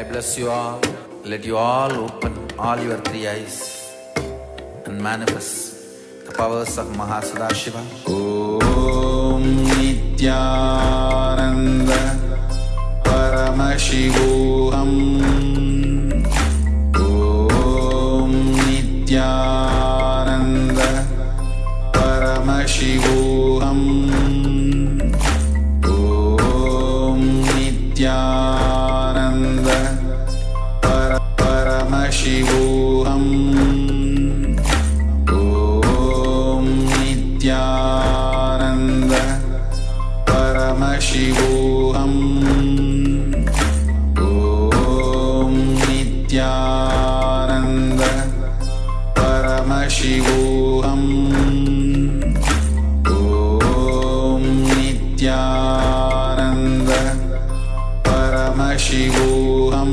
I bless you all. Let you all open all your three eyes and manifest the powers of Mahasadashiva. Om Nityananda Paramashivoham. Om Nityananda Paramashivoham. Om Nityananda Paramashivoham. Om Nityananda Paramashivoham. Om Nityananda Paramashivoham. Om Nityananda Paramashivoham.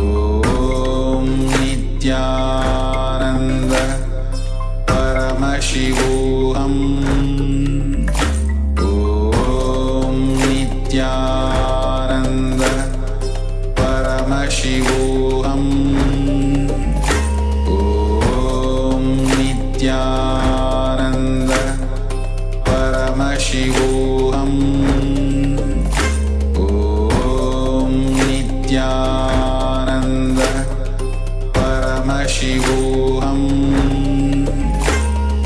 Om Nityananda Paramashivoham. Om Nityananda Paramashivoham. Om Nityananda Paramashivoham. Om Nityananda Paramashivoham.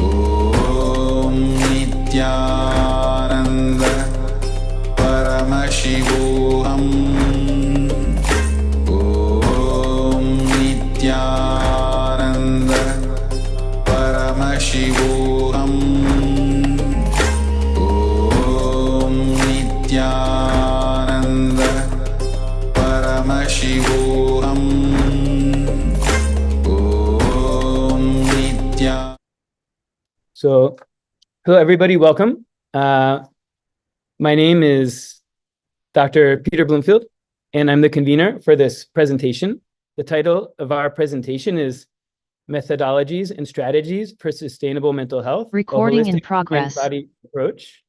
Om Nityananda Paramashivoham. Om Nityananda Paramashivoham. Om Nityananda Paramashivoham. Om Nityananda. So, hello everybody, welcome. My name is Dr. Peter Bloomfield, and I'm the convener for this presentation. The title of our presentation is Methodologies and Strategies for Sustainable Mental Health. a Recording in holistic progress. mind-body approach.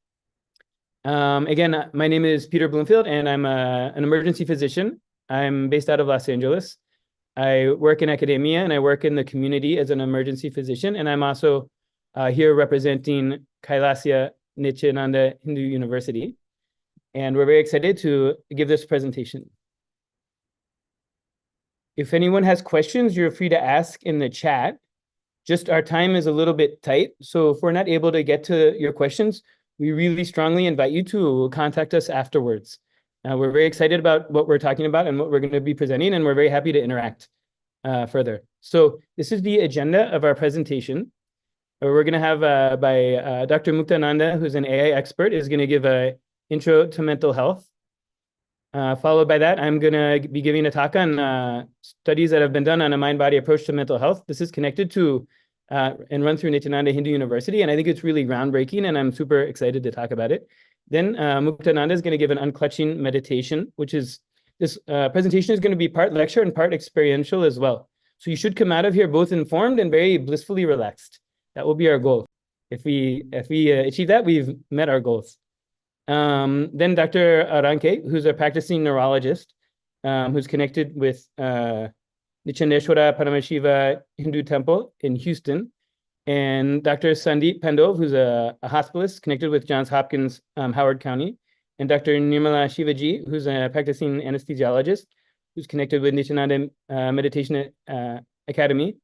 Again, my name is Peter Bloomfield, and I'm an emergency physician. I'm based out of Los Angeles. I work in academia, and I work in the community as an emergency physician, and I'm also here representing KAILASA Nityananda Hindu University. And we're very excited to give this presentation. If anyone has questions, you're free to ask in the chat. Just our time is a little bit tight, so if we're not able to get to your questions, we really strongly invite you to contact us afterwards. We're very excited about what we're talking about and what we're going to be presenting, and we're very happy to interact further. So this is the agenda of our presentation. We're going to have by Dr. Muktananda, who's an AI expert, is going to give an intro to mental health. Followed by that, I'm going to be giving a talk on studies that have been done on a mind-body approach to mental health. This is connected to and run through Nityananda Hindu University, and I think it's really groundbreaking, and I'm super excited to talk about it. Then Muktananda is going to give an unclutching meditation, which is, this presentation is going to be part lecture and part experiential as well. So you should come out of here both informed and very blissfully relaxed. That will be our goal. If we achieve that, we've met our goals. Then Dr. Aranke, who's a practicing neurologist, who's connected with Nichandeshwara Paramashiva Hindu Temple in Houston, and Dr. Sandeep Pandov, who's a hospitalist connected with Johns Hopkins, Howard County, and Dr. Nirmala Shivaji, who's a practicing anesthesiologist, who's connected with Nityananda Meditation Academy,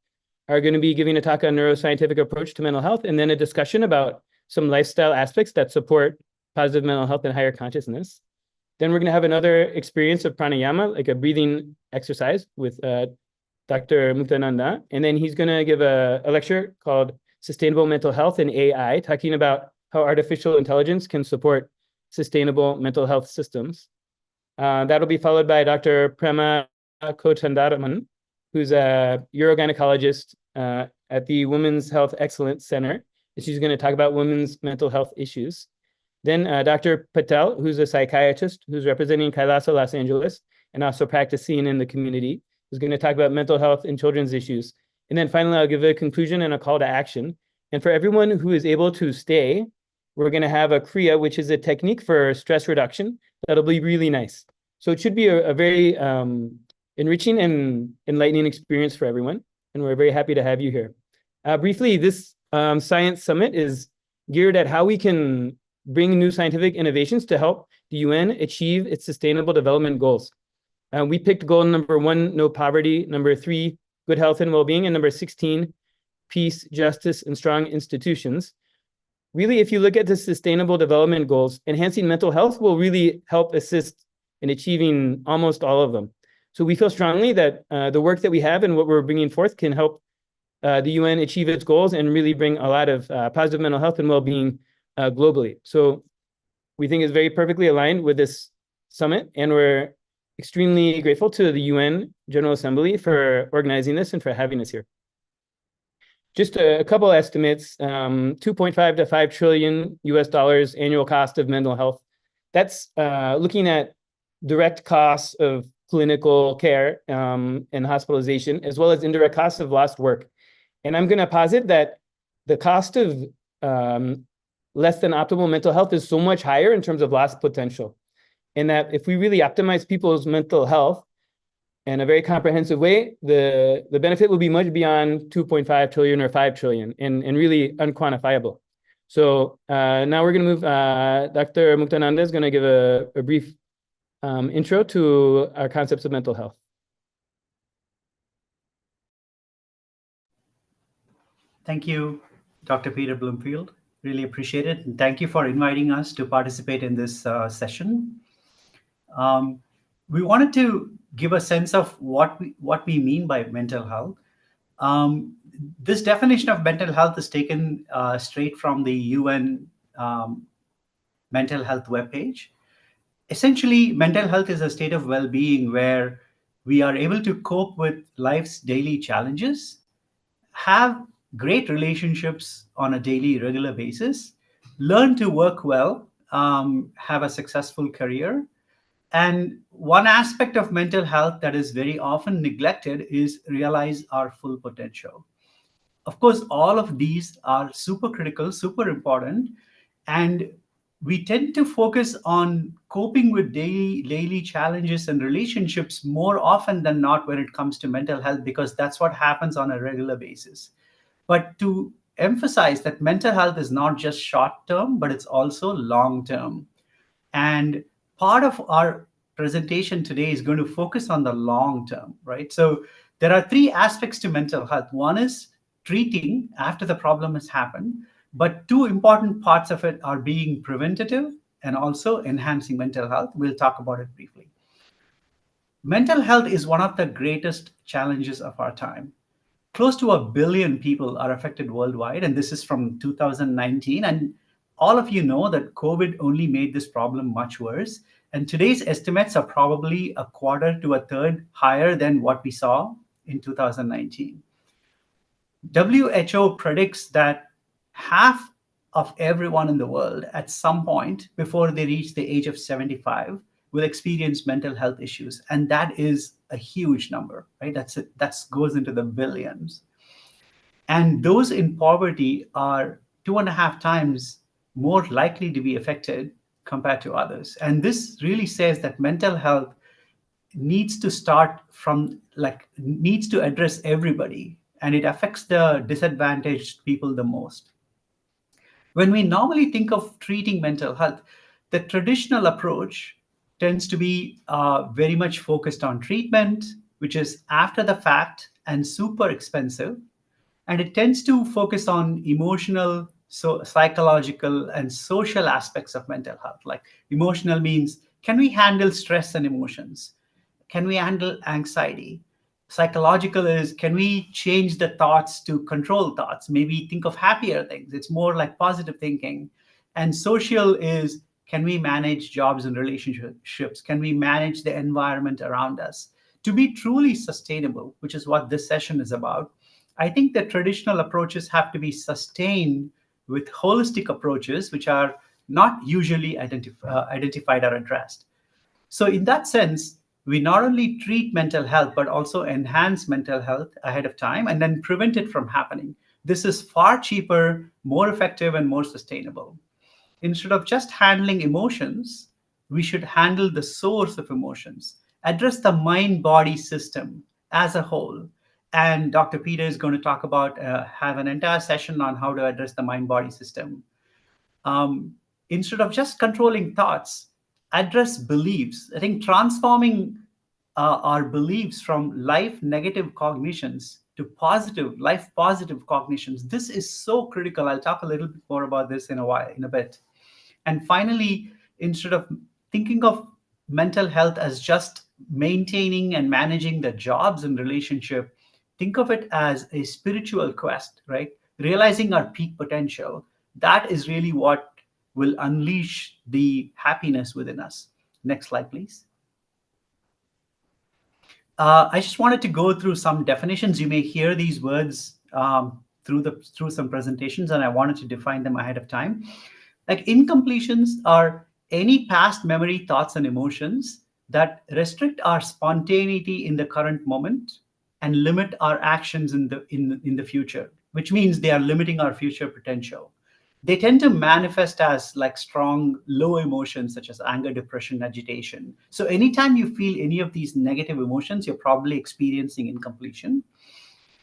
are going to be giving a talk on neuroscientific approach to mental health, and then a discussion about some lifestyle aspects that support positive mental health and higher consciousness. Then we're going to have another experience of pranayama, like a breathing exercise with Dr. Muktananda. And then he's going to give a lecture called Sustainable Mental Health and AI, talking about how artificial intelligence can support sustainable mental health systems. That'll be followed by Dr. Prema Kochandaraman, who's a urogynecologist at the Women's Health Excellence Center. And she's going to talk about women's mental health issues. Then Dr. Patel, who's a psychiatrist who's representing KAILASA Los Angeles and also practicing in the community, is going to talk about mental health and children's issues. And then finally, I'll give a conclusion and a call to action. And for everyone who is able to stay, we're going to have a kriya, which is a technique for stress reduction. That'll be really nice. So it should be a very enriching and enlightening experience for everyone. And we're very happy to have you here. Briefly, this Science Summit is geared at how we can bring new scientific innovations to help the UN achieve its sustainable development goals. We picked goal number 1, no poverty, number 3, good health and well-being, and number 16, peace, justice, and strong institutions. Really, if you look at the sustainable development goals, enhancing mental health will really help assist in achieving almost all of them. So we feel strongly that the work that we have and what we're bringing forth can help the UN achieve its goals and really bring a lot of positive mental health and well-being globally. So we think it's very perfectly aligned with this summit, and we're extremely grateful to the UN General Assembly for organizing this and for having us here. Just a couple estimates, 2.5 to 5 trillion US dollars annual cost of mental health. That's looking at direct costs of clinical care and hospitalization, as well as indirect costs of lost work. And I'm going to posit that the cost of less than optimal mental health is so much higher in terms of lost potential. And that if we really optimize people's mental health in a very comprehensive way, the benefit will be much beyond 2.5 trillion or 5 trillion and really unquantifiable. So now we're going to move, Dr. Muktananda is going to give a brief intro to our concepts of mental health. Thank you, Dr. Peter Bloomfield. Really appreciate it. And thank you for inviting us to participate in this session. We wanted to give a sense of what we mean by mental health. This definition of mental health is taken straight from the UN mental health webpage. Essentially, mental health is a state of well-being where we are able to cope with life's daily challenges, have great relationships on a daily, regular basis, learn to work well, have a successful career. And one aspect of mental health that is very often neglected is realize our full potential. Of course, all of these are super critical, super important, and we tend to focus on coping with daily challenges and relationships more often than not when it comes to mental health, because that's what happens on a regular basis. But to emphasize that mental health is not just short-term, but it's also long-term. And part of our presentation today is going to focus on the long-term, right? So there are 3 aspects to mental health. One is treating after the problem has happened, but 2 important parts of it are being preventative and also enhancing mental health. We'll talk about it briefly. Mental health is one of the greatest challenges of our time. Close to 1 billion people are affected worldwide, and this is from 2019. And all of you know that COVID only made this problem much worse. And today's estimates are probably 1/4 to 1/3 higher than what we saw in 2019. WHO predicts that half of everyone in the world at some point before they reach the age of 75 will experience mental health issues. And that is a huge number, right? That goes into the billions. And those in poverty are 2.5 times more likely to be affected compared to others. And this really says that mental health needs to start from, needs to address everybody, and it affects the disadvantaged people the most. When we normally think of treating mental health, the traditional approach tends to be very much focused on treatment, which is after the fact and super expensive. And it tends to focus on emotional, psychological, and social aspects of mental health. Like emotional means, can we handle stress and emotions? Can we handle anxiety? Psychological is, can we change the thoughts to control thoughts? Maybe think of happier things. It's more like positive thinking. And social is, can we manage jobs and relationships? Can we manage the environment around us? To be truly sustainable, which is what this session is about, I think the traditional approaches have to be sustained with holistic approaches, which are not usually identified or addressed. So in that sense, we not only treat mental health, but also enhance mental health ahead of time and then prevent it from happening. This is far cheaper, more effective, and more sustainable. Instead of just handling emotions, we should handle the source of emotions, address the mind-body system as a whole. And Dr. Peter is going to talk about, have an entire session on how to address the mind-body system. Instead of just controlling thoughts, address beliefs. I think transforming our beliefs from life negative cognitions to positive, life positive cognitions. This is so critical. I'll talk a little bit more about this in a bit. And finally, instead of thinking of mental health as just maintaining and managing the jobs and relationship, think of it as a spiritual quest, right? Realizing our peak potential. That is really what will unleash the happiness within us. Next slide, please. I just wanted to go through some definitions. You may hear these words through some presentations, and I wanted to define them ahead of time. Like, incompletions are any past memory, thoughts, and emotions that restrict our spontaneity in the current moment and limit our actions in the future, which means they are limiting our future potential. They tend to manifest as like strong, low emotions such as anger, depression, agitation. So anytime you feel any of these negative emotions, you're probably experiencing incompletion.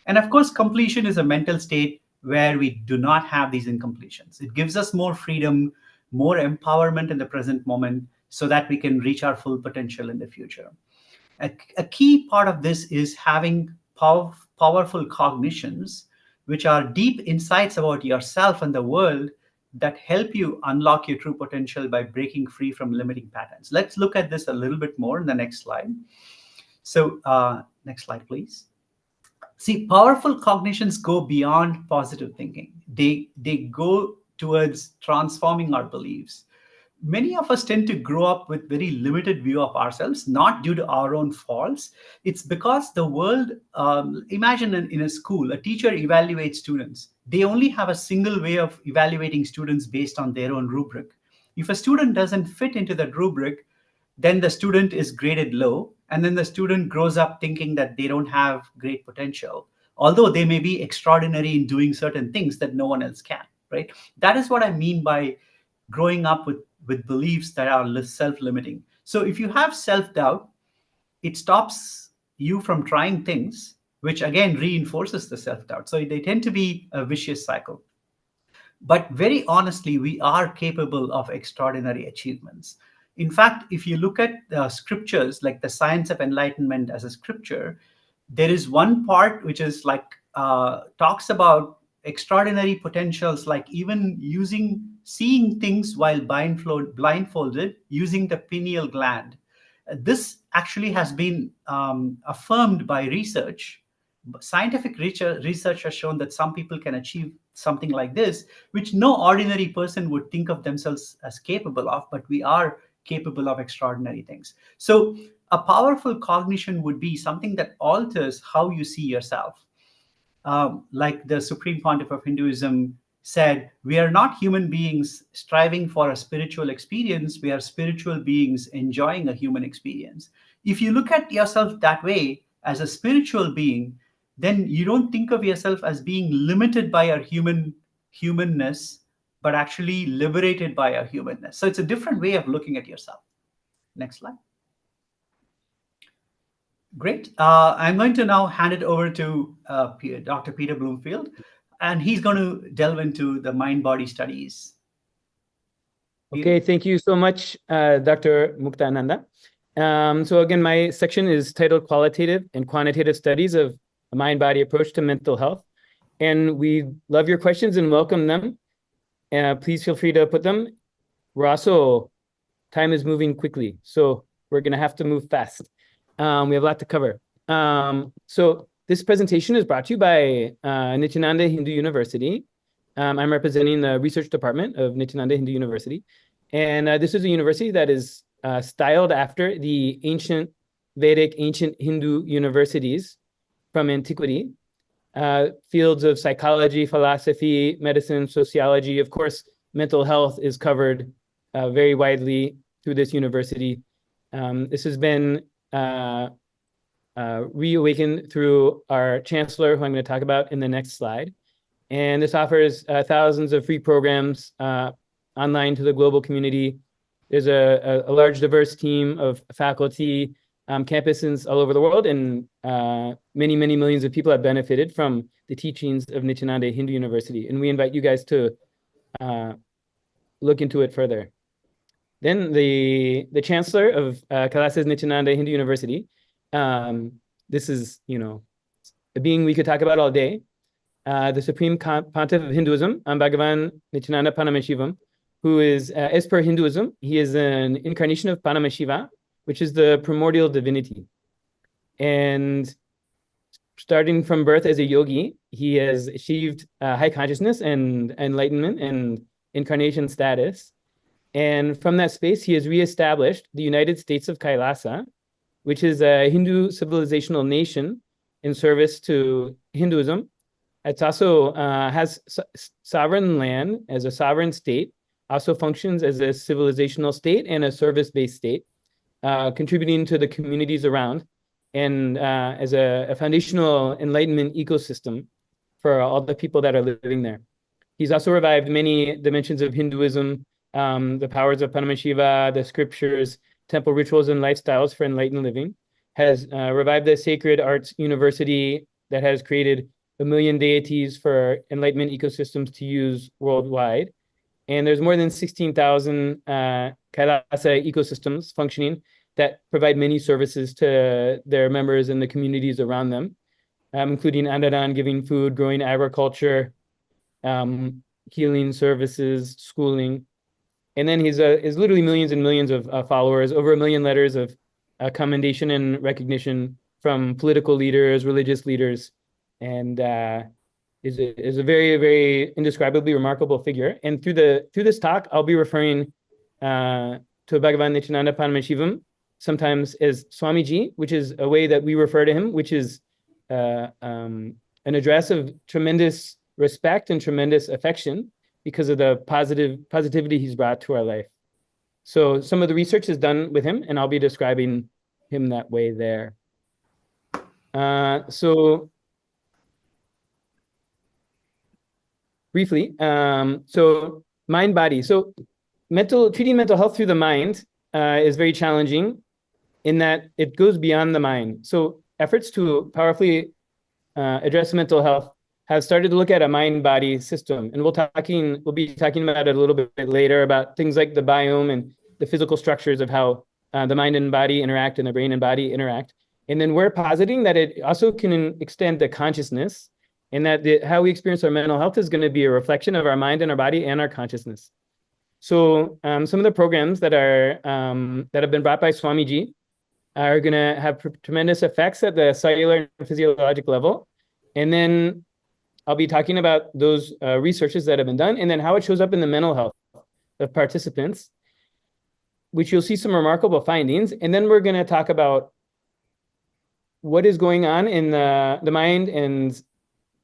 And of course, completion is a mental state where we do not have these incompletions. It gives us more freedom, more empowerment in the present moment so that we can reach our full potential in the future. A key part of this is having powerful cognitions, which are deep insights about yourself and the world that help you unlock your true potential by breaking free from limiting patterns. Let's look at this a little bit more in the next slide. So next slide, please. See, powerful cognitions go beyond positive thinking. They go towards transforming our beliefs. Many of us tend to grow up with very limited view of ourselves, not due to our own faults. It's because the world, imagine in a school, a teacher evaluates students. They only have a single way of evaluating students based on their own rubric. If a student doesn't fit into that rubric, then the student is graded low. And then the student grows up thinking that they don't have great potential, although they may be extraordinary in doing certain things that no one else can, right? That is what I mean by growing up with beliefs that are self-limiting. So if you have self-doubt, it stops you from trying things, which again reinforces the self-doubt. So they tend to be a vicious cycle. But very honestly, we are capable of extraordinary achievements. In fact, if you look at the scriptures, like the science of enlightenment as a scripture, there is one part which is like talks about extraordinary potentials, like even seeing things while blindfolded using the pineal gland. This actually has been affirmed by research. Scientific research has shown that some people can achieve something like this, which no ordinary person would think of themselves as capable of, but we are capable of extraordinary things. So a powerful cognition would be something that alters how you see yourself. Like the Supreme Pontiff of Hinduism said, we are not human beings striving for a spiritual experience. We are spiritual beings enjoying a human experience. If you look at yourself that way as a spiritual being, then you don't think of yourself as being limited by our humanness, but actually liberated by our humanness. So it's a different way of looking at yourself. Next slide. Great. I'm going to now hand it over to Dr. Peter Bloomfield, and he's going to delve into the mind-body studies. Okay, thank you so much, Dr. Muktananda. So again, my section is titled Qualitative and Quantitative Studies of a Mind-Body Approach to Mental Health. And we love your questions and welcome them. Please feel free to put them. We're also, time is moving quickly, so we're going to have to move fast. We have a lot to cover. So this presentation is brought to you by Nityananda Hindu University. I'm representing the research department of Nityananda Hindu University. And this is a university that is styled after the ancient Vedic, ancient Hindu universities from antiquity. Fields of psychology, philosophy, medicine, sociology. Of course, mental health is covered very widely through this university. This has been reawakened through our chancellor, who I'm going to talk about in the next slide. And this offers thousands of free programs online to the global community. there's a large diverse team of faculty, campuses all over the world, and many, many millions of people have benefited from the teachings of Nityananda Hindu University. And we invite you guys to look into it further. Then the chancellor of KAILASA's Nityananda Hindu University, this is, a being we could talk about all day, the Supreme Pontiff of Hinduism, Bhagavan Nityananda Paramashivam, who is, as per Hinduism, he is an incarnation of Paramashiva, which is the primordial divinity. And starting from birth as a yogi, he has achieved high consciousness and enlightenment and incarnation status. And from that space, he has reestablished the United States of Kailasa, which is a Hindu civilizational nation in service to Hinduism. It also has sovereign land as a sovereign state, also functions as a civilizational state and a service-based state, contributing to the communities around, and as a foundational enlightenment ecosystem for all the people that are living there. He's also revived many dimensions of Hinduism, the powers of Paramashiva, the scriptures, temple rituals, and lifestyles for enlightened living, has revived the Sacred Arts University that has created 1 million deities for enlightenment ecosystems to use worldwide. And there's more than 16,000 Kailasa ecosystems functioning that provide many services to their members and the communities around them, including Andadan, giving food, growing agriculture, healing services, schooling. And then he's literally millions and millions of followers, over 1 million letters of commendation and recognition from political leaders, religious leaders, and is a very, very indescribably remarkable figure. And through this talk, I'll be referring to Bhagavan Nityananda Paramashivam, sometimes as Swamiji, which is a way that we refer to him, which is an address of tremendous respect and tremendous affection because of the positivity he's brought to our life. So some of the research is done with him, and I'll be describing him that way there. So briefly, so mind body. So treating mental health through the mind is very challenging in that it goes beyond the mind. So efforts to powerfully address mental health have started to look at a mind-body system. And we'll be talking about it a little bit later, about things like the biome and the physical structures of how the mind and body interact and the brain and body interact. And then we're positing that it also can extend to consciousness, and that how we experience our mental health is going to be a reflection of our mind and our body and our consciousness. So some of the programs that have been brought by Swamiji are going to have tremendous effects at the cellular and physiologic level. And then I'll be talking about those researches that have been done, and then how it shows up in the mental health of participants, which you'll see some remarkable findings. And then we're going to talk about what is going on in the mind and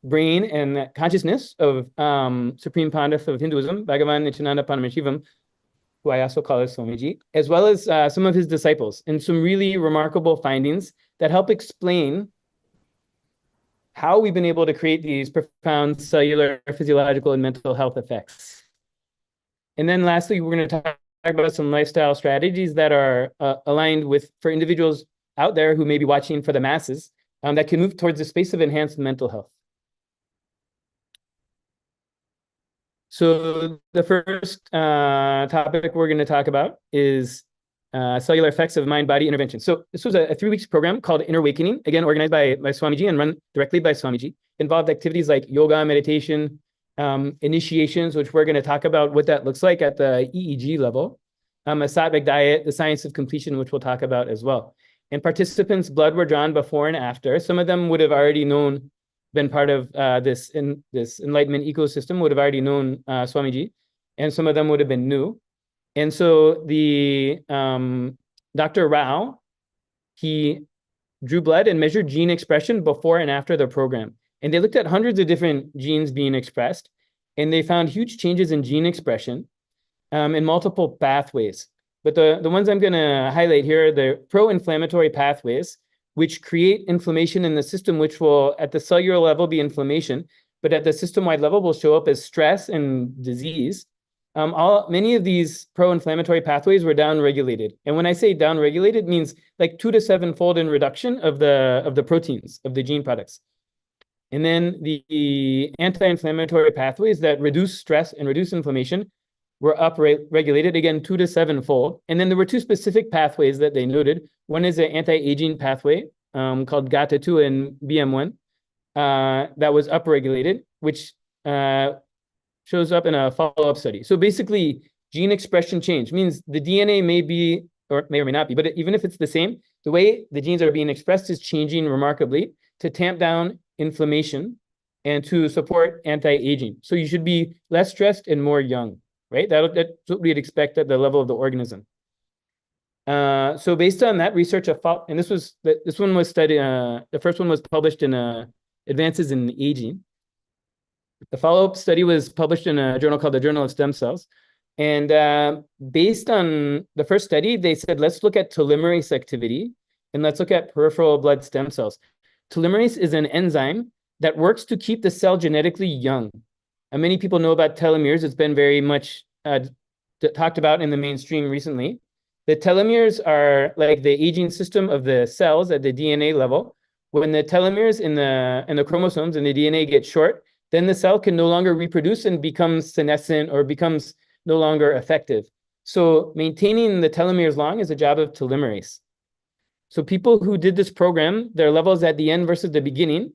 brain and consciousness of Supreme Pontiff of Hinduism, Bhagavan Nityananda Paramashivam, who I also call as Swamiji, as well as some of his disciples, and some really remarkable findings that help explain how we've been able to create these profound cellular, physiological, and mental health effects. And then lastly, we're going to talk about some lifestyle strategies that are aligned for individuals out there who may be watching for the masses, that can move towards the space of enhanced mental health. So the first topic we're going to talk about is cellular effects of mind-body intervention. So this was a 3-week program called Inner Awakening, again, organized by Swamiji and run directly by Swamiji. Involved activities like yoga, meditation, initiations, which we're going to talk about what that looks like at the EEG level, a sattvic diet, the science of completion, which we'll talk about as well. And participants' blood were drawn before and after. Some of them would have already been part of this enlightenment ecosystem, would have already known Swamiji, and some of them would have been new. And so the Dr. Rao, he drew blood and measured gene expression before and after the program. And they looked at hundreds of different genes being expressed, and they found huge changes in gene expression in multiple pathways. But the ones I'm going to highlight here are the pro-inflammatory pathways, which create inflammation in the system, which will, at the cellular level, be inflammation, but at the system-wide level will show up as stress and disease. many of these pro-inflammatory pathways were downregulated. And when I say downregulated, it means like 2 to 7-fold in reduction of the proteins of the gene products. And then the anti-inflammatory pathways that reduce stress and reduce inflammation were upregulated, again, 2 to 7-fold. And then there were 2 specific pathways that they noted. One is an anti-aging pathway called GATA2 and BM1 that was upregulated, which shows up in a follow-up study. So basically, gene expression change means the DNA may be, or may or may not be, but even if it's the same, the way the genes are being expressed is changing remarkably to tamp down inflammation and to support anti-aging. So you should be less stressed and more young, right? That's what we'd expect at the level of the organism. So based on that research, and this one was studied, the first one was published in Advances in Aging. The follow-up study was published in a journal called the Journal of Stem Cells. And based on the first study, they said, let's look at telomerase activity and let's look at peripheral blood stem cells. Telomerase is an enzyme that works to keep the cell genetically young. And many people know about telomeres. It's been very much talked about in the mainstream recently. The telomeres are like the aging system of the cells at the DNA level. When the telomeres in the chromosomes in the DNA get short, then the cell can no longer reproduce and becomes senescent or becomes no longer effective. So maintaining the telomeres long is a job of telomerase. So people who did this program, their levels at the end versus the beginning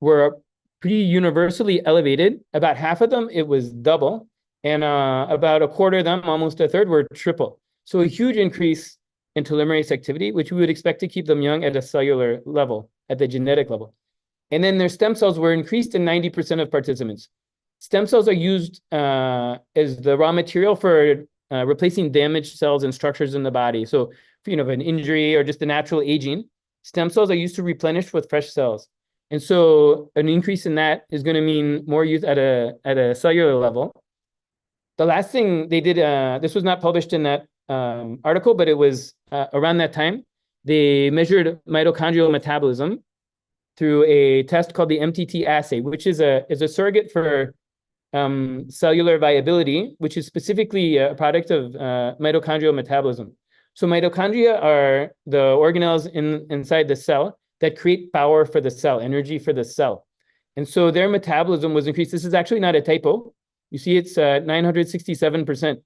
were pretty universally elevated. About half of them, it was double. And about a quarter of them, almost a third, were triple. So a huge increase in telomerase activity, which we would expect to keep them young at a cellular level, at the genetic level. And then their stem cells were increased in 90% of participants. Stem cells are used as the raw material for replacing damaged cells and structures in the body. So if an injury or just the natural aging, stem cells are used to replenish with fresh cells. And so an increase in that is going to mean more use at a cellular level. The last thing they did, this was not published in that article, but it was around that time, they measured mitochondrial metabolism through a test called the MTT assay, which is a surrogate for cellular viability, which is specifically a product of mitochondrial metabolism. So mitochondria are the organelles inside the cell that create power for the cell, energy for the cell. And so their metabolism was increased. This is actually not a typo. You see it's 967%.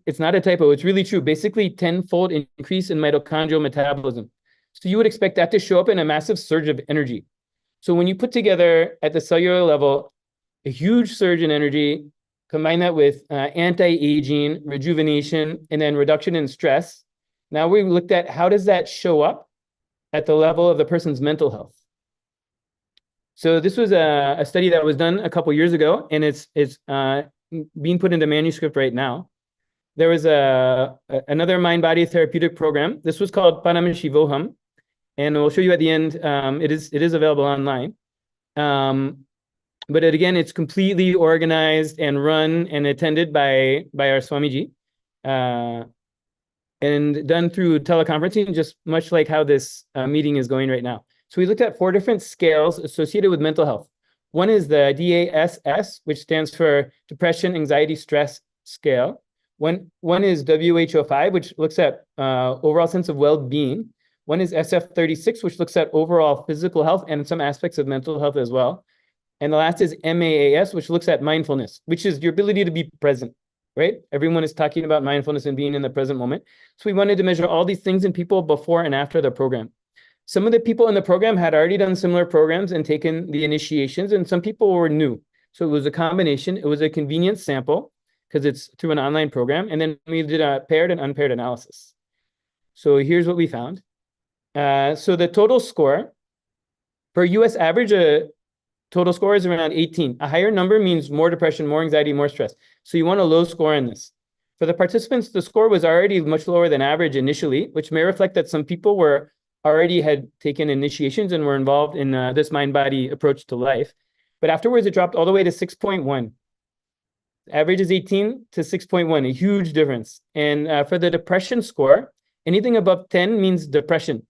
It's not a typo, it's really true. Basically 10-fold increase in mitochondrial metabolism. So you would expect that to show up in a massive surge of energy. So when you put together at the cellular level, a huge surge in energy, combine that with anti-aging, rejuvenation, and then reduction in stress. Now we looked at how does that show up at the level of the person's mental health. So this was a study that was done a couple years ago, and it's being put into manuscript right now. There was another mind-body therapeutic program. This was called Parameshivoham, and we'll show you at the end. It is available online. But again, it's completely organized and run and attended by our Swamiji, and done through teleconferencing, just much like how this meeting is going right now. So we looked at 4 different scales associated with mental health. One is the DASS, which stands for Depression, Anxiety, Stress Scale. One is WHO5, which looks at overall sense of well-being. One is SF36, which looks at overall physical health and some aspects of mental health as well. And the last is MAAS, which looks at mindfulness, which is your ability to be present, right? Everyone is talking about mindfulness and being in the present moment. So we wanted to measure all these things in people before and after the program. Some of the people in the program had already done similar programs and taken the initiations, and some people were new. So it was a combination. It was a convenient sample because it's through an online program. And then we did a paired and unpaired analysis. So here's what we found. So the total score for US average, total score is around 18. A higher number means more depression, more anxiety, more stress. So you want a low score in this. For the participants, the score was already much lower than average initially, which may reflect that some people already had taken initiations and were involved in this mind-body approach to life. But afterwards, it dropped all the way to 6.1. Average is 18 to 6.1, a huge difference. And for the depression score, anything above 10 means depression.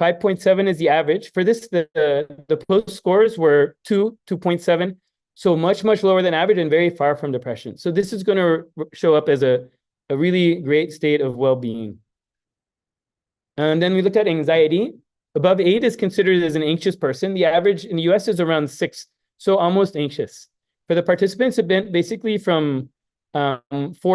5.7 is the average. For this, the post scores were 2, 2.7, So much, much lower than average and very far from depression. So this is going to show up as a really great state of well-being. And then we looked at anxiety. Above 8 is considered as an anxious person. The average in the US is around 6, so almost anxious. For the participants, it been basically from 4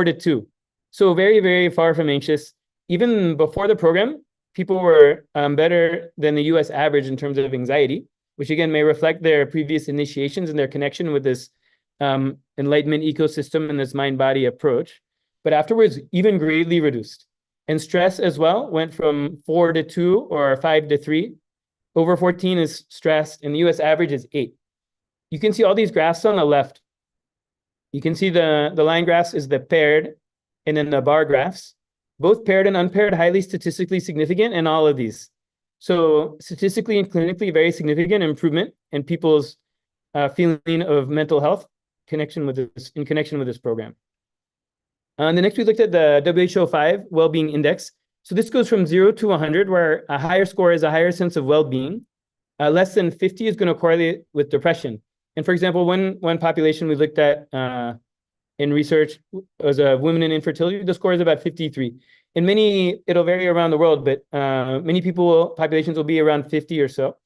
to 2. So very, very far from anxious. Even before the program, people were better than the US average in terms of anxiety, which again may reflect their previous initiations and their connection with this enlightenment ecosystem and this mind-body approach. But afterwards, even greatly reduced. And stress as well went from 4 to 2 or 5 to 3. Over 14 is stressed, and the US average is 8. You can see all these graphs on the left. You can see the line graphs is the paired, and then the bar graphs. Both paired and unpaired, highly statistically significant in all of these. So statistically and clinically, very significant improvement in people's feeling of mental health in connection with this program. And the next, we looked at the WHO-5 Wellbeing Index. So this goes from 0 to 100, where a higher score is a higher sense of well-being. Less than 50 is going to correlate with depression. And for example, one population we looked at in research was women in infertility. The score is about 53. In many, it'll vary around the world, but many populations will be around 50 or so.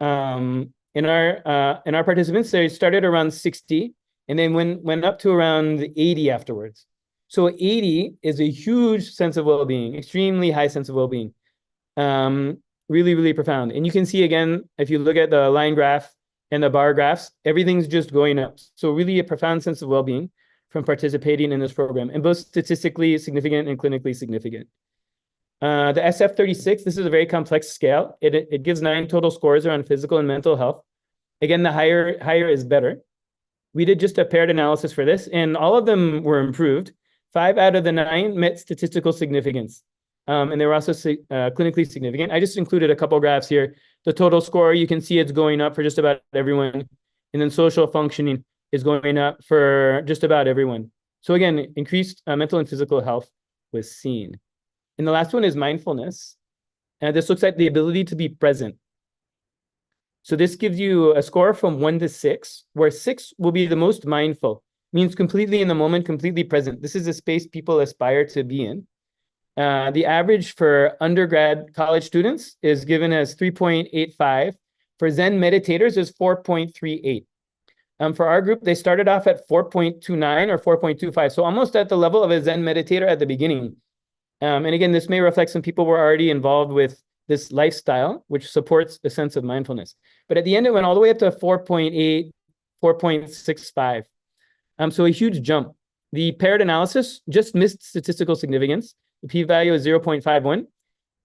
In our participants, they started around 60, and then went up to around 80 afterwards. So 80 is a huge sense of well-being, extremely high sense of well-being, really, really profound. And you can see again, if you look at the line graph and the bar graphs, everything's just going up. So really a profound sense of well-being from participating in this program, and both statistically significant and clinically significant. The SF-36, this is a very complex scale. It gives 9 total scores around physical and mental health. Again, the higher is better. We did just a paired analysis for this, and all of them were improved. 5 out of the 9 met statistical significance, and they were also clinically significant. I just included a couple graphs here. The total score, you can see it's going up for just about everyone, and then social functioning is going up for just about everyone. So again, increased mental and physical health was seen. And the last one is mindfulness. And this looks at the ability to be present. So this gives you a score from 1 to 6, where 6 will be the most mindful, means completely in the moment, completely present. This is a space people aspire to be in. The average for undergrad college students is given as 3.85. For Zen meditators is 4.38. For our group, they started off at 4.29 or 4.25, so almost at the level of a Zen meditator at the beginning. And again, this may reflect some people were already involved with this lifestyle, which supports a sense of mindfulness. But at the end, it went all the way up to 4.8, 4.65. So a huge jump. The paired analysis just missed statistical significance. The p-value is 0.51.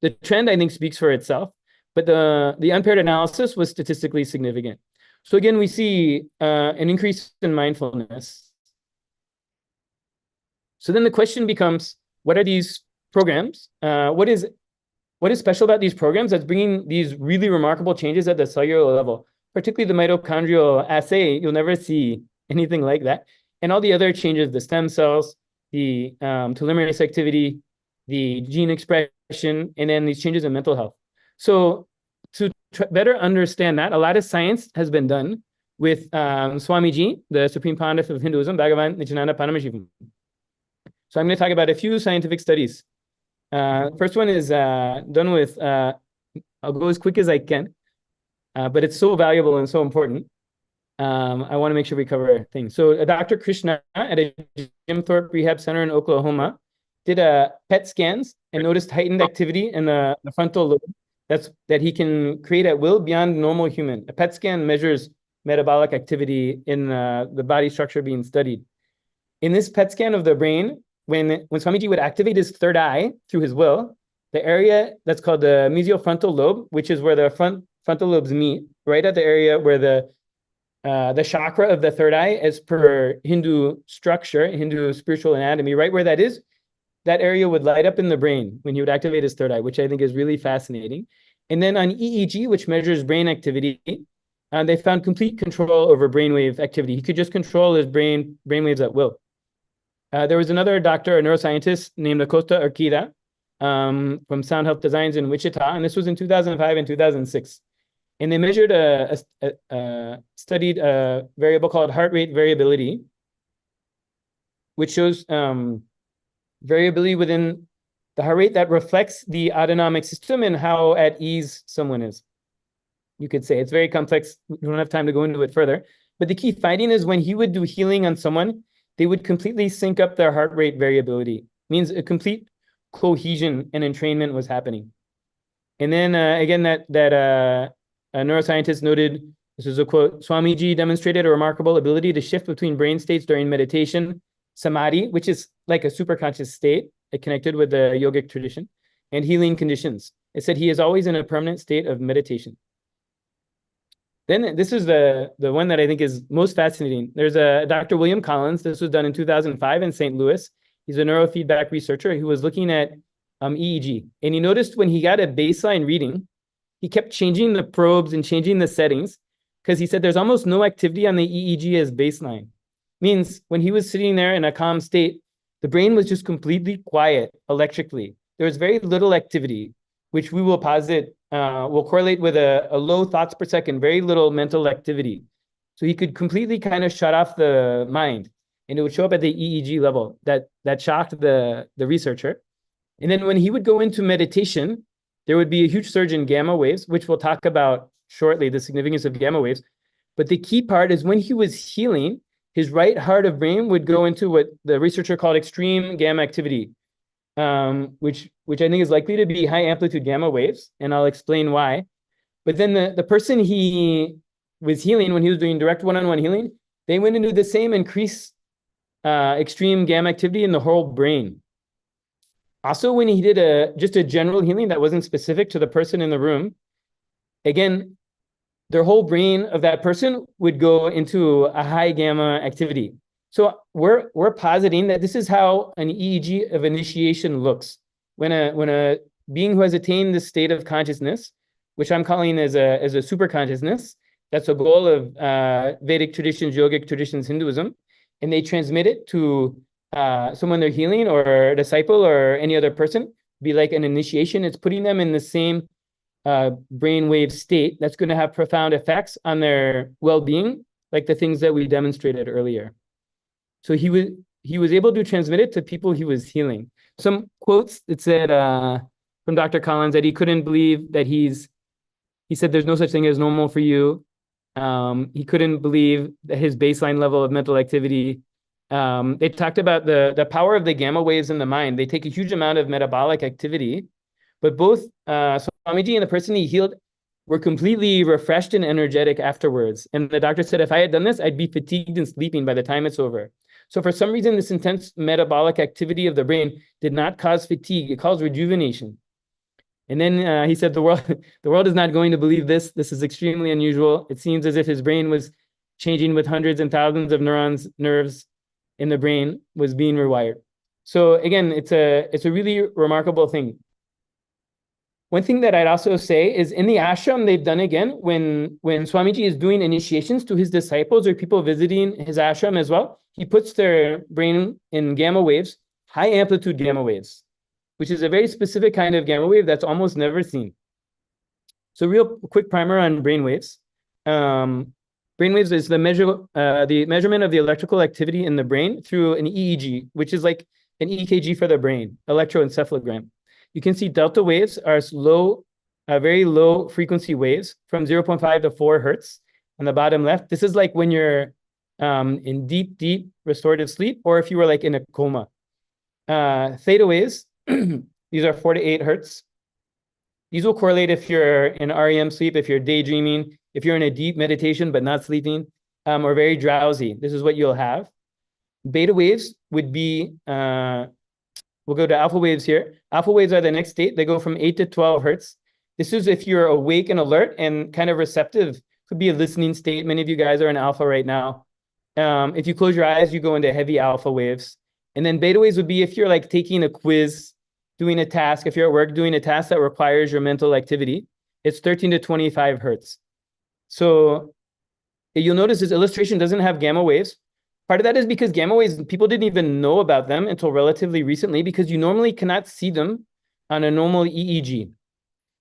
The trend, I think, speaks for itself, but the unpaired analysis was statistically significant. So again, we see an increase in mindfulness. So then the question becomes, what are these programs? What is special about these programs that's bringing these really remarkable changes at the cellular level, particularly the mitochondrial assay? You'll never see anything like that. And all the other changes, the stem cells, the telomerase activity, the gene expression, and then these changes in mental health. So to better understand that, a lot of science has been done with Swamiji, the Supreme Pontiff of Hinduism, Bhagavan Nityananda Paramashivam. So I'm going to talk about a few scientific studies. First one is done with, I'll go as quick as I can, but it's so valuable and so important. I want to make sure we cover things. So Dr. Krishna at a Jim Thorpe Rehab Center in Oklahoma did PET scans and noticed heightened activity in the frontal lobe that he can create at will beyond normal human. A PET scan measures metabolic activity in the body structure being studied. In this PET scan of the brain, when Swamiji would activate his third eye through his will, the area that's called the mesiofrontal lobe, which is where the frontal lobes meet, right at the area where the chakra of the third eye, as per Hindu structure, Hindu spiritual anatomy, right where that is, that area would light up in the brain when he would activate his third eye, which I think is really fascinating. And then on EEG, which measures brain activity, they found complete control over brainwave activity. He could just control his brainwaves at will. There was another doctor, a neuroscientist named Acosta Urquida from Sound Health Designs in Wichita, and this was in 2005 and 2006. And they measured studied a variable called heart rate variability, which shows variability within the heart rate that reflects the autonomic system and how at ease someone is. You could say it's very complex. We don't have time to go into it further. But the key finding is when he would do healing on someone, they would completely sync up their heart rate variability. It means a complete cohesion and entrainment was happening. And then again, that a neuroscientist noted, this is a quote, Swamiji demonstrated a remarkable ability to shift between brain states during meditation, samadhi, which is like a superconscious state, connected with the yogic tradition, and healing conditions. It said he is always in a permanent state of meditation. Then this is the one that I think is most fascinating. There's a Dr. William Collins. This was done in 2005 in St. Louis. He's a neurofeedback researcher who was looking at EEG. And he noticed when he got a baseline reading, he kept changing the probes and changing the settings because he said there's almost no activity on the EEG as baseline. Means when he was sitting there in a calm state, the brain was just completely quiet electrically. There was very little activity, which we will posit will correlate with a low thoughts per second, very little mental activity. So he could completely kind of shut off the mind, and it would show up at the EEG level. That shocked the researcher. And then when he would go into meditation, there would be a huge surge in gamma waves, which we'll talk about shortly, the significance of gamma waves. But the key part is when he was healing, his right heart of brain would go into what the researcher called extreme gamma activity, which I think is likely to be high amplitude gamma waves, and I'll explain why. But then the person he was healing, when he was doing direct one-on-one healing, they went into the same increased extreme gamma activity in the whole brain. Also, when he did just a general healing that wasn't specific to the person in the room, again, their whole brain of that person would go into a high gamma activity. So we're positing that this is how an EEG of initiation looks. When a being who has attained this state of consciousness, which I'm calling as a super consciousness, that's a goal of Vedic traditions, yogic traditions, Hinduism, and they transmit it to someone they're healing or a disciple or any other person, be like an initiation. It's putting them in the same brainwave state that's going to have profound effects on their well-being, like the things that we demonstrated earlier. So he was able to transmit it to people he was healing. Some quotes, it said from Dr. Collins that he couldn't believe that he said there's no such thing as normal for you. He couldn't believe that his baseline level of mental activity. They talked about the power of the gamma waves in the mind. They take a huge amount of metabolic activity, but both Swamiji and the person he healed were completely refreshed and energetic afterwards. And the doctor said, if I had done this, I'd be fatigued and sleeping by the time it's over. So for some reason, this intense metabolic activity of the brain did not cause fatigue. It caused rejuvenation. And then he said, the world is not going to believe this. This is extremely unusual. It seems as if his brain was changing with hundreds and thousands of nerves in the brain was being rewired. So again, it's a really remarkable thing. One thing that I'd also say is in the ashram, they've done again, when Swamiji is doing initiations to his disciples or people visiting his ashram as well, he puts their brain in gamma waves, high amplitude gamma waves, which is a very specific kind of gamma wave that's almost never seen. So real quick primer on brain waves. Brain waves is the measurement of the electrical activity in the brain through an EEG, which is like an EKG for the brain, electroencephalogram. You can see delta waves are very low frequency waves from 0.5 to 4 hertz on the bottom left. This is like when you're in deep restorative sleep, or if you were like in a coma. Theta waves, these are 4 to 8 hertz. These will correlate if you're in REM sleep, if you're daydreaming, if you're in a deep meditation but not sleeping, or very drowsy. This is what you'll have. Beta waves would be, we'll go to alpha waves here. Alpha waves are the next state. They go from 8 to 12 hertz. This is if you're awake and alert and kind of receptive. Could be a listening state. Many of you guys are in alpha right now. If you close your eyes, you go into heavy alpha waves. And then beta waves would be if you're like taking a quiz, doing a task, if you're at work doing a task that requires your mental activity. It's 13 to 25 hertz. So you'll notice this illustration doesn't have gamma waves. Part of that is because gamma waves, people didn't even know about them until relatively recently, because you normally cannot see them on a normal EEG.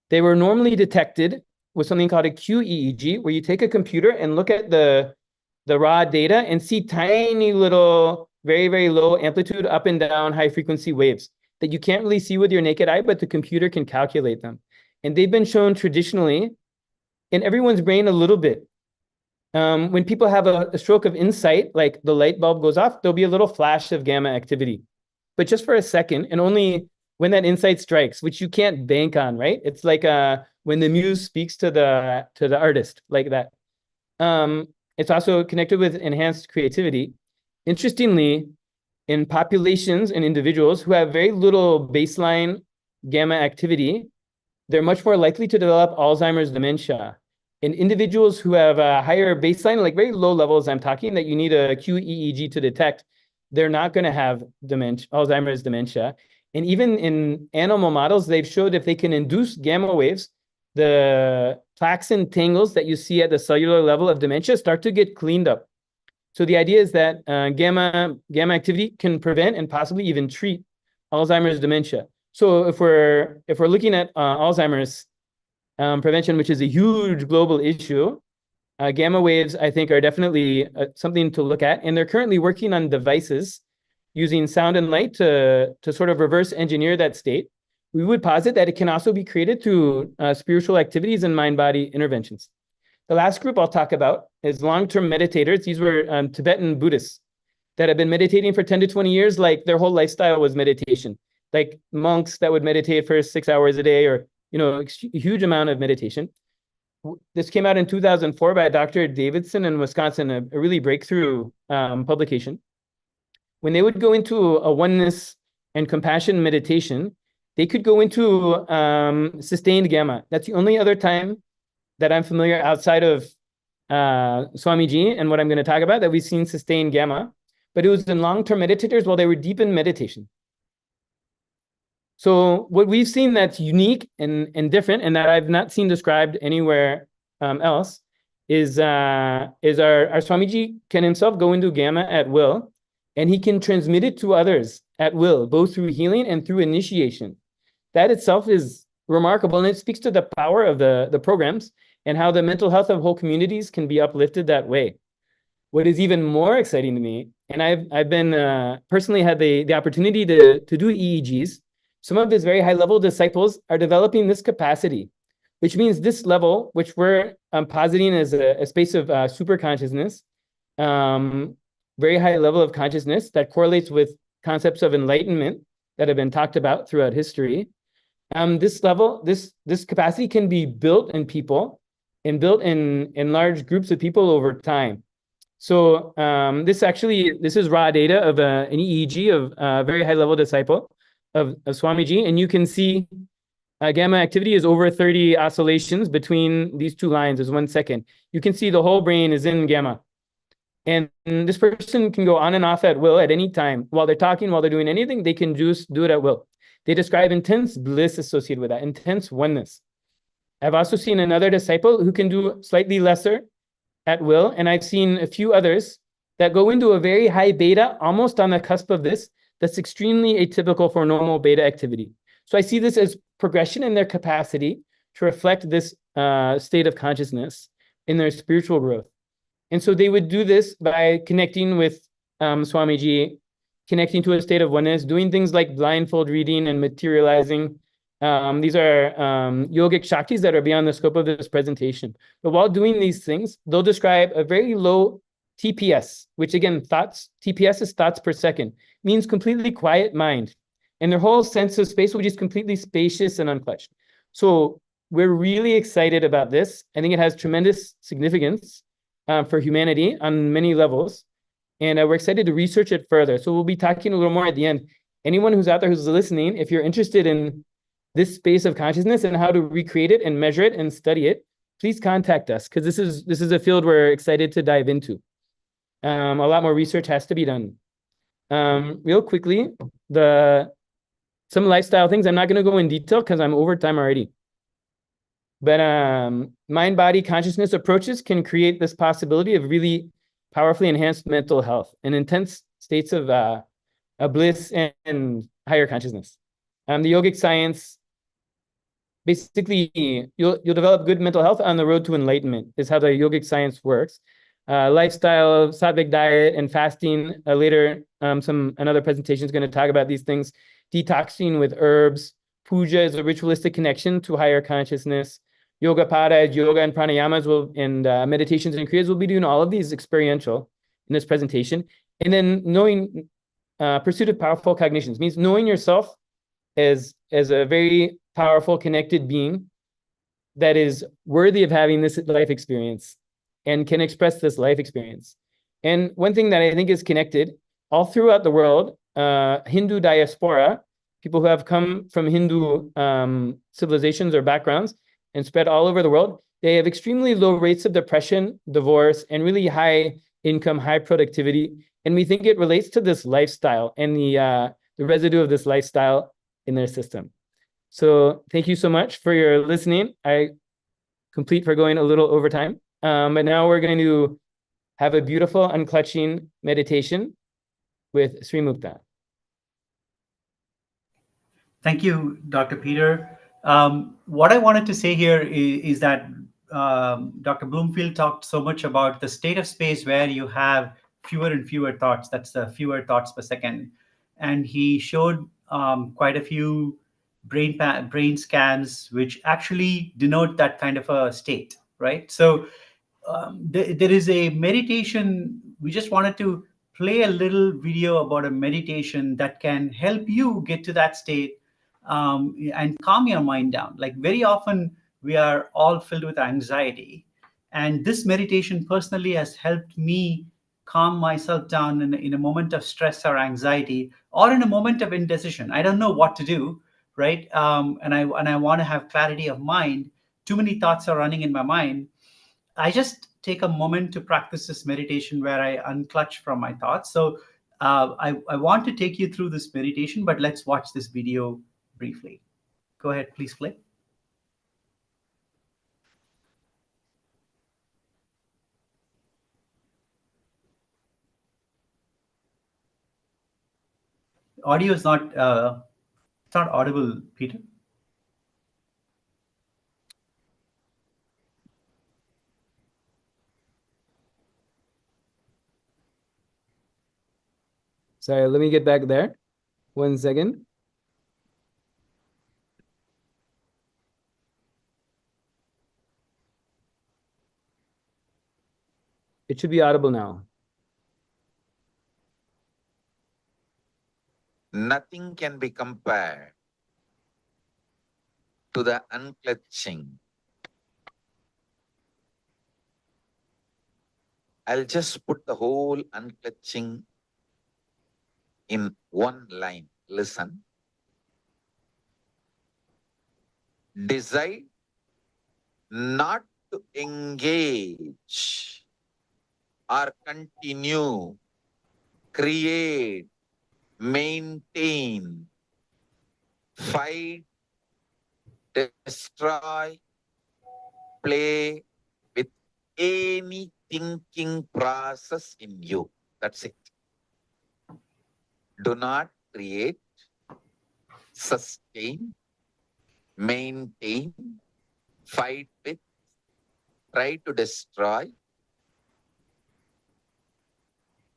They were normally detected with something called a QEEG, where you take a computer and look at the raw data and see tiny little, very, very low amplitude up and down high frequency waves that you can't really see with your naked eye, but the computer can calculate them. And they've been shown traditionally in everyone's brain a little bit. When people have a stroke of insight, like the light bulb goes off, there'll be a little flash of gamma activity, but just for a second, and only when that insight strikes, which you can't bank on, right? It's like when the muse speaks to the artist, like that. It's also connected with enhanced creativity. Interestingly, in populations and individuals who have very little baseline gamma activity, they're much more likely to develop Alzheimer's dementia. In individuals who have a higher baseline, like very low levels, I'm talking that you need a QEEG to detect, they're not going to have dementia, Alzheimer's dementia. And even in animal models, they've showed if they can induce gamma waves, the plaques and tangles that you see at the cellular level of dementia start to get cleaned up. So the idea is that gamma activity can prevent and possibly even treat Alzheimer's dementia. So if we're looking at Alzheimer's prevention, which is a huge global issue, gamma waves, I think, are definitely something to look at. And they're currently working on devices using sound and light to sort of reverse engineer that state. We would posit that it can also be created through spiritual activities and mind-body interventions. The last group I'll talk about is long-term meditators. These were Tibetan Buddhists that have been meditating for 10 to 20 years, like their whole lifestyle was meditation. Like monks that would meditate for 6 hours a day, or a huge amount of meditation. This came out in 2004 by Dr. Davidson in Wisconsin, a really breakthrough publication. When they would go into a oneness and compassion meditation, they could go into sustained gamma. That's the only other time that I'm familiar outside of Swamiji and what I'm going to talk about that we've seen sustained gamma, but it was in long-term meditators while they were deep in meditation. So what we've seen that's unique and different, and that I've not seen described anywhere else, is our Swamiji can himself go into gamma at will, and he can transmit it to others at will, both through healing and through initiation. That itself is remarkable, and it speaks to the power of the programs and how the mental health of whole communities can be uplifted that way. What is even more exciting to me, and I've been personally had the opportunity to do EEGs. Some of his very high-level disciples are developing this capacity, which means this level, which we're positing as a space of super consciousness, very high level of consciousness that correlates with concepts of enlightenment that have been talked about throughout history. This level, this capacity can be built in people and built in large groups of people over time. So this is raw data of an EEG of a very high-level disciple of Swamiji, and you can see gamma activity is over 30 oscillations between these two lines is 1 second. You can see the whole brain is in gamma. And this person can go on and off at will at any time. While they're talking, while they're doing anything, they can just do it at will. They describe intense bliss associated with that, intense oneness. I've also seen another disciple who can do slightly lesser at will, and I've seen a few others that go into a very high beta, almost on the cusp of this, that's extremely atypical for normal beta activity. So I see this as progression in their capacity to reflect this state of consciousness in their spiritual growth. And so they would do this by connecting with Swamiji, connecting to a state of oneness, doing things like blindfold reading and materializing. These are yogic shaktis that are beyond the scope of this presentation. But while doing these things, they'll describe a very low TPS, which again, TPS is thoughts per second, means completely quiet mind. And their whole sense of space, which is completely spacious and unclutched. So we're really excited about this. I think it has tremendous significance for humanity on many levels. And we're excited to research it further. So we'll be talking a little more at the end. Anyone who's out there who's listening, if you're interested in this space of consciousness and how to recreate it and measure it and study it, please contact us, because this is a field we're excited to dive into. A lot more research has to be done. Real quickly, some lifestyle things. I'm not going to go in detail because I'm over time already. But mind-body consciousness approaches can create this possibility of really powerfully enhanced mental health and intense states of bliss and higher consciousness. The yogic science basically you'll develop good mental health on the road to enlightenment is how the yogic science works. Lifestyle, sattvic diet, and fasting. Later, another presentation is going to talk about these things. Detoxing with herbs. Puja is a ritualistic connection to higher consciousness. Yoga pada, yoga and pranayamas and meditations and kriyas will be doing all of these experiential in this presentation. And then knowing pursuit of powerful cognitions means knowing yourself as a very powerful, connected being that is worthy of having this life experience and can express this life experience. And one thing that I think is connected all throughout the world, Hindu diaspora, people who have come from Hindu civilizations or backgrounds and spread all over the world, they have extremely low rates of depression, divorce, and really high income, high productivity. And we think it relates to this lifestyle and the residue of this lifestyle in their system. So thank you so much for your listening. I complete for going a little over time. But now we're going to have a beautiful unclutching meditation with Sri Mukta. Thank you, Dr. Peter. What I wanted to say here is that Dr. Bloomfield talked so much about the state of space where you have fewer and fewer thoughts. That's the fewer thoughts per second. And he showed quite a few brain scans, which actually denote that kind of a state, right? So there is a meditation. We just wanted to play a little video about a meditation that can help you get to that state and calm your mind down. Like very often we are all filled with anxiety, and this meditation personally has helped me calm myself down in a moment of stress or anxiety, or in a moment of indecision. I don't know what to do, right? And I want to have clarity of mind. Too many thoughts are running in my mind. I just take a moment to practice this meditation where I unclutch from my thoughts. So I want to take you through this meditation, but let's watch this video briefly. Go ahead, please play. Audio is not it's not audible, Peter. Sorry, let me get back there. 1 second. It should be audible now. Nothing can be compared to the unclutching. I'll just put the whole unclutching in one line. Listen. Decide not to engage or continue, create, maintain, fight, destroy, play with any thinking process in you. That's it. Do not create, sustain, maintain, fight with, try to destroy,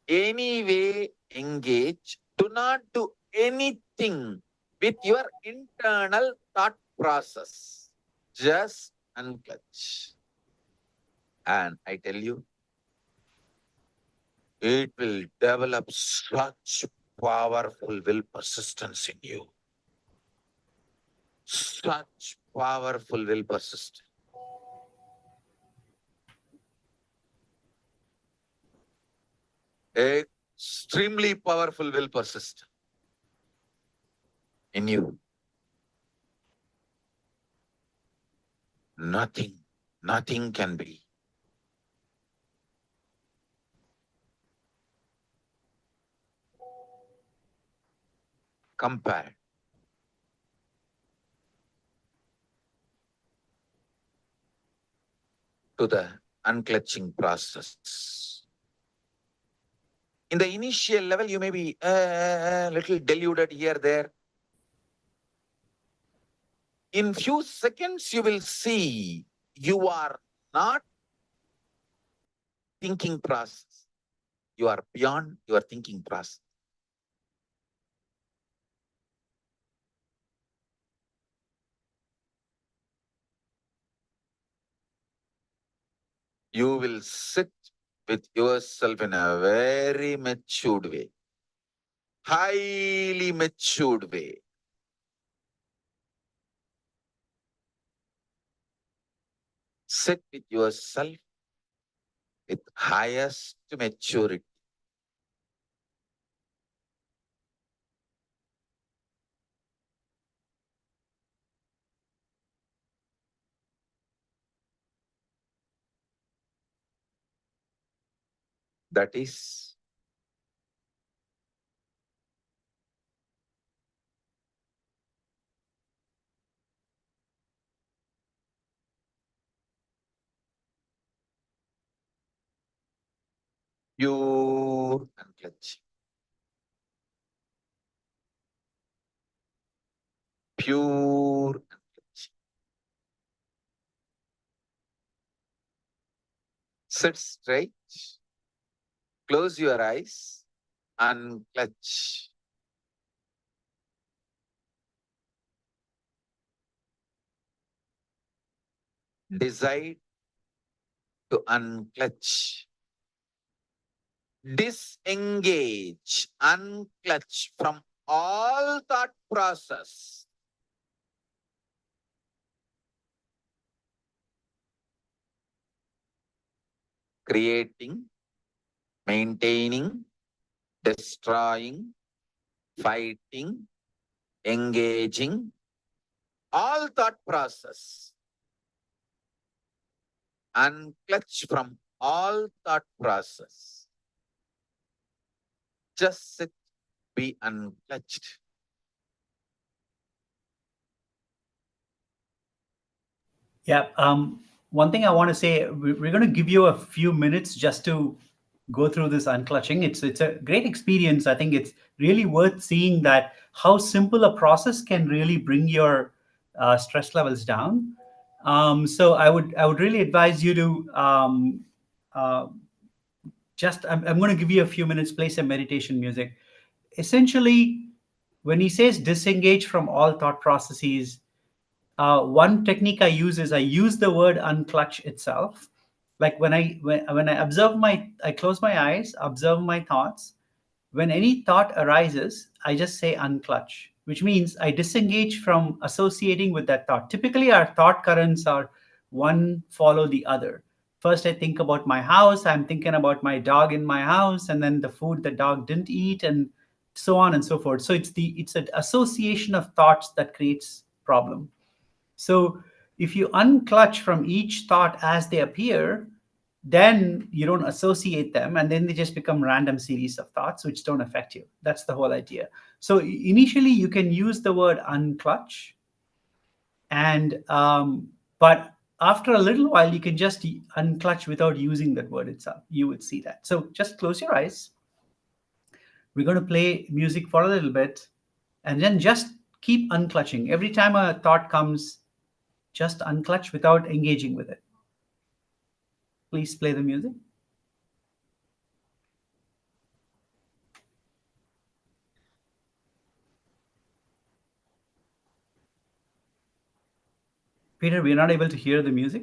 any way engage. Do not do anything with your internal thought process. Just unclutch. And I tell you, it will develop such powerful will persistence in you. Such powerful will persistence. Extremely powerful will persist in you. Nothing can be. Compared to the unclutching process. In the initial level, you may be a little deluded here, there. In few seconds, you will see you are not thinking process. You are beyond your thinking process. You will sit with yourself in a very matured way, highly matured way. Sit with yourself with highest maturity. That is pure unclenching. Pure unclenching. Sit straight. Close your eyes and clutch. Decide to unclutch. Disengage, unclutch from all thought process. Creating, maintaining, destroying, fighting, engaging, all thought process. Unclutch from all thought process. Just sit, be unclutched. Yeah. One thing I want to say, we're going to give you a few minutes just to go through this unclutching. It's a great experience. I think it's really worth seeing that how simple a process can really bring your stress levels down. So I would really advise you to I'm going to give you a few minutes, play some meditation music. Essentially, when he says disengage from all thought processes, one technique I use is I use the word unclutch itself. Like when I observe I close my eyes, observe my thoughts. When any thought arises, I just say unclutch, which means I disengage from associating with that thought. Typically, our thought currents are one follow the other. First, I think about my house. I'm thinking about my dog in my house, and then the food the dog didn't eat, and so on and so forth. So it's an association of thoughts that creates problem. So if you unclutch from each thought as they appear, then you don't associate them, and then they just become random series of thoughts which don't affect you. That's the whole idea. So initially you can use the word unclutch, and but after a little while you can just unclutch without using that word itself. You would see that. So just close your eyes. We're going to play music for a little bit, and then just keep unclutching. Every time a thought comes, just unclutch without engaging with it. Please play the music. Peter, we're not able to hear the music.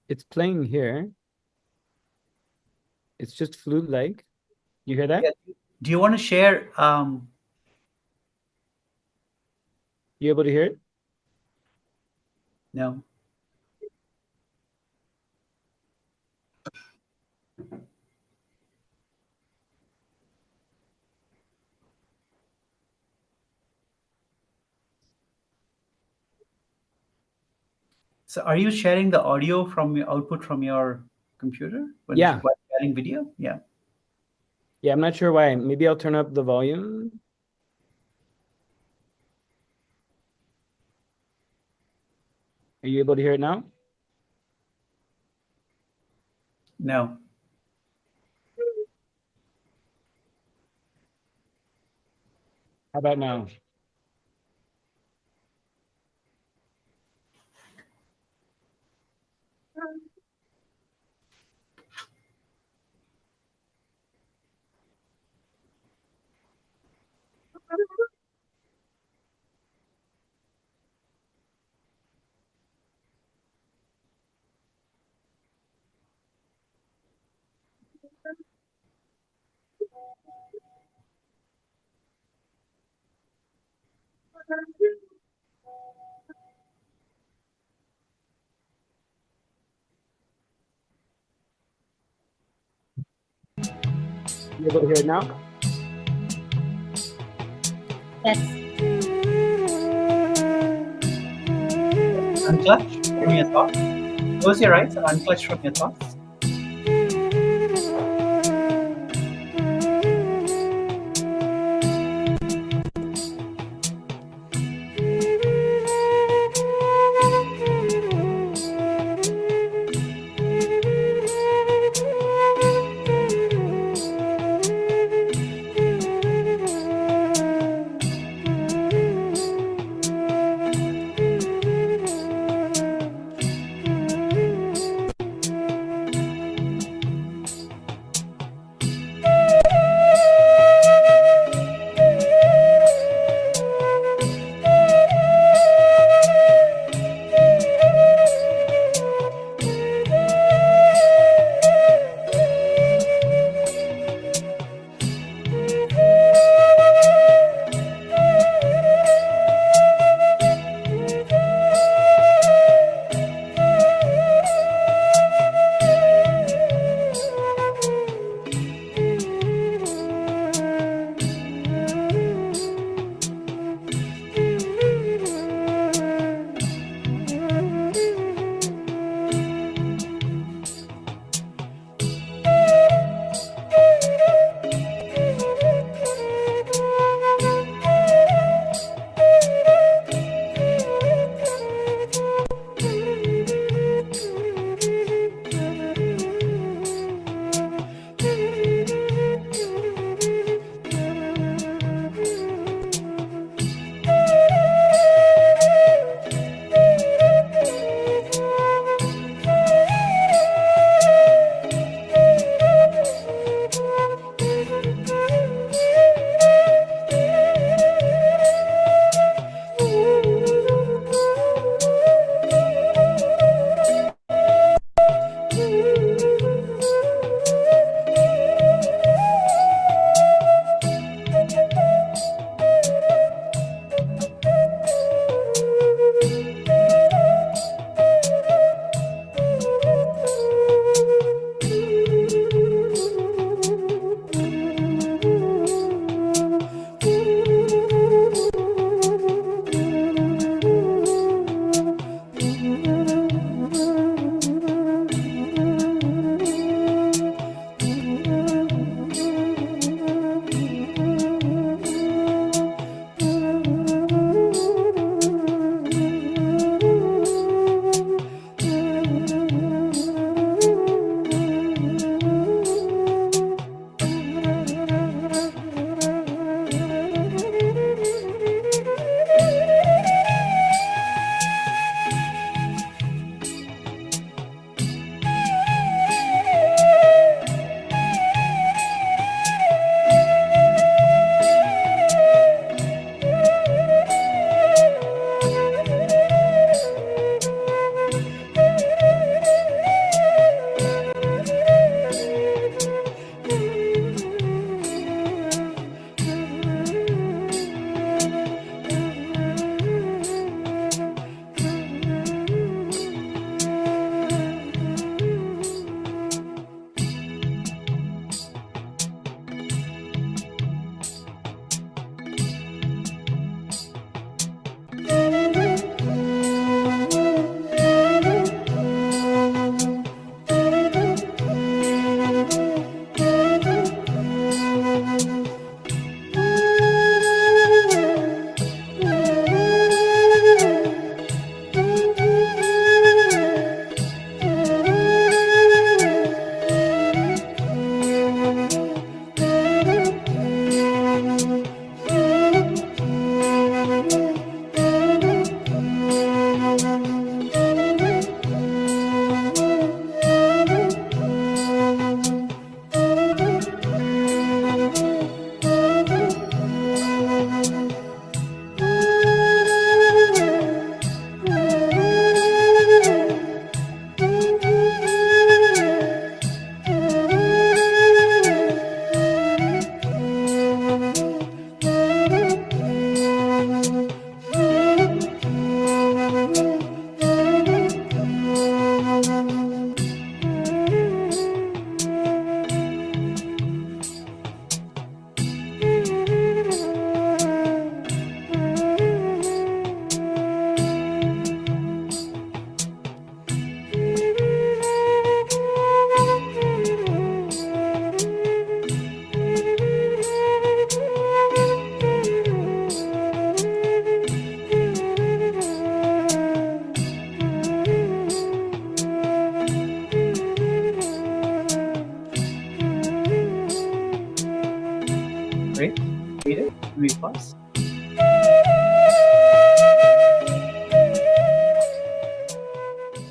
It's playing here. It's just flute-like. You hear that? Yeah. Do you want to share? You able to hear it? No. So are you sharing the audio from your output from your computer when Yeah. while sharing video? Yeah. Yeah, I'm not sure why. Maybe I'll turn up the volume. Are you able to hear it now? No. How about now? You able to hear it now? Yes. Unclutch from your thoughts. Close your eyes and unclutch from your thoughts.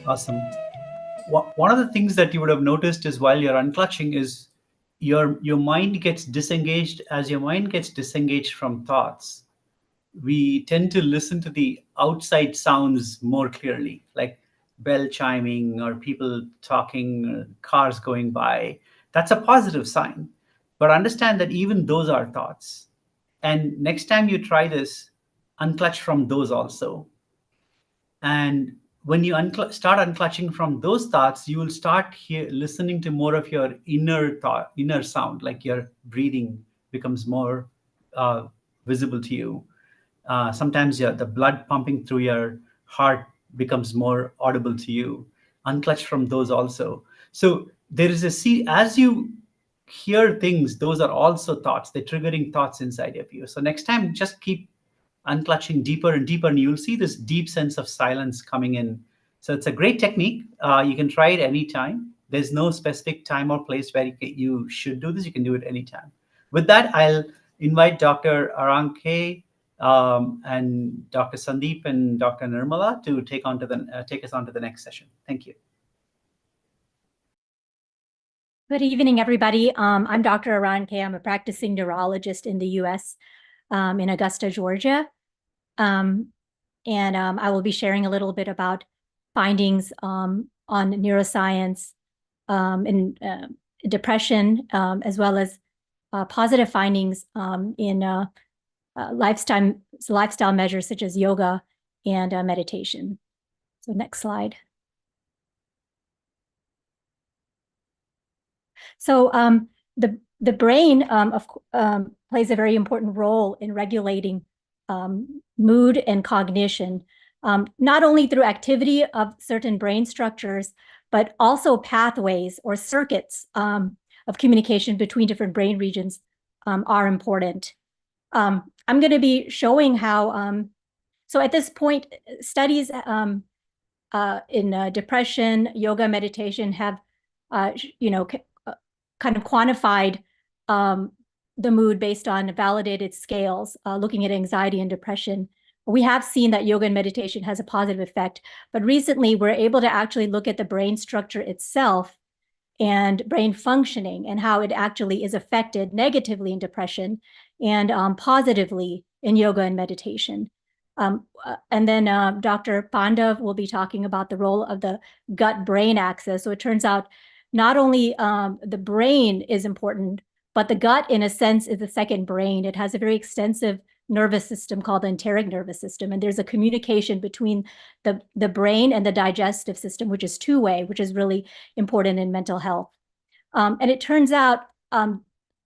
Awesome. One of the things that you would have noticed is while you're unclutching is your mind gets disengaged. As your mind gets disengaged from thoughts, we tend to listen to the outside sounds more clearly, like bell chiming or people talking, cars going by. That's a positive sign. But understand that even those are thoughts. And next time you try this, unclutch from those also. And when you start unclutching from those thoughts, you will start listening to more of your inner sound, like your breathing becomes more visible to you. Sometimes the blood pumping through your heart becomes more audible to you. Unclutch from those also. So there is as you hear things, those are also thoughts. They're triggering thoughts inside of you. So next time, just keep unclutching deeper and deeper, and you'll see this deep sense of silence coming in. So it's a great technique. You can try it anytime. There's no specific time or place where you should do this. You can do it anytime. With that, I'll invite Dr. Aranke and Dr. Sandeep and Dr. Nirmala to take us on to the next session. Thank you. Good evening, everybody. I'm Dr. Aranke. I'm a practicing neurologist in the U.S. In Augusta, Georgia. And I will be sharing a little bit about findings on neuroscience and depression, as well as positive findings in lifestyle measures such as yoga and meditation. So next slide. So the brain plays a very important role in regulating mood and cognition, not only through activity of certain brain structures, but also pathways or circuits of communication between different brain regions are important. I'm going to be showing how, so at this point, studies in depression, yoga, meditation have, kind of quantified the mood based on validated scales, looking at anxiety and depression. We have seen that yoga and meditation has a positive effect, but recently we're able to actually look at the brain structure itself and brain functioning and how it actually is affected negatively in depression and positively in yoga and meditation. And then Dr. Pandav will be talking about the role of the gut-brain axis. So it turns out not only the brain is important, but the gut, in a sense, is the second brain. It has a very extensive nervous system called the enteric nervous system. And there's a communication between the brain and the digestive system, which is two-way, which is really important in mental health. And it turns out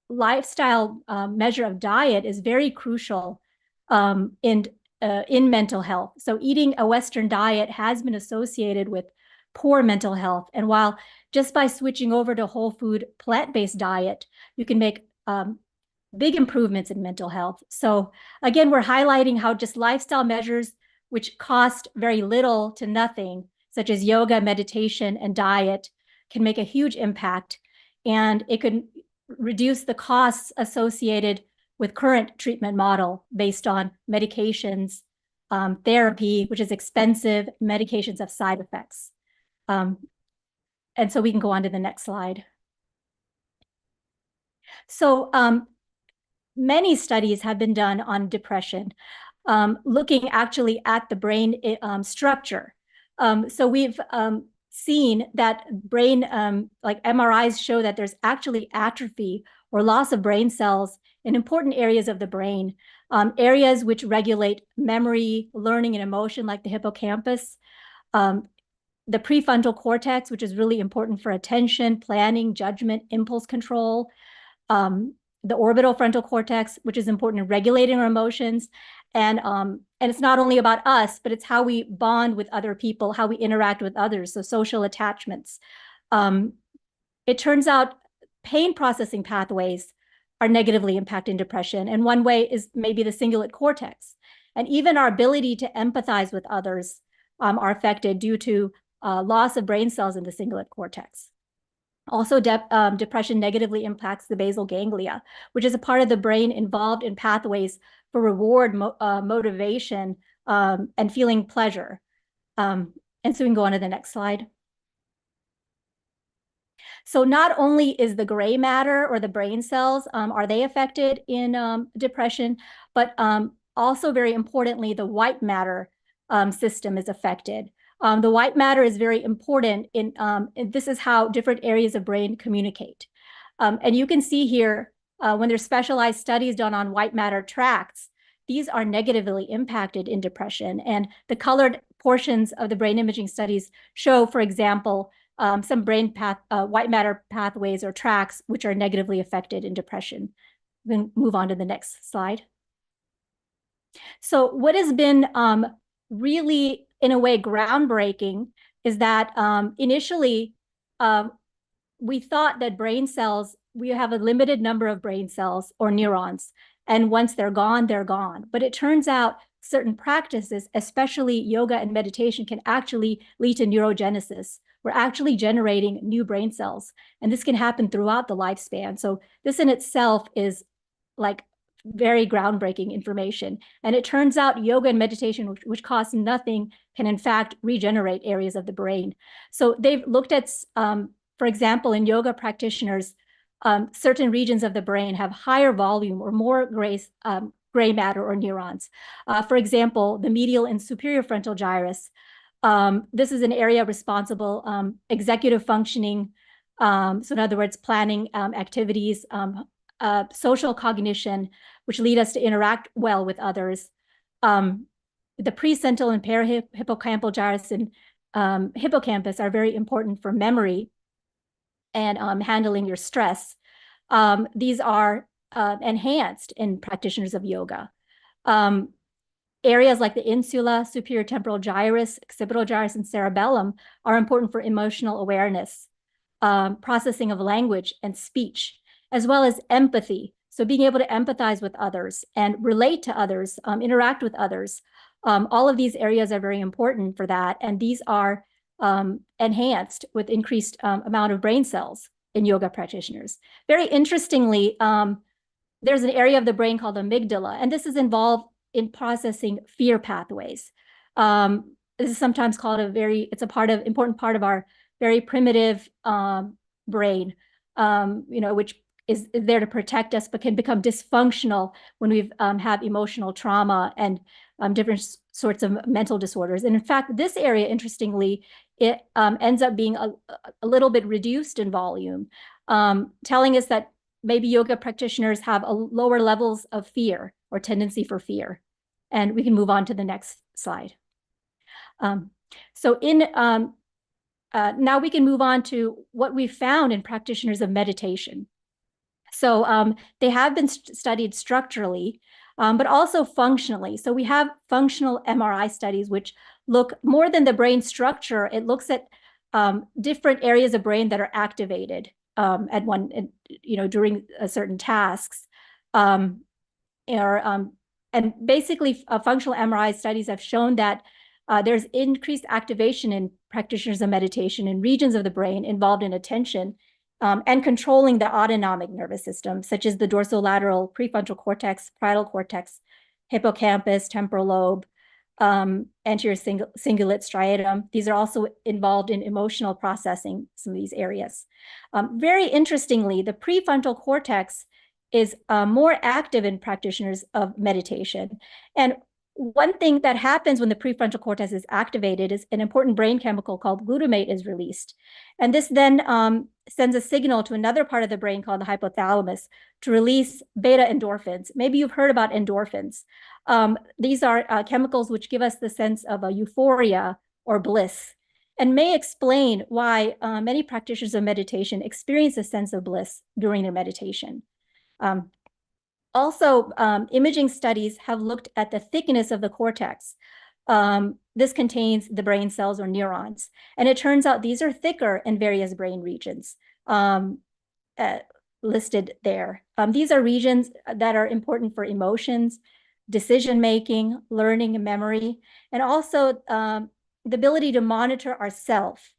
lifestyle measure of diet is very crucial in mental health. So eating a Western diet has been associated with poor mental health. And while just by switching over to whole food, plant-based diet, you can make big improvements in mental health. So again, we're highlighting how just lifestyle measures, which cost very little to nothing, such as yoga, meditation, and diet, can make a huge impact. And it can reduce the costs associated with current treatment model based on medications, therapy, which is expensive, medications have side effects. And so we can go on to the next slide. So many studies have been done on depression, looking actually at the brain structure. So we've seen that brain, like MRIs show that there's actually atrophy or loss of brain cells in important areas of the brain, areas which regulate memory, learning, and emotion, like the hippocampus, the prefrontal cortex, which is really important for attention, planning, judgment, impulse control, the orbital frontal cortex, which is important in regulating our emotions. And it's not only about us, but it's how we bond with other people, how we interact with others, so social attachments. It turns out pain processing pathways are negatively impacting depression. And one way is maybe the cingulate cortex. And even our ability to empathize with others are affected due to loss of brain cells in the cingulate cortex. Also, depression negatively impacts the basal ganglia, which is a part of the brain involved in pathways for reward, motivation, and feeling pleasure. And so we can go on to the next slide. So not only is the gray matter or the brain cells, are they affected in depression, but also very importantly, the white matter system is affected. The white matter is very important in, this is how different areas of brain communicate. And you can see here, when there's specialized studies done on white matter tracts, these are negatively impacted in depression. And the colored portions of the brain imaging studies show, for example, some brain white matter pathways or tracts which are negatively affected in depression. We can move on to the next slide. So what has been really, in a way, groundbreaking is that initially we thought that brain cells, we have a limited number of brain cells or neurons, and once they're gone, they're gone. But it turns out certain practices, especially yoga and meditation, can actually lead to neurogenesis. We're actually generating new brain cells, and this can happen throughout the lifespan. So this in itself is like very groundbreaking information. And it turns out yoga and meditation, which costs nothing, can in fact regenerate areas of the brain. So they've looked at, for example, in yoga practitioners, certain regions of the brain have higher volume or more gray matter or neurons. For example, the medial and superior frontal gyrus. This is an area responsible, executive functioning, so in other words, planning activities, social cognition, which lead us to interact well with others. The presental and parahippocampal gyrus and hippocampus are very important for memory and handling your stress. These are enhanced in practitioners of yoga. Areas like the insula, superior temporal gyrus, occipital gyrus, and cerebellum are important for emotional awareness, processing of language and speech, as well as empathy. So being able to empathize with others and relate to others, interact with others. All of these areas are very important for that. And these are enhanced with increased amount of brain cells in yoga practitioners. Very interestingly, there's an area of the brain called the amygdala, and this is involved in processing fear pathways. This is sometimes called it's a important part of our very primitive brain, which is there to protect us, but can become dysfunctional when we've have emotional trauma and different sorts of mental disorders. And in fact, this area, interestingly, it ends up being a little bit reduced in volume, telling us that maybe yoga practitioners have lower levels of fear or tendency for fear. And we can move on to the next slide. Now we can move on to what we found in practitioners of meditation. So they have been studied structurally, but also functionally. So we have functional MRI studies, which look more than the brain structure. It looks at different areas of brain that are activated during certain tasks. And basically, functional MRI studies have shown that there's increased activation in practitioners of meditation in regions of the brain involved in attention and controlling the autonomic nervous system, such as the dorsolateral prefrontal cortex, parietal cortex, hippocampus, temporal lobe, anterior cingulate striatum. These are also involved in emotional processing, some of these areas. Very interestingly, the prefrontal cortex is more active in practitioners of meditation. And one thing that happens when the prefrontal cortex is activated is an important brain chemical called glutamate is released. And this then sends a signal to another part of the brain called the hypothalamus to release beta endorphins. Maybe you've heard about endorphins. These are chemicals which give us the sense of a euphoria or bliss, and may explain why many practitioners of meditation experience a sense of bliss during their meditation. Also, imaging studies have looked at the thickness of the cortex. This contains the brain cells or neurons. And it turns out these are thicker in various brain regions listed there. These are regions that are important for emotions, decision-making, learning, and memory, and also the ability to monitor ourself,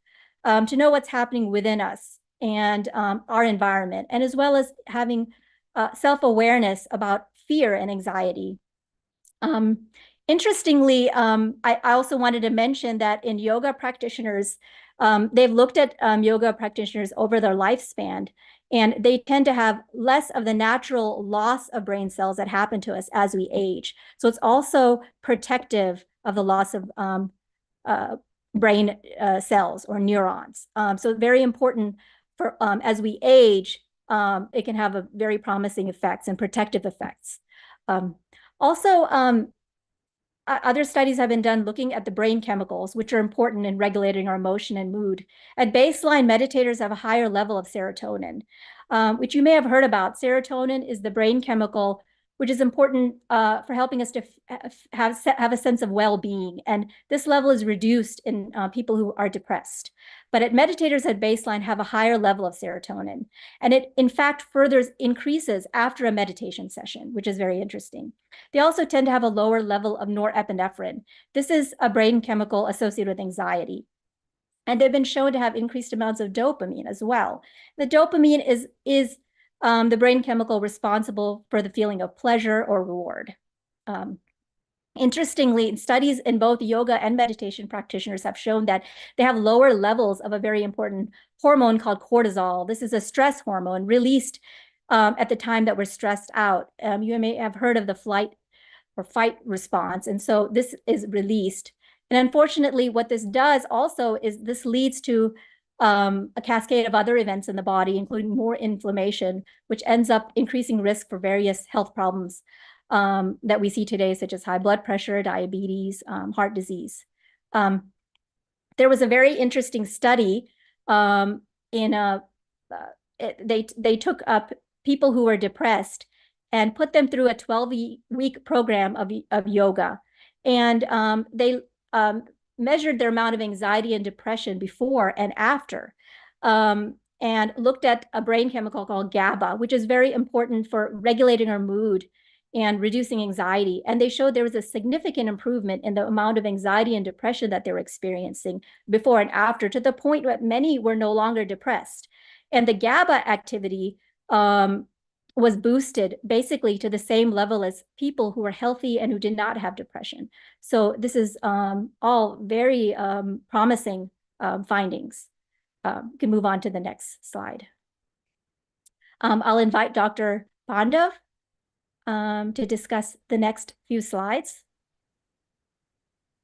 to know what's happening within us and our environment, and as well as having self-awareness about fear and anxiety. Interestingly, I also wanted to mention that in yoga practitioners, they've looked at yoga practitioners over their lifespan, and they tend to have less of the natural loss of brain cells that happen to us as we age. So it's also protective of the loss of brain cells or neurons. So very important for as we age, it can have a very promising effects and protective effects. Also, other studies have been done looking at the brain chemicals, which are important in regulating our emotion and mood. At baseline, meditators have a higher level of serotonin, which you may have heard about. Serotonin is the brain chemical which is important for helping us to have a sense of well-being. And this level is reduced in people who are depressed. But meditators at baseline have a higher level of serotonin. And it, in fact, further increases after a meditation session, which is very interesting. They also tend to have a lower level of norepinephrine. This is a brain chemical associated with anxiety. And they've been shown to have increased amounts of dopamine as well. The dopamine is the brain chemical responsible for the feeling of pleasure or reward. Interestingly, studies in both yoga and meditation practitioners have shown that they have lower levels of a very important hormone called cortisol. This is a stress hormone released at the time that we're stressed out. You may have heard of the flight or fight response. And so this is released. And unfortunately, what this does also is this leads to a cascade of other events in the body, including more inflammation, which ends up increasing risk for various health problems that we see today, such as high blood pressure, diabetes, heart disease. There was a very interesting study they took up people who were depressed and put them through a 12-week program of yoga. And they measured their amount of anxiety and depression before and after, and looked at a brain chemical called GABA, which is very important for regulating our mood and reducing anxiety. And they showed there was a significant improvement in the amount of anxiety and depression that they were experiencing before and after, to the point that many were no longer depressed. And the GABA activity was boosted basically to the same level as people who were healthy and who did not have depression. So this is all very promising findings. You can move on to the next slide. I'll invite Dr. Pandav to discuss the next few slides.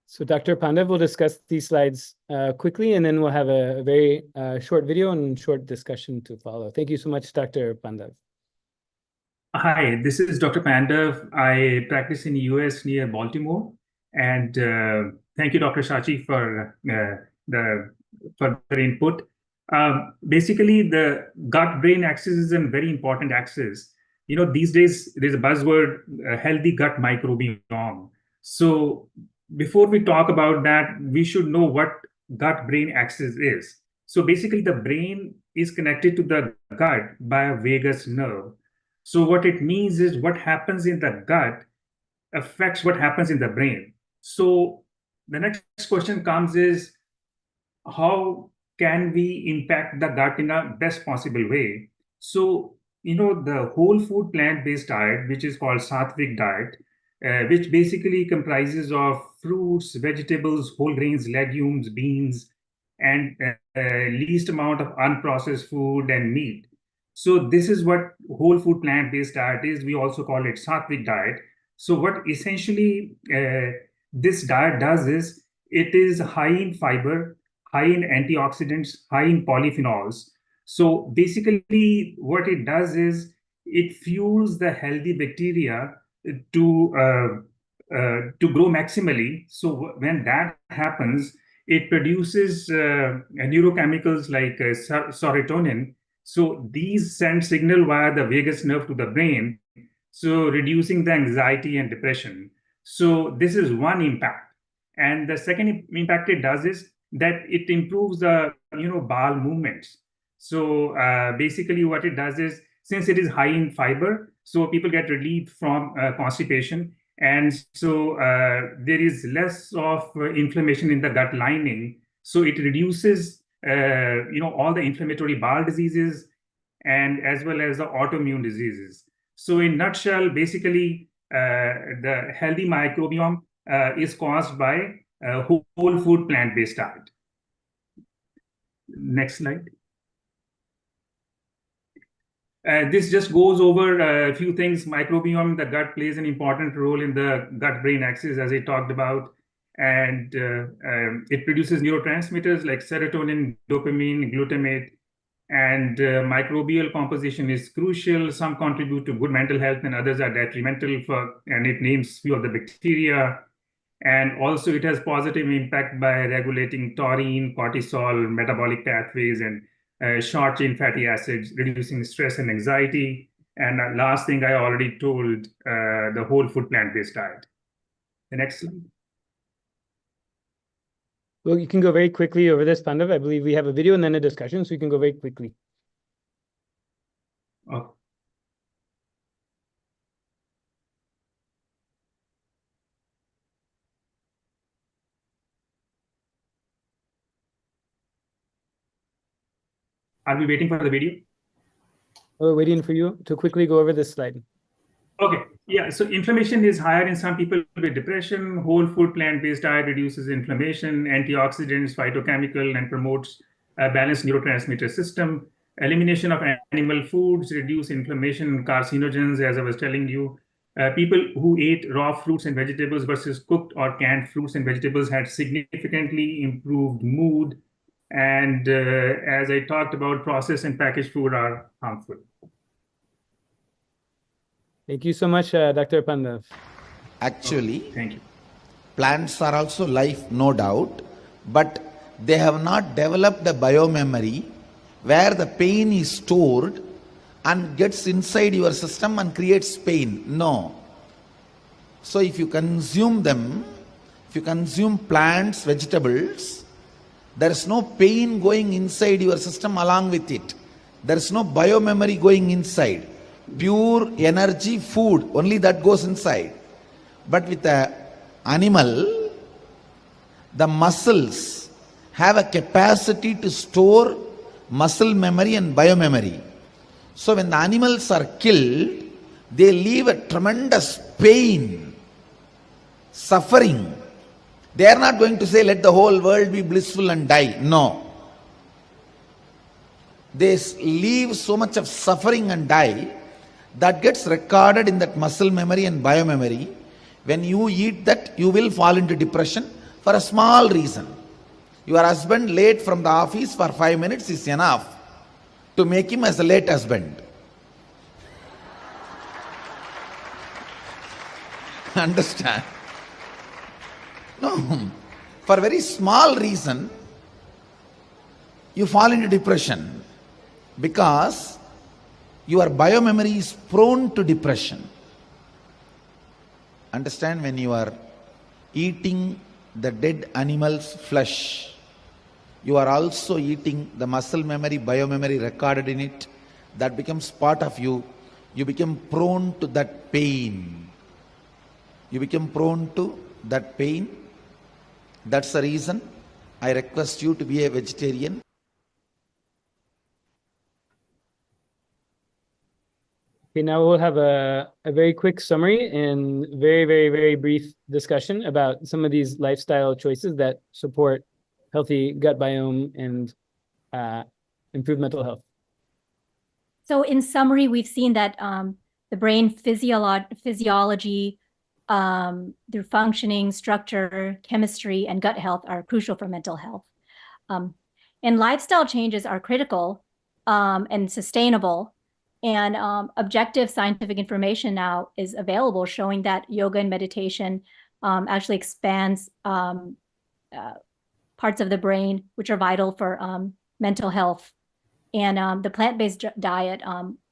So Dr. Pandav will discuss these slides quickly, and then we'll have a very short video and short discussion to follow. Thank you so much, Dr. Pandav. Hi, this is Dr. Pandav. I practice in the US near Baltimore. And thank you, Dr. Shachi, for the input. Basically, the gut-brain axis is a very important axis. You know, these days, there's a buzzword, healthy gut microbiome. So before we talk about that, we should know what gut-brain axis is. So basically, the brain is connected to the gut by a vagus nerve. So what it means is what happens in the gut affects what happens in the brain. So the next question comes is, how can we impact the gut in a best possible way? So, you know, the whole food plant-based diet, which is called Sattvic diet, which basically comprises of fruits, vegetables, whole grains, legumes, beans, and least amount of unprocessed food and meat. So this is what whole food plant-based diet is. We also call it Sattvic diet. So what essentially this diet does is, it is high in fiber, high in antioxidants, high in polyphenols. So basically what it does is, it fuels the healthy bacteria to grow maximally. So when that happens, it produces neurochemicals like serotonin. So these send signal via the vagus nerve to the brain, so reducing the anxiety and depression. So this is one impact. And the second impact it does is that it improves the bowel movements. So basically what it does is, since it is high in fiber, so people get relief from constipation. And so there is less of inflammation in the gut lining. So it reduces all the inflammatory bowel diseases and as well as the autoimmune diseases. So in nutshell, basically the healthy microbiome is caused by whole food plant-based diet. Next slide. This just goes over a few things. Microbiome in the gut plays an important role in the gut-brain axis, as I talked about. And it produces neurotransmitters like serotonin, dopamine, glutamate. And microbial composition is crucial. Some contribute to good mental health and others are detrimental and it names few of the bacteria. And also it has positive impact by regulating taurine, cortisol, metabolic pathways, and short-chain fatty acids, reducing stress and anxiety. And last thing I already told, the whole food plant-based diet. The next slide. Well, you can go very quickly over this, Pandav. I believe we have a video and then a discussion, so you can go very quickly. Oh. Are we waiting for the video? We're waiting for you to quickly go over this slide. Okay, yeah, so inflammation is higher in some people with depression. Whole food plant-based diet reduces inflammation, antioxidants, phytochemical, and promotes a balanced neurotransmitter system. Elimination of animal foods reduce inflammation, carcinogens, as I was telling you. People who ate raw fruits and vegetables versus cooked or canned fruits and vegetables had significantly improved mood. And as I talked about, processed and packaged food are harmful. Thank you so much, Dr. Pandav. Actually, Thank you. plants are also life, no doubt, but they have not developed a biomemory where the pain is stored and gets inside your system and creates pain. No. So if you consume them, if you consume plants, vegetables, there is no pain going inside your system along with it. There is no biomemory going inside. Pure energy food, only that goes inside. But with the animal, the muscles have a capacity to store muscle memory and biomemory. So when the animals are killed, they leave a tremendous pain, suffering. They are not going to say, let the whole world be blissful and die. No. They leave so much of suffering and die that gets recorded in that muscle memory and biomemory. When you eat that, you will fall into depression for a small reason. Your husband late from the office for 5 minutes is enough to make him as a late husband. Understand? No. For a very small reason, you fall into depression because your biomemory is prone to depression. Understand, when you are eating the dead animal's flesh, you are also eating the muscle memory, biomemory recorded in it. That becomes part of you. You become prone to that pain. You become prone to that pain. That's the reason I request you to be a vegetarian. Okay, now we'll have a very quick summary and very brief discussion about some of these lifestyle choices that support healthy gut biome and improve mental health. So in summary, we've seen that the brain physiology through functioning, structure, chemistry, and gut health are crucial for mental health. And lifestyle changes are critical and sustainable. And objective scientific information now is available showing that yoga and meditation actually expands parts of the brain which are vital for mental health. And the plant-based diet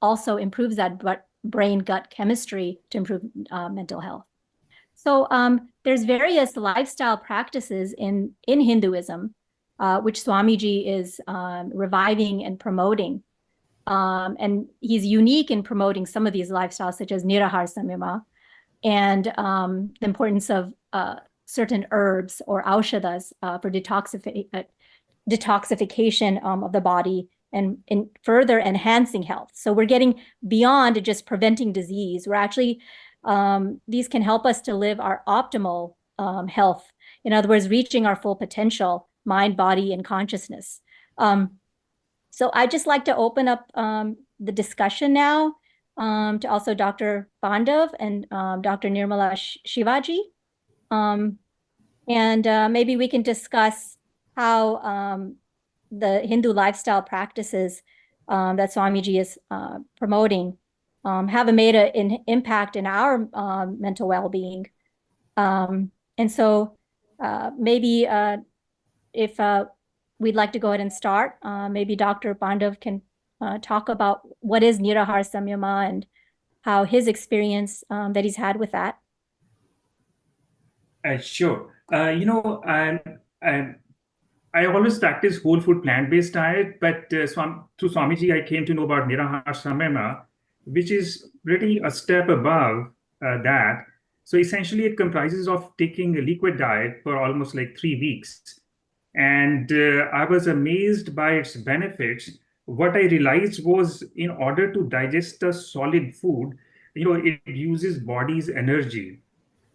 also improves that brain-gut chemistry to improve mental health. So there's various lifestyle practices in Hinduism, which Swamiji is reviving and promoting. And he's unique in promoting some of these lifestyles, such as Nirahar Samyama, and the importance of certain herbs or aushadas for detoxification of the body and in further enhancing health. So we're getting beyond just preventing disease. We're actually, these can help us to live our optimal health. In other words, reaching our full potential, mind, body, and consciousness. So I'd just like to open up the discussion now to also Dr. Bandav and Dr. Nirmala Shivaji. And maybe we can discuss how the Hindu lifestyle practices that Swamiji is promoting have made an impact in our mental well-being. And so maybe if we'd like to go ahead and start, maybe Dr. Bandav can talk about what is Nirahara Samyama and how his experience that he's had with that. Sure. I always practice whole food plant-based diet, but through Swamiji, I came to know about Nirahara Samyama, which is really a step above that. So essentially, it comprises of taking a liquid diet for almost like 3 weeks. And I was amazed by its benefits. What I realized was in order to digest a solid food, it uses body's energy.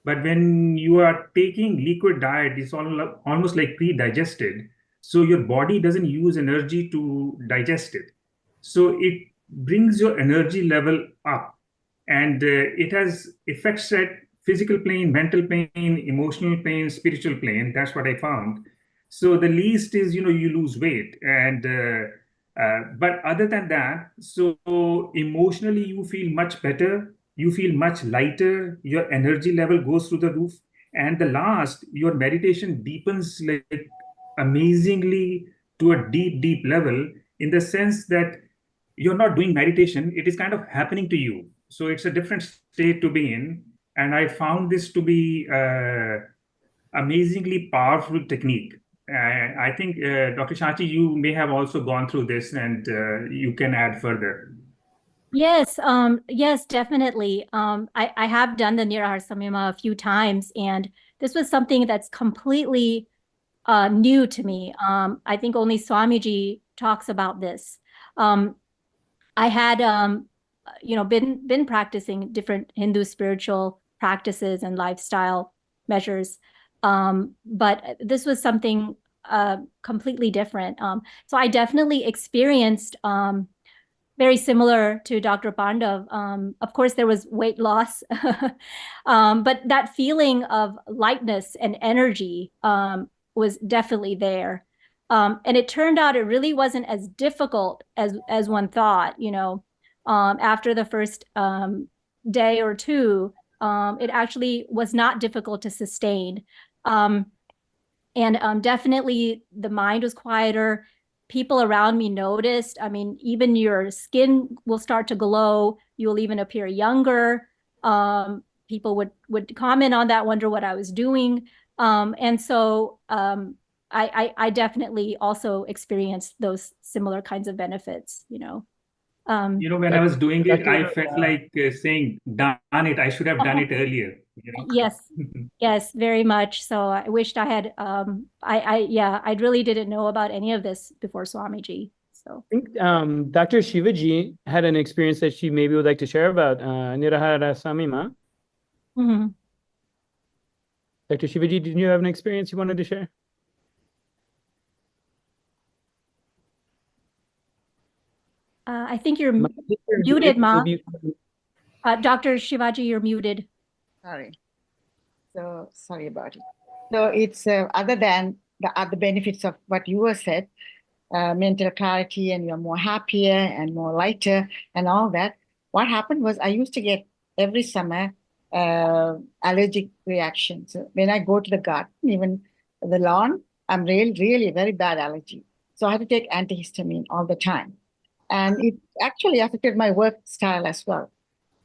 But when you are taking liquid diet, it's almost like pre-digested. So your body doesn't use energy to digest it. So it brings your energy level up. And it has effects at physical plane, mental plane, emotional plane, spiritual plane. That's what I found. So the least is, you lose weight. And but other than that, so emotionally, you feel much better. You feel much lighter, your energy level goes through the roof. And the last, your meditation deepens like amazingly to a deep, deep level, in the sense that you're not doing meditation, it is kind of happening to you. So it's a different state to be in. And I found this to be amazingly powerful technique. I think, Dr. Shachi, you may have also gone through this and you can add further. Yes, yes, definitely. I have done the Nirahara Samyama a few times, and this was something that's completely new to me. I think only Swamiji talks about this. I had, been practicing different Hindu spiritual practices and lifestyle measures, but this was something completely different. So I definitely experienced very similar to Dr. Bandav. Of course, there was weight loss, but that feeling of lightness and energy was definitely there. And it turned out it really wasn't as difficult as one thought. After the first day or two, it actually was not difficult to sustain. And definitely the mind was quieter. People around me noticed. I mean, even your skin will start to glow. You will even appear younger. People would comment on that, wonder what I was doing. And so I definitely also experienced those similar kinds of benefits, when I was doing it, I felt like saying, darn it, I should have done it earlier. Yes, yes, very much. So I wished I had, I really didn't know about any of this before Swamiji. So I think Dr. Shivaji had an experience that she maybe would like to share about Nirahara Samyama. Mm-hmm. Dr. Shivaji, did you have an experience you wanted to share? I think you're muted, Ma. Dr. Shivaji, you're muted. Sorry. So sorry about it. So it's other than the other benefits of what you were said, mental clarity, and you're more happier and more lighter and all that. What happened was I used to get every summer allergic reactions. When I go to the garden, even the lawn, I'm really a very bad allergy. So I had to take antihistamine all the time. And it actually affected my work style as well.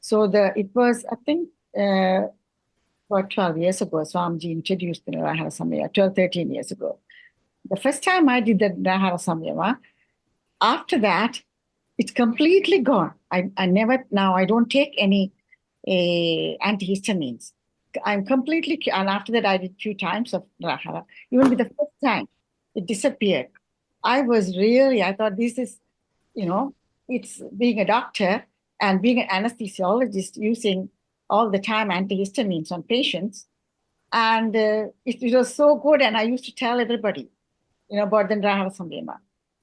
So it was, I think, about 12 years ago, Swamiji introduced the Nirahara Samyama, 12, 13 years ago. The first time I did the Nirahara Samyama, after that, it's completely gone. I don't take any antihistamines. I'm completely, and after that, I did a few times of Nirahara. Even with the first time, it disappeared. I thought this is, it's being a doctor and being an anesthesiologist using all the time antihistamines on patients. And it was so good. And I used to tell everybody, about the Nrahara Samyama.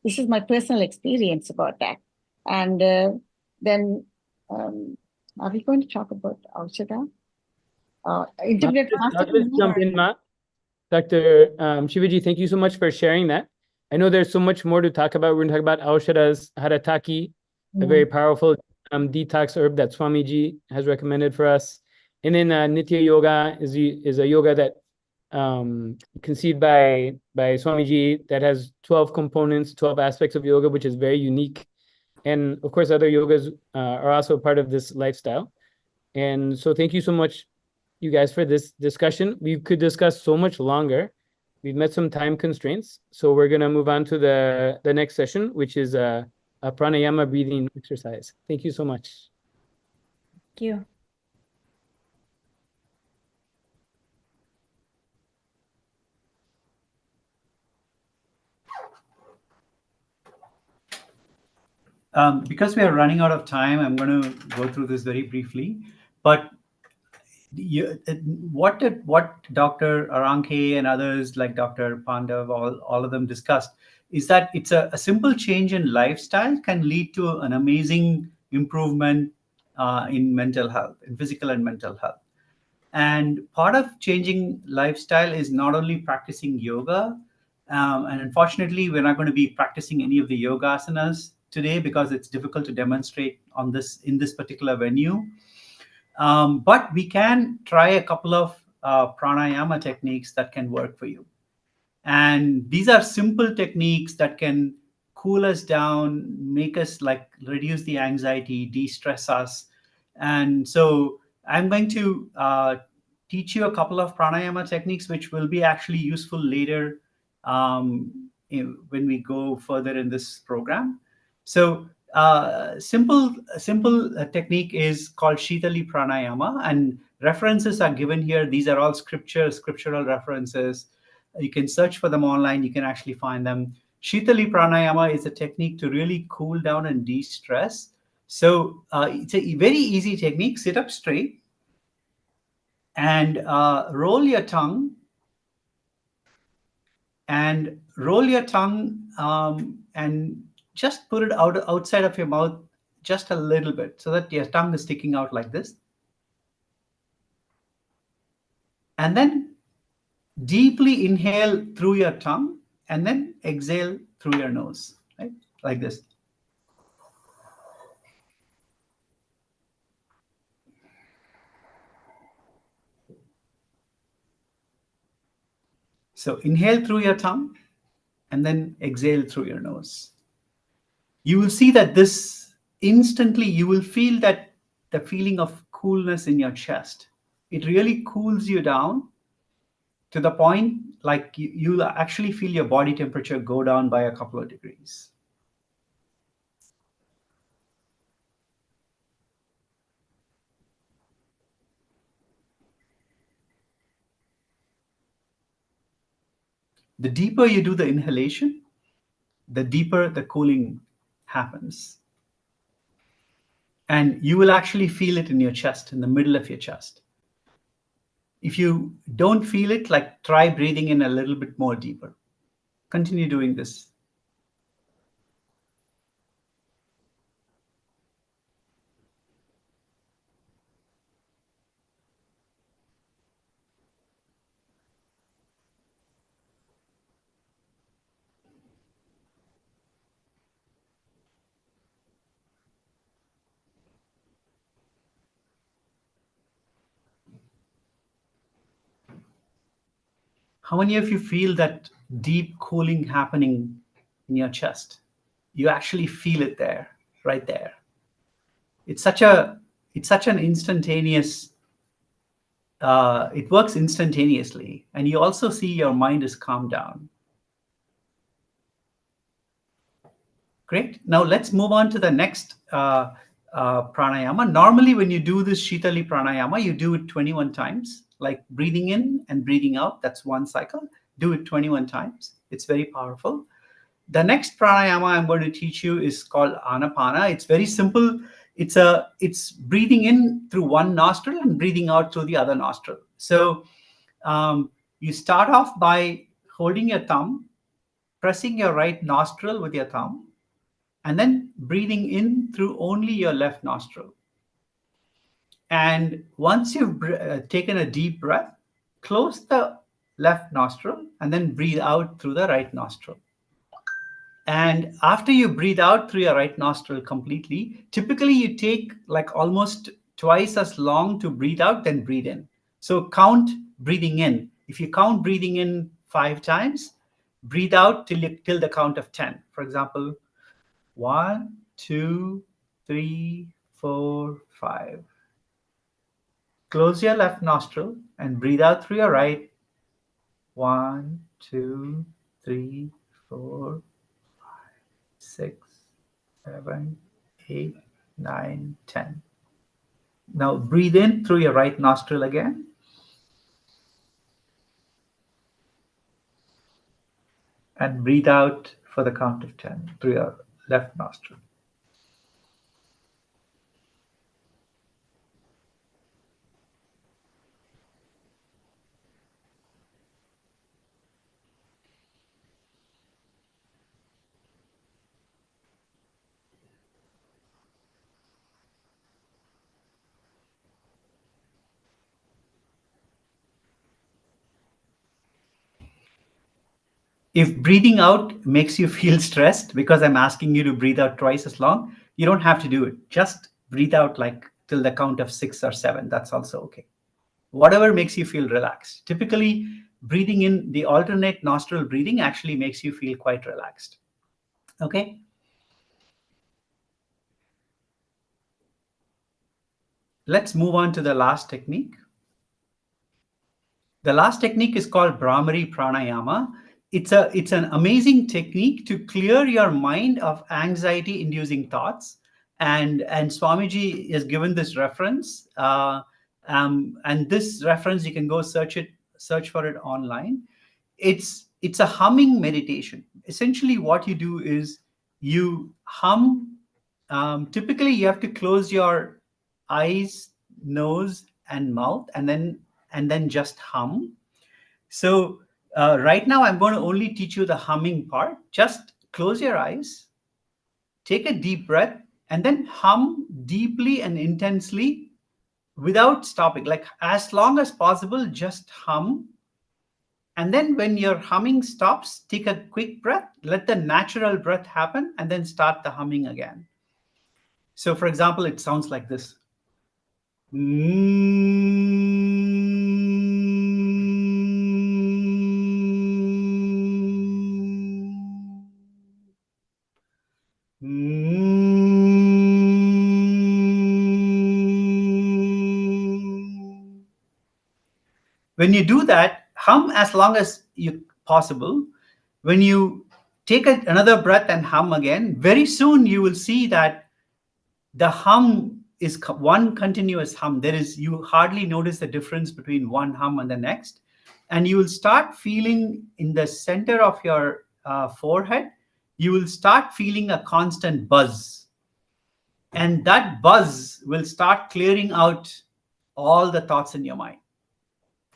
This is my personal experience about that. And then, are we going to talk about Aushadha? Integrated I'll just jump in, Ma. Dr. Shivaji, thank you so much for sharing that. I know there's so much more to talk about. We're going to talk about Aushadhas, Harataki, a very powerful detox herb that Swamiji has recommended for us. And then Nitya Yoga is a yoga that conceived by Swamiji that has 12 components, 12 aspects of yoga, which is very unique. And of course, other yogas are also part of this lifestyle. And so thank you so much, you guys, for this discussion. We could discuss so much longer. We've met some time constraints. So we're going to move on to the next session, which is a pranayama breathing exercise. Thank you so much. Thank you. Because we are running out of time, I'm going to go through this very briefly. But what Dr. Aranke and others like Dr. Pandav, all of them discussed, is that it's a simple change in lifestyle can lead to an amazing improvement in mental health, in physical and mental health. And part of changing lifestyle is not only practicing yoga, and unfortunately, we're not going to be practicing any of the yoga asanas today because it's difficult to demonstrate in this particular venue. But we can try a couple of pranayama techniques that can work for you. And these are simple techniques that can cool us down, make us reduce the anxiety, de-stress us. And so I'm going to teach you a couple of pranayama techniques, which will be actually useful later when we go further in this program. So simple technique is called Shitali Pranayama, and references are given here. These are all scriptural references. You can search for them online. You can actually find them. Shitali Pranayama is a technique to really cool down and de-stress. So it's a very easy technique. Sit up straight and roll your tongue. And roll your tongue and just put it outside of your mouth just a little bit so that your tongue is sticking out like this. And then deeply inhale through your tongue and then exhale through your nose, right? Like this. So inhale through your tongue and then exhale through your nose. You will see that this instantly, you will feel that the feeling of coolness in your chest. It really cools you down to the point like you'll actually feel your body temperature go down by a couple of degrees. The deeper you do the inhalation, the deeper the cooling happens. And you will actually feel it in your chest, in the middle of your chest. If you don't feel it, try breathing in a little bit more deeper. Continue doing this. How many of you feel that deep cooling happening in your chest? You actually feel it there, right there. It's such an instantaneous, it works instantaneously. And you also see your mind is calmed down. Great. Now let's move on to the next pranayama. Normally, when you do this Shitali Pranayama, you do it 21 times, like breathing in and breathing out. That's one cycle. Do it 21 times. It's very powerful. The next pranayama I'm going to teach you is called Anapana. It's very simple. It's breathing in through one nostril and breathing out through the other nostril. So You start off by holding your thumb, pressing your right nostril with your thumb, and then breathing in through only your left nostril. And once you've taken a deep breath, close the left nostril and then breathe out through the right nostril. And after you breathe out through your right nostril completely, typically you take like almost twice as long to breathe out than breathe in. So count breathing in. If you count breathing in 5 times, breathe out till the count of 10. For example, 1, 2, 3, 4, 5. Close your left nostril and breathe out through your right. 1, 2, 3, 4, 6, 7, 8, 9, 10. Now breathe in through your right nostril again. And breathe out for the count of 10 through your left nostril. If breathing out makes you feel stressed because I'm asking you to breathe out twice as long, you don't have to do it. Just breathe out like till the count of 6 or 7. That's also okay. Whatever makes you feel relaxed. Typically, breathing in the alternate nostril breathing actually makes you feel quite relaxed. Okay. Let's move on to the last technique. The last technique is called Brahmari Pranayama. It's an amazing technique to clear your mind of anxiety-inducing thoughts. And Swamiji has given this reference. And this reference, you can go search for it online. It's a humming meditation. Essentially, what you do is you hum. Typically, you have to close your eyes, nose, and mouth, and then just hum. So right now, I'm going to only teach you the humming part. Just close your eyes, take a deep breath, and then hum deeply and intensely without stopping. Like as long as possible, just hum. And then when your humming stops, take a quick breath, let the natural breath happen, and then start the humming again. So for example, it sounds like this. When you do that, hum as long as you possible. When you take another breath and hum again, very soon you will see that the hum is one continuous hum. You hardly notice the difference between one hum and the next. And you will start feeling in the center of your forehead, you will start feeling a constant buzz. And that buzz will start clearing out all the thoughts in your mind.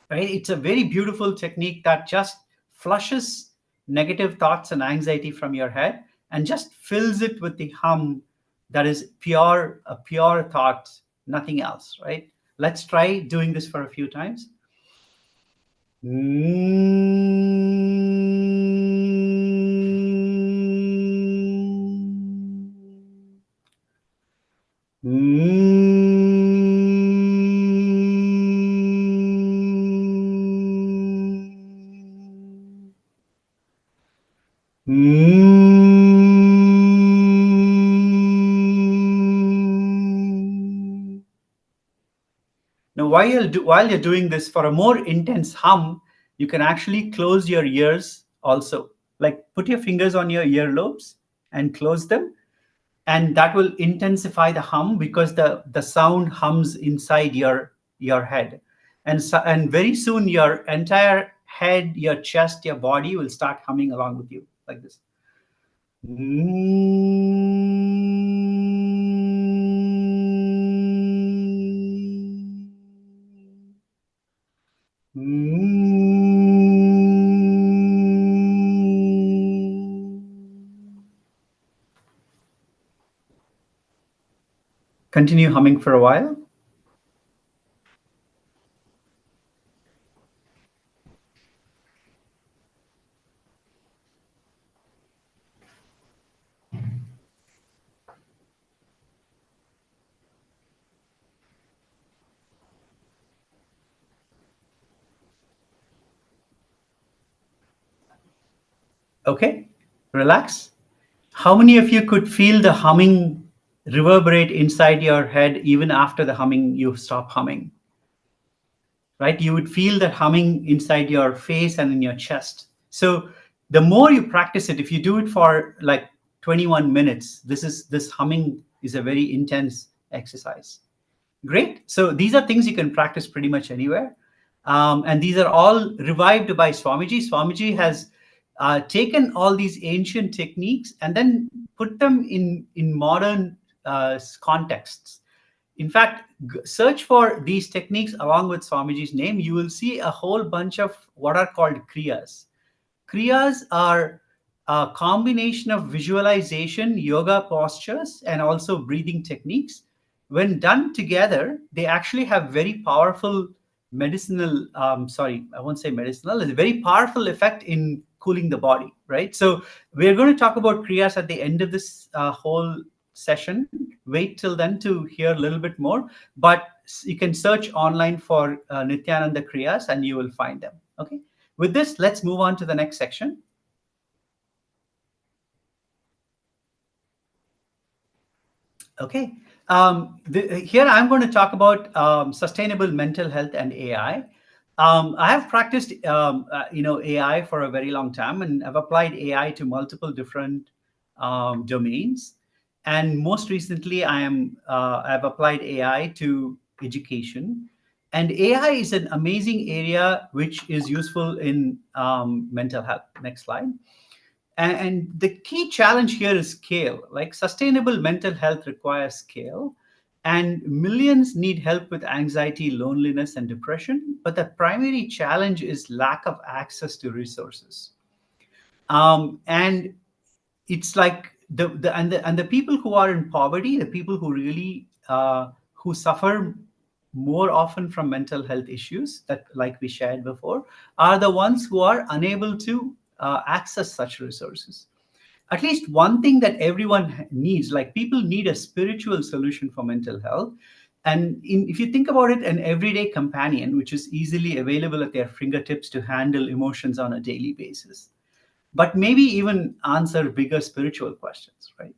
Right? It's a very beautiful technique that just flushes negative thoughts and anxiety from your head and just fills it with the hum that is a pure thought, nothing else, right? Let's try doing this for a few times. Now, while you're doing this, for a more intense hum, you can actually close your ears also. Like put your fingers on your earlobes and close them. And that will intensify the hum because the sound hums inside your head. And very soon your entire head, your chest, your body will start humming along with you like this. continue humming for a while. Okay, relax. How many of you could feel the humming reverberate inside your head even after the humming, you stop humming? Right? You would feel that humming inside your face and in your chest. So the more you practice it, if you do it for like 21 minutes, this humming is a very intense exercise. Great. So these are things you can practice pretty much anywhere. And these are all revived by Swamiji. Swamiji has taken all these ancient techniques and then put them in modern contexts. In fact, search for these techniques along with Swamiji's name. You will see a whole bunch of what are called kriyas. Kriyas are a combination of visualization, yoga postures, and also breathing techniques. When done together, they actually have very powerful medicinal, sorry, I won't say medicinal, it's a very powerful effect in cooling the body, right? So we're going to talk about kriyas at the end of this whole session. Wait till then to hear a little bit more, but you can search online for Nityananda kriyas and you will find them, okay? With this, let's move on to the next section. Okay, here I'm going to talk about sustainable mental health and AI. I have practiced, AI for a very long time, and I've applied AI to multiple different domains. And most recently, I've applied AI to education. And AI is an amazing area which is useful in mental health. Next slide. And the key challenge here is scale. Like sustainable mental health requires scale, and millions need help with anxiety, loneliness, and depression. But the primary challenge is lack of access to resources. And it's like the people who are in poverty, the people who really who suffer more often from mental health issues that, like we shared before, are the ones who are unable to access such resources. At least one thing that everyone needs, like people need a spiritual solution for mental health. And if you think about it, an everyday companion, which is easily available at their fingertips to handle emotions on a daily basis, but maybe even answer bigger spiritual questions, right?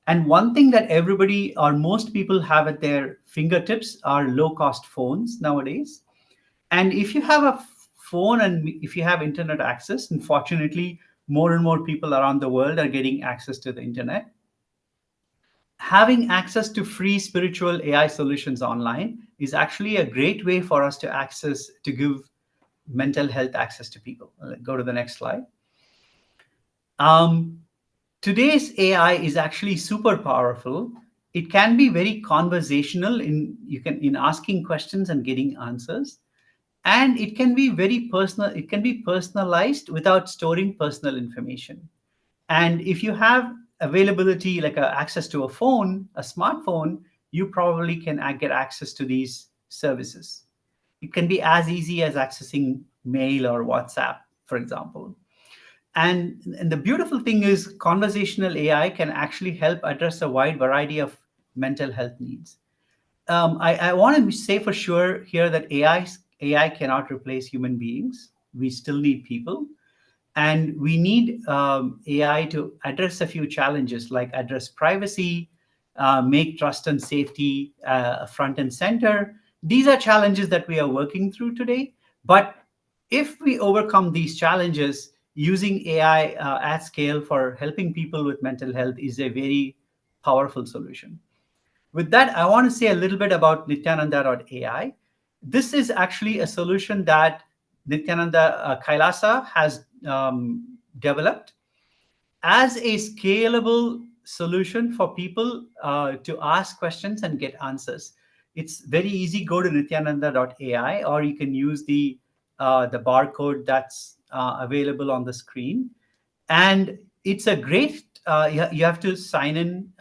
And one thing that everybody or most people have at their fingertips are low-cost phones nowadays. And if you have a phone and if you have internet access, unfortunately, more and more people around the world are getting access to the internet. Having access to free spiritual AI solutions online is actually a great way for us to give mental health access to people. Go to the next slide. Today's AI is actually super powerful. It can be very conversational in asking questions and getting answers. And it can be very personal. It can be personalized without storing personal information. And if you have availability, like access to a phone, a smartphone, you probably can get access to these services. It can be as easy as accessing mail or WhatsApp, for example. And the beautiful thing is conversational AI can actually help address a wide variety of mental health needs. I want to say for sure here that AI cannot replace human beings. We still need people. And we need AI to address a few challenges, like address privacy, make trust and safety front and center. These are challenges that we are working through today. But if we overcome these challenges, using AI at scale for helping people with mental health is a very powerful solution. With that, I want to say a little bit about Nityananda.ai. This is actually a solution that Nityananda KAILASA has developed as a scalable solution for people to ask questions and get answers. It's very easy. Go to Nityananda.ai, or you can use the barcode that's available on the screen. And it's a great you have to sign in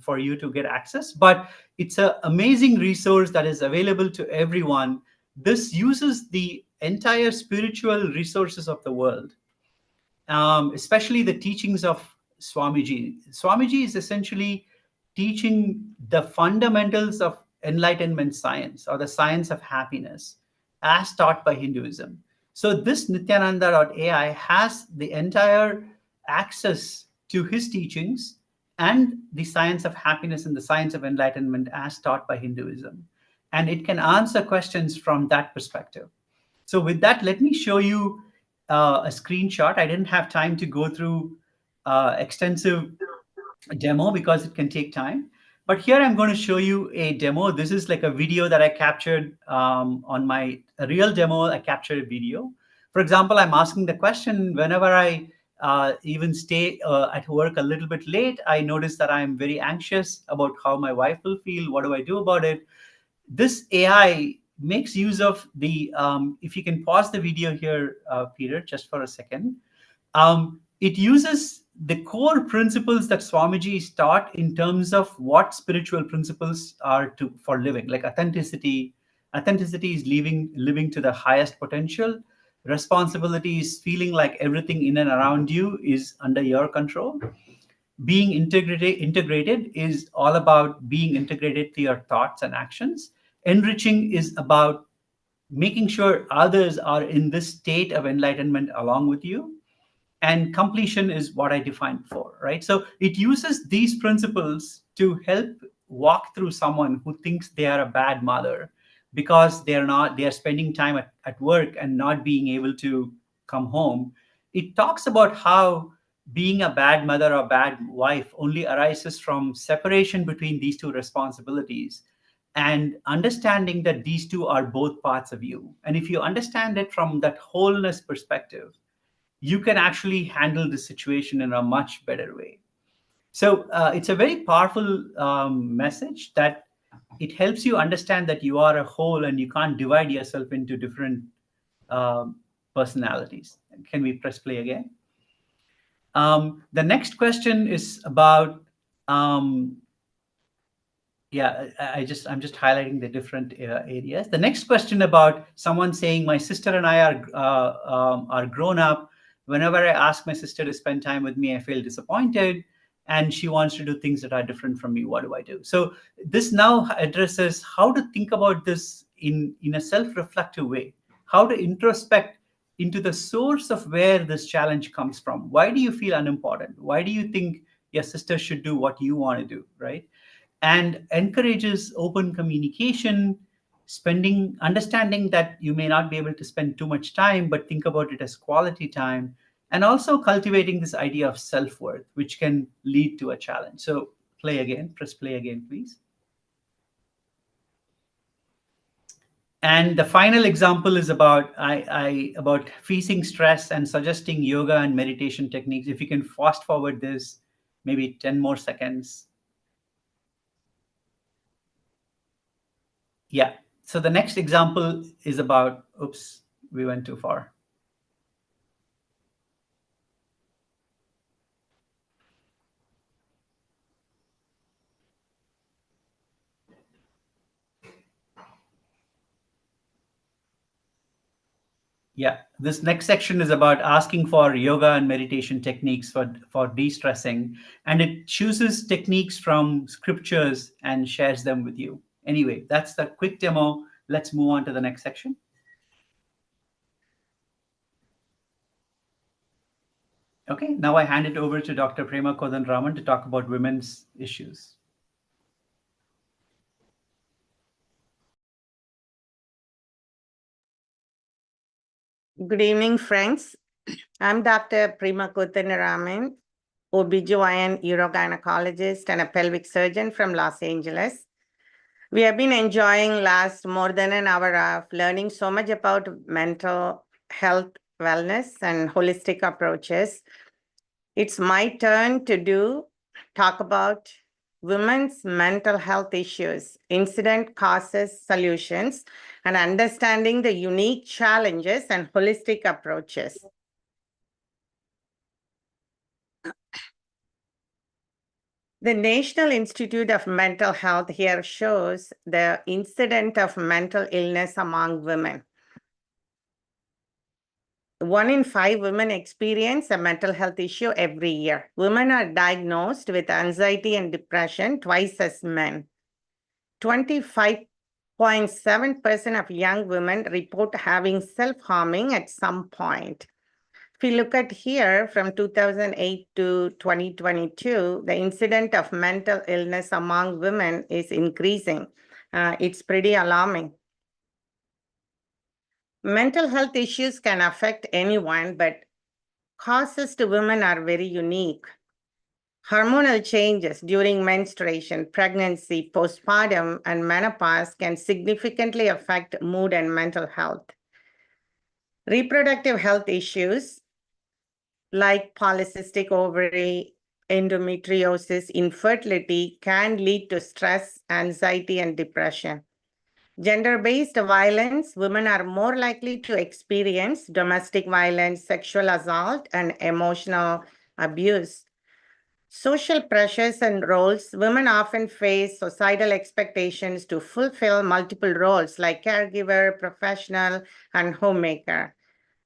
for you to get access, but it's an amazing resource that is available to everyone. This uses the entire spiritual resources of the world, especially the teachings of Swamiji. Swamiji is essentially teaching the fundamentals of enlightenment science, or the science of happiness, as taught by Hinduism. So this Nityananda.ai has the entire access to his teachings and the science of happiness and the science of enlightenment as taught by Hinduism. And it can answer questions from that perspective. So with that, let me show you a screenshot. I didn't have time to go through extensive demo because it can take time. But here I'm going to show you a demo. This is like a video that I captured on my real demo. I captured a video. For example, I'm asking the question, whenever I even stay at work a little bit late, I notice that I'm very anxious about how my wife will feel. What do I do about it? This AI makes use of the, if you can pause the video here, Peter, just for a second. It uses the core principles that Swamiji is taught in terms of what spiritual principles are for living, like authenticity. Authenticity is living to the highest potential. Responsibility is feeling like everything in and around you is under your control. Being integrated is all about being integrated to your thoughts and actions. Enriching is about making sure others are in this state of enlightenment along with you. And completion is what I defined for, right? So it uses these principles to help walk through someone who thinks they are a bad mother because they are spending time at work and not being able to come home. It talks about how being a bad mother or bad wife only arises from separation between these two responsibilities, and understanding that these two are both parts of you. And if you understand it from that wholeness perspective, you can actually handle the situation in a much better way. So it's a very powerful message that it helps you understand that you are a whole and you can't divide yourself into different personalities. Can we press play again? The next question is about, I'm just highlighting the different areas. The next question about someone saying, my sister and I are grown up. Whenever I ask my sister to spend time with me, I feel disappointed, and she wants to do things that are different from me. What do I do? So this now addresses how to think about this in a self-reflective way, how to introspect into the source of where this challenge comes from. Why do you feel unimportant? Why do you think your sister should do what you want to do, right? And encourages open communication, understanding that you may not be able to spend too much time, but think about it as quality time, and also cultivating this idea of self-worth, which can lead to a challenge. So press play again, please. And the final example is about about facing stress and suggesting yoga and meditation techniques. If you can fast forward this, maybe 10 more seconds. Yeah. So the next example is about, oops, we went too far. Yeah, this next section is about asking for yoga and meditation techniques for de-stressing, and it chooses techniques from scriptures and shares them with you. Anyway, that's the quick demo. Let's move on to the next section. Okay, now I hand it over to Dr. Prema Kodanraman to talk about women's issues. Good evening, friends. I'm Dr. Prema Kodanraman, OBGYN urogynecologist and a pelvic surgeon from Los Angeles. We have been enjoying last more than an hour of learning so much about mental health, wellness, and holistic approaches. It's my turn to talk about women's mental health issues, incident causes, solutions, and understanding the unique challenges and holistic approaches. The National Institute of Mental Health here shows the incidence of mental illness among women. 1 in 5 women experience a mental health issue every year. Women are diagnosed with anxiety and depression twice as men. 25.7% of young women report having self-harming at some point. If you look at here from 2008 to 2022, the incidence of mental illness among women is increasing. It's pretty alarming. Mental health issues can affect anyone, but causes to women are very unique. Hormonal changes during menstruation, pregnancy, postpartum, and menopause can significantly affect mood and mental health. Reproductive health issues like polycystic ovary, endometriosis, infertility can lead to stress, anxiety, and depression. Gender-based violence, women are more likely to experience domestic violence, sexual assault, and emotional abuse. Social pressures and roles, women often face societal expectations to fulfill multiple roles like caregiver, professional, and homemaker.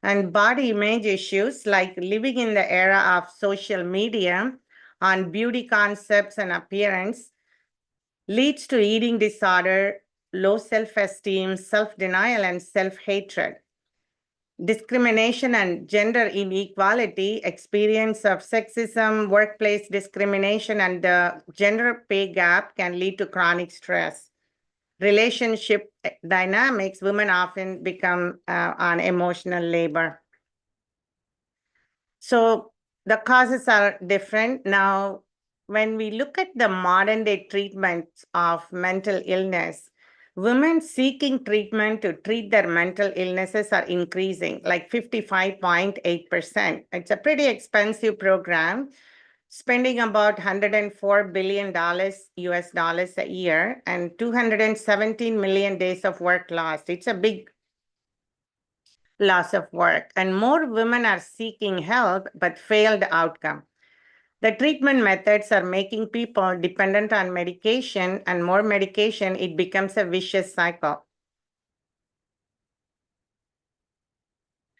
And body image issues like living in the era of social media on beauty concepts and appearance leads to eating disorder, low self-esteem, self-denial, and self-hatred. Discrimination and gender inequality, experience of sexism, workplace discrimination, and the gender pay gap can lead to chronic stress. Relationship dynamics, women often become on emotional labor. So the causes are different. Now, when we look at the modern day treatments of mental illness, women seeking treatment to treat their mental illnesses are increasing, like 55.8%. It's a pretty expensive program, spending about $104 billion US dollars a year and 217 million days of work lost. It's a big loss of work, and more women are seeking help but failed outcome. The treatment methods are making people dependent on medication, and more medication, it becomes a vicious cycle.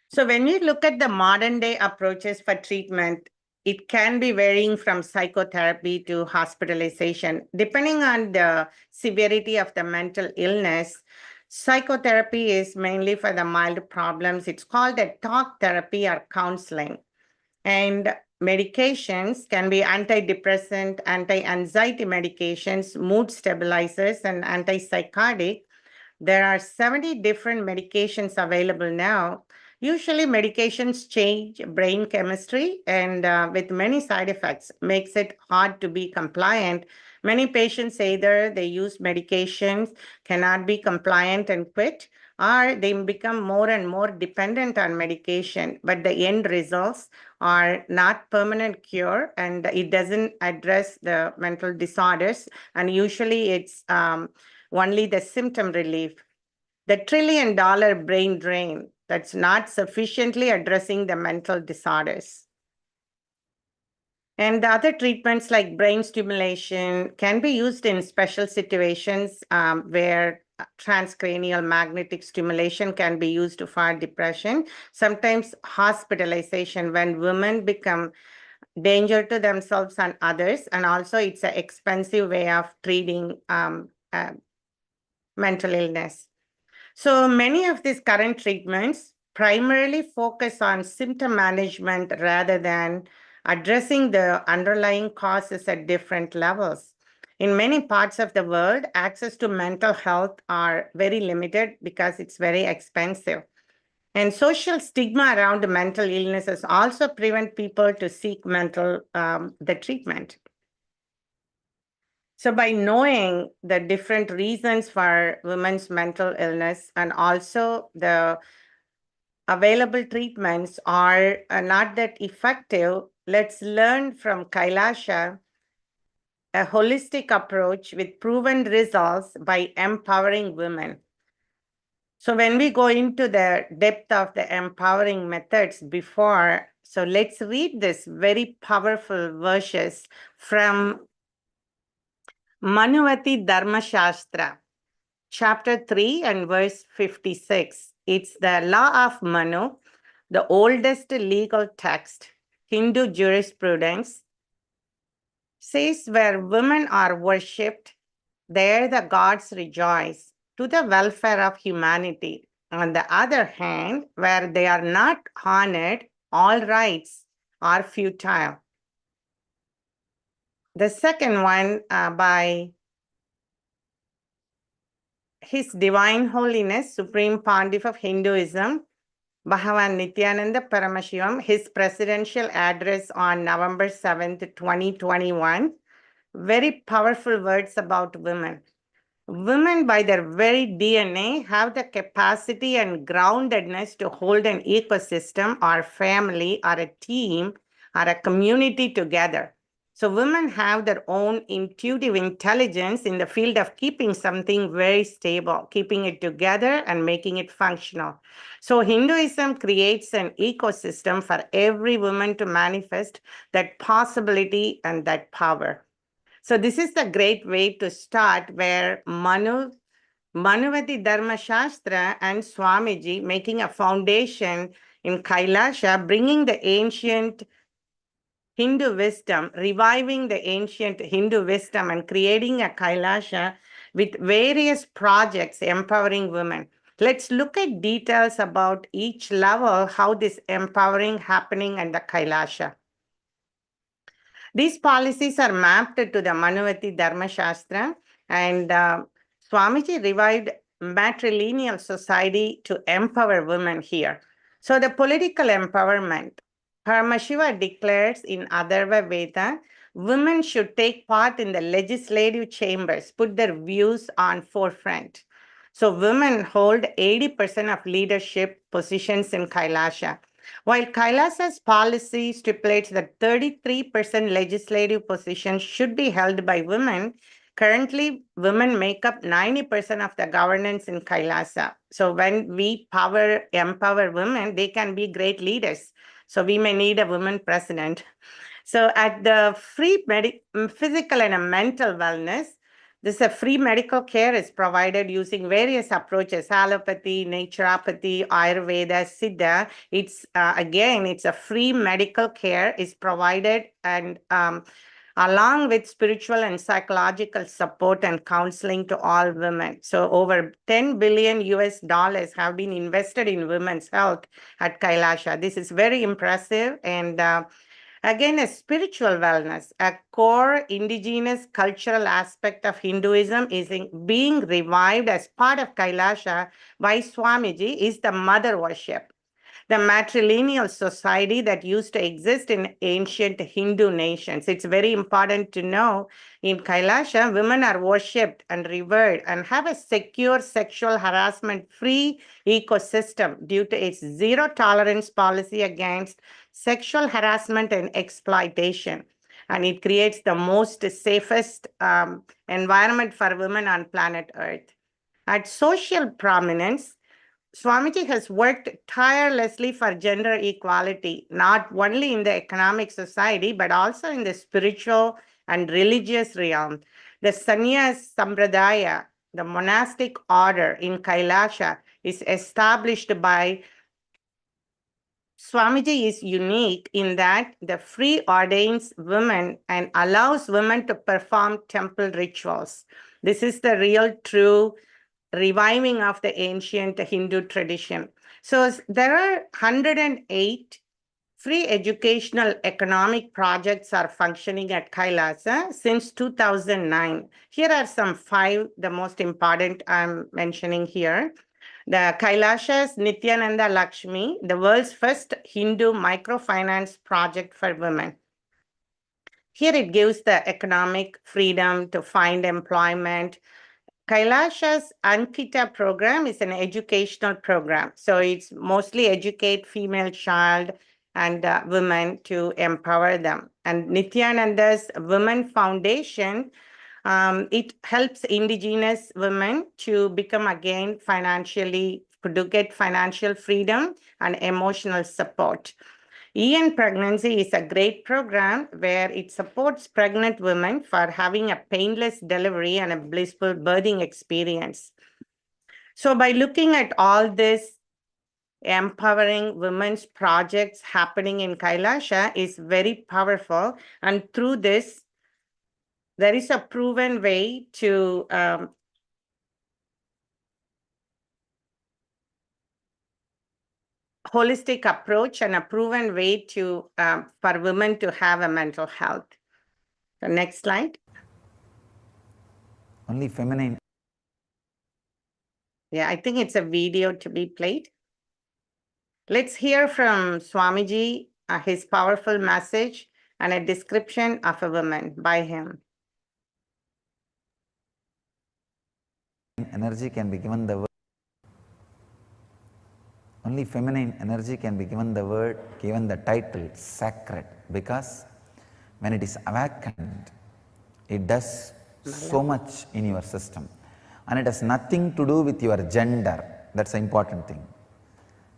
So when you look at the modern day approaches for treatment, it can be varying from psychotherapy to hospitalization. Depending on the severity of the mental illness, psychotherapy is mainly for the mild problems. It's called a talk therapy or counseling. And medications can be antidepressant, anti-anxiety medications, mood stabilizers, and antipsychotic. There are 70 different medications available now. Usually medications change brain chemistry and with many side effects, makes it hard to be compliant. Many patients either they use medications, cannot be compliant and quit, or they become more and more dependent on medication, but the end results are not permanent cure, and it doesn't address the mental disorders, and usually it's only the symptom relief. The $1 trillion brain drain, that's not sufficiently addressing the mental disorders. And the other treatments like brain stimulation can be used in special situations where transcranial magnetic stimulation can be used for depression. Sometimes hospitalization when women become danger to themselves and others, and also it's an expensive way of treating mental illness. So many of these current treatments primarily focus on symptom management rather than addressing the underlying causes at different levels. In many parts of the world, access to mental health are very limited because it's very expensive. And social stigma around mental illnesses also prevent people to seek the treatment. So by knowing the different reasons for women's mental illness and also the available treatments are not that effective, let's learn from KAILASA a holistic approach with proven results by empowering women. So when we go into the depth of the empowering methods before, so let's read this very powerful verses from Manuvati Dharma Shastra, chapter 3 and verse 56. It's the law of Manu, the oldest legal text, Hindu jurisprudence, says where women are worshipped, there the gods rejoice to the welfare of humanity. On the other hand, where they are not honored, all rights are futile. The second one by His Divine Holiness, Supreme Pontiff of Hinduism, Bhagavan Nityananda Paramashivam, his presidential address on November 7th, 2021. Very powerful words about women. Women, by their very DNA, have the capacity and groundedness to hold an ecosystem or family or a team or a community together. So women have their own intuitive intelligence in the field of keeping something very stable, keeping it together and making it functional. So Hinduism creates an ecosystem for every woman to manifest that possibility and that power. So this is the great way to start, where Manuvati Dharma Shastra and Swamiji making a foundation in KAILASA, bringing the ancient Hindu wisdom, reviving the ancient Hindu wisdom and creating a KAILASA with various projects empowering women. Let's look at details about each level, how this empowering happening in the KAILASA. These policies are mapped to the Manuvati Dharma Shastra, and Swamiji revived matrilineal society to empower women here. So the political empowerment, Paramashiva declares in Atharva Veda, women should take part in the legislative chambers, put their views on forefront. So women hold 80% of leadership positions in KAILASA. While KAILASA's policy stipulates that 33% legislative positions should be held by women, currently women make up 90% of the governance in KAILASA. So when we empower women, they can be great leaders. So we may need a woman president. So at the free physical and mental wellness, free medical care is provided using various approaches: allopathy, naturopathy, Ayurveda, Siddha. It's it's a free medical care is provided, and along with spiritual and psychological support and counseling to all women. So over $10 billion have been invested in women's health at KAILASA. This is very impressive. And again, a spiritual wellness, a core indigenous cultural aspect of Hinduism is being revived as part of KAILASA by Swamiji is the mother worship, the matrilineal society that used to exist in ancient Hindu nations. It's very important to know in KAILASA, women are worshipped and revered and have a secure sexual harassment-free ecosystem due to its zero tolerance policy against sexual harassment and exploitation. And it creates the most safest environment for women on planet Earth. At social prominence, Swamiji has worked tirelessly for gender equality, not only in the economic society, but also in the spiritual and religious realm. The Sannyas Sampradaya, the monastic order in KAILASA, is established by Swamiji is unique in that the free ordains women and allows women to perform temple rituals. This is the real true reviving of the ancient Hindu tradition. So there are 108 free educational economic projects are functioning at KAILASA since 2009. Here are some 5, the most important I'm mentioning here. The KAILASA's Nityananda Lakshmi, the world's first Hindu microfinance project for women. Here it gives the economic freedom to find employment. KAILASA's Ankita program is an educational program. So it's mostly educate female child and women to empower them. And Nityananda's Women Foundation, it helps Indigenous women to become again financially, to get financial freedom and emotional support. EN Pregnancy is a great program where it supports pregnant women for having a painless delivery and a blissful birthing experience. So by looking at all this, empowering women's projects happening in KAILASA is very powerful. And through this, there is a proven way to holistic approach and a proven way to for women to have a mental health. The next slide. Only feminine. Yeah, I think it's a video to be played. Let's hear from Swamiji, his powerful message and a description of a woman by him. Energy can be given the word. Only feminine energy can be given the word, given the title sacred, because when it is awakened, it does so much in your system, and it has nothing to do with your gender. That's the important thing.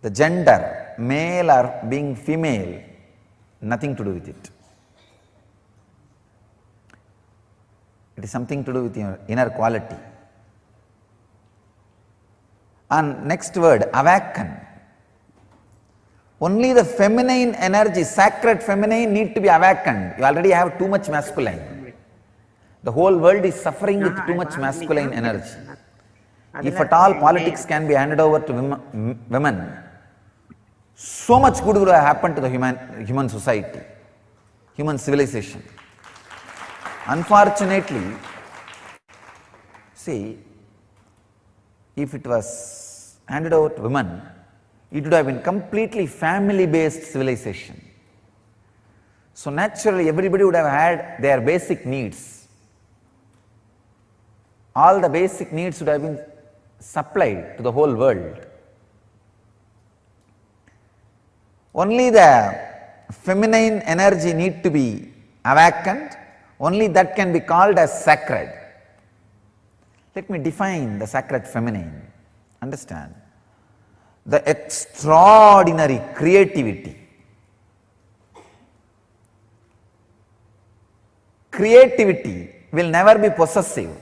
The gender, male or being female, nothing to do with it. It is something to do with your inner quality. And next word, awaken. Only the feminine energy, sacred feminine, need to be awakened. You already have too much masculine. The whole world is suffering with too much masculine energy. If at all politics can be handed over to women, so much good would have happened to the human society, human civilization. Unfortunately, see, if it was handed over to women, it would have been completely family-based civilization. So naturally, everybody would have had their basic needs. All the basic needs would have been supplied to the whole world. Only the feminine energy need to be awakened. Only that can be called as sacred. Let me define the sacred feminine. Understand? The extraordinary creativity. Creativity will never be possessive.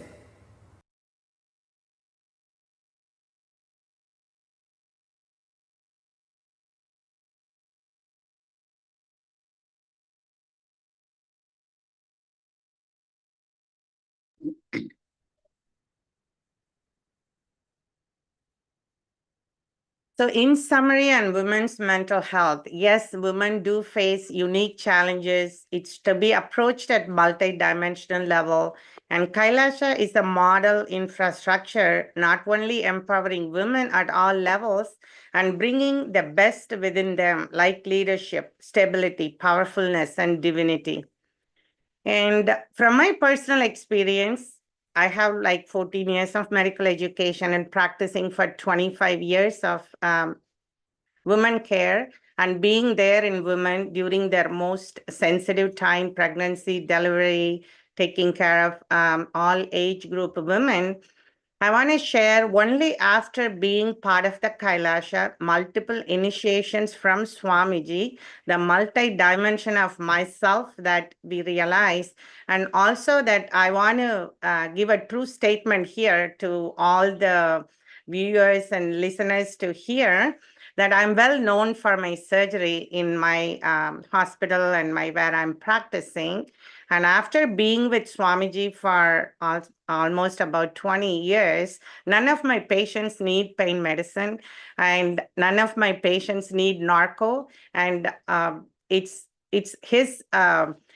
So in summary on women's mental health, yes, women do face unique challenges. It's to be approached at multi-dimensional level. And KAILASA is a model infrastructure, not only empowering women at all levels and bringing the best within them, like leadership, stability, powerfulness, and divinity. And from my personal experience, I have like 14 years of medical education and practicing for 25 years of women care and being there in women during their most sensitive time, pregnancy, delivery, taking care of all age group women. I want to share only after being part of the KAILASA, multiple initiations from Swamiji, the multi-dimension of myself that we realize, and also that I want to give a true statement here to all the viewers and listeners to hear that I'm well known for my surgery in my hospital and where I'm practicing. And after being with Swamiji for almost about 20 years, none of my patients need pain medicine and none of my patients need narco. And it's his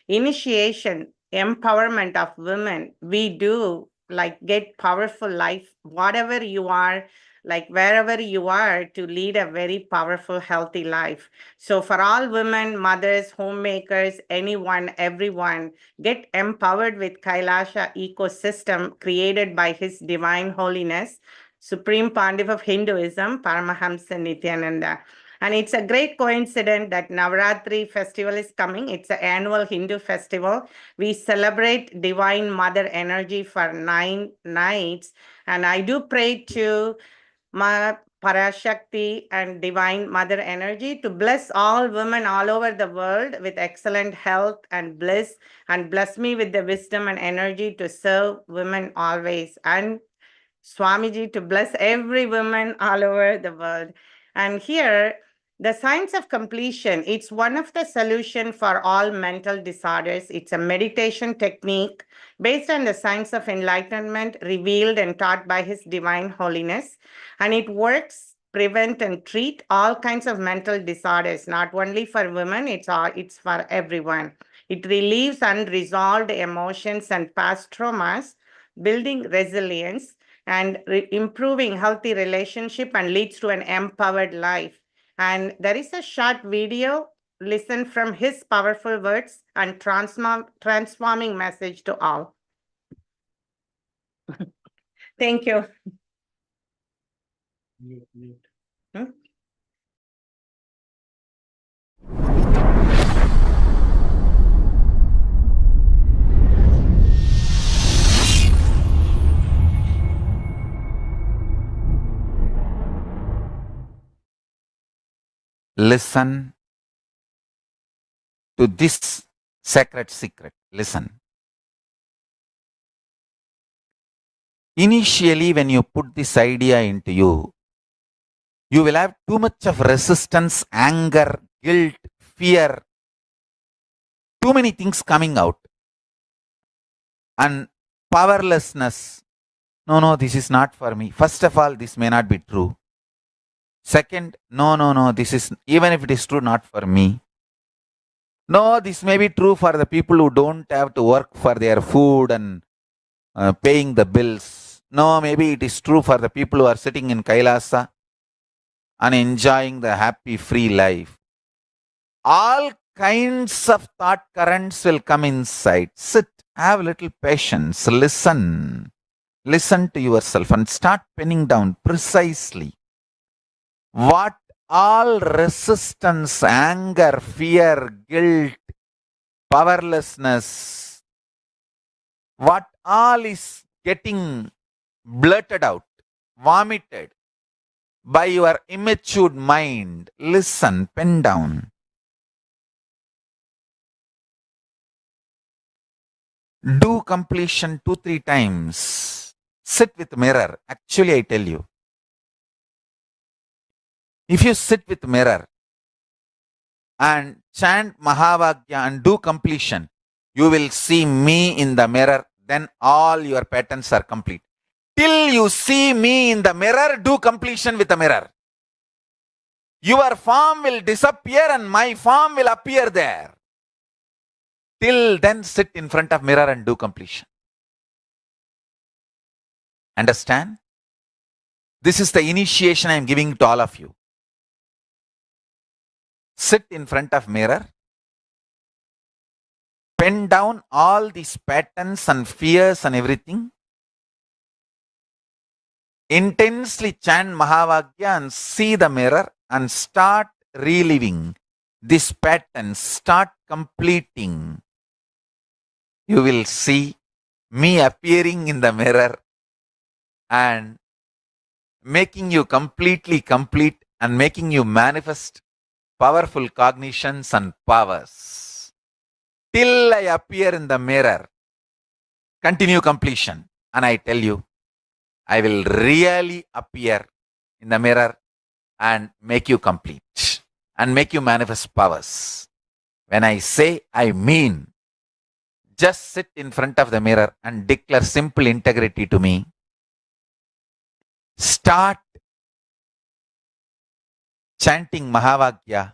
initiation, empowerment of women. We do like get powerful life, whatever you are, like wherever you are, to lead a very powerful, healthy life. So for all women, mothers, homemakers, anyone, everyone, get empowered with KAILASA ecosystem created by His Divine Holiness, Supreme Pontiff of Hinduism, Paramahamsa Nityananda. And it's a great coincidence that Navaratri festival is coming. It's an annual Hindu festival. We celebrate Divine Mother energy for 9 nights. And I do pray to my Parashakti and Divine Mother Energy to bless all women all over the world with excellent health and bliss, and bless me with the wisdom and energy to serve women always. And Swamiji to bless every woman all over the world. And here, the science of completion, it's one of the solution for all mental disorders. It's a meditation technique based on the science of enlightenment revealed and taught by His Divine Holiness. And it works, prevent and treat all kinds of mental disorders, not only for women, it's for everyone. It relieves unresolved emotions and past traumas, building resilience and improving healthy relationship, and leads to an empowered life. And there is a short video, listen from his powerful words and transforming message to all. Thank you. Hmm? Listen to this sacred secret. Listen. Initially, when you put this idea into you, you will have too much of resistance, anger, guilt, fear, too many things coming out. And powerlessness. No, this is not for me. First of all, this may not be true. Second, no, this is, even if it is true, not for me. No, this may be true for the people who don't have to work for their food and paying the bills. No, maybe it is true for the people who are sitting in KAILASA and enjoying the happy, free life. All kinds of thought currents will come inside. Sit, have a little patience, listen. Listen to yourself and start penning down precisely what all resistance, anger, fear, guilt, powerlessness, what all is getting blurted out, vomited by your immature mind. Listen, pen down. Do completion 2-3 times. Sit with mirror. Actually, I tell you, if you sit with mirror and chant Mahavagya and do completion, you will see me in the mirror. Then all your patterns are complete. Till you see me in the mirror, do completion with the mirror. Your form will disappear and my form will appear there. Till then, sit in front of mirror and do completion. Understand? This is the initiation I am giving to all of you. Sit in front of mirror. Pen down all these patterns and fears and everything. Intensely chant Mahavagya and see the mirror and start reliving this pattern. Start completing. You will see me appearing in the mirror and making you completely complete and making you manifest powerful cognitions and powers. Till I appear in the mirror, continue completion. And I tell you, I will really appear in the mirror and make you complete and make you manifest powers. When I say, I mean. Just sit in front of the mirror and declare simple integrity to me. Start chanting Mahavagya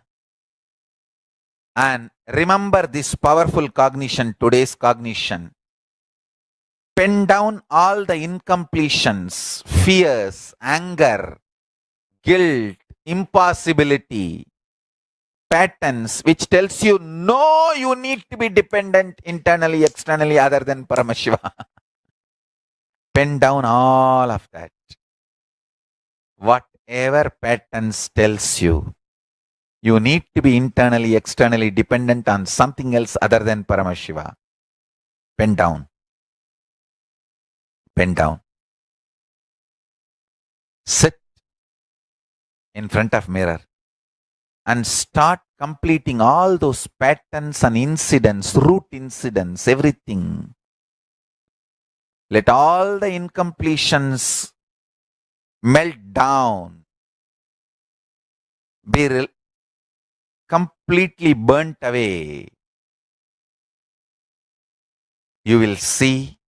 and remember this powerful cognition, today's cognition. Pen down all the incompletions, fears, anger, guilt, impossibility, patterns which tells you, no, you need to be dependent internally, externally, other than Paramashiva. Pen down all of that. Whatever patterns tells you, you need to be internally, externally dependent on something else other than Paramashiva. Pen down. Pen down. Sit in front of mirror and start completing all those patterns and incidents, root incidents, everything. Let all the incompletions melt down, be completely burnt away. You will see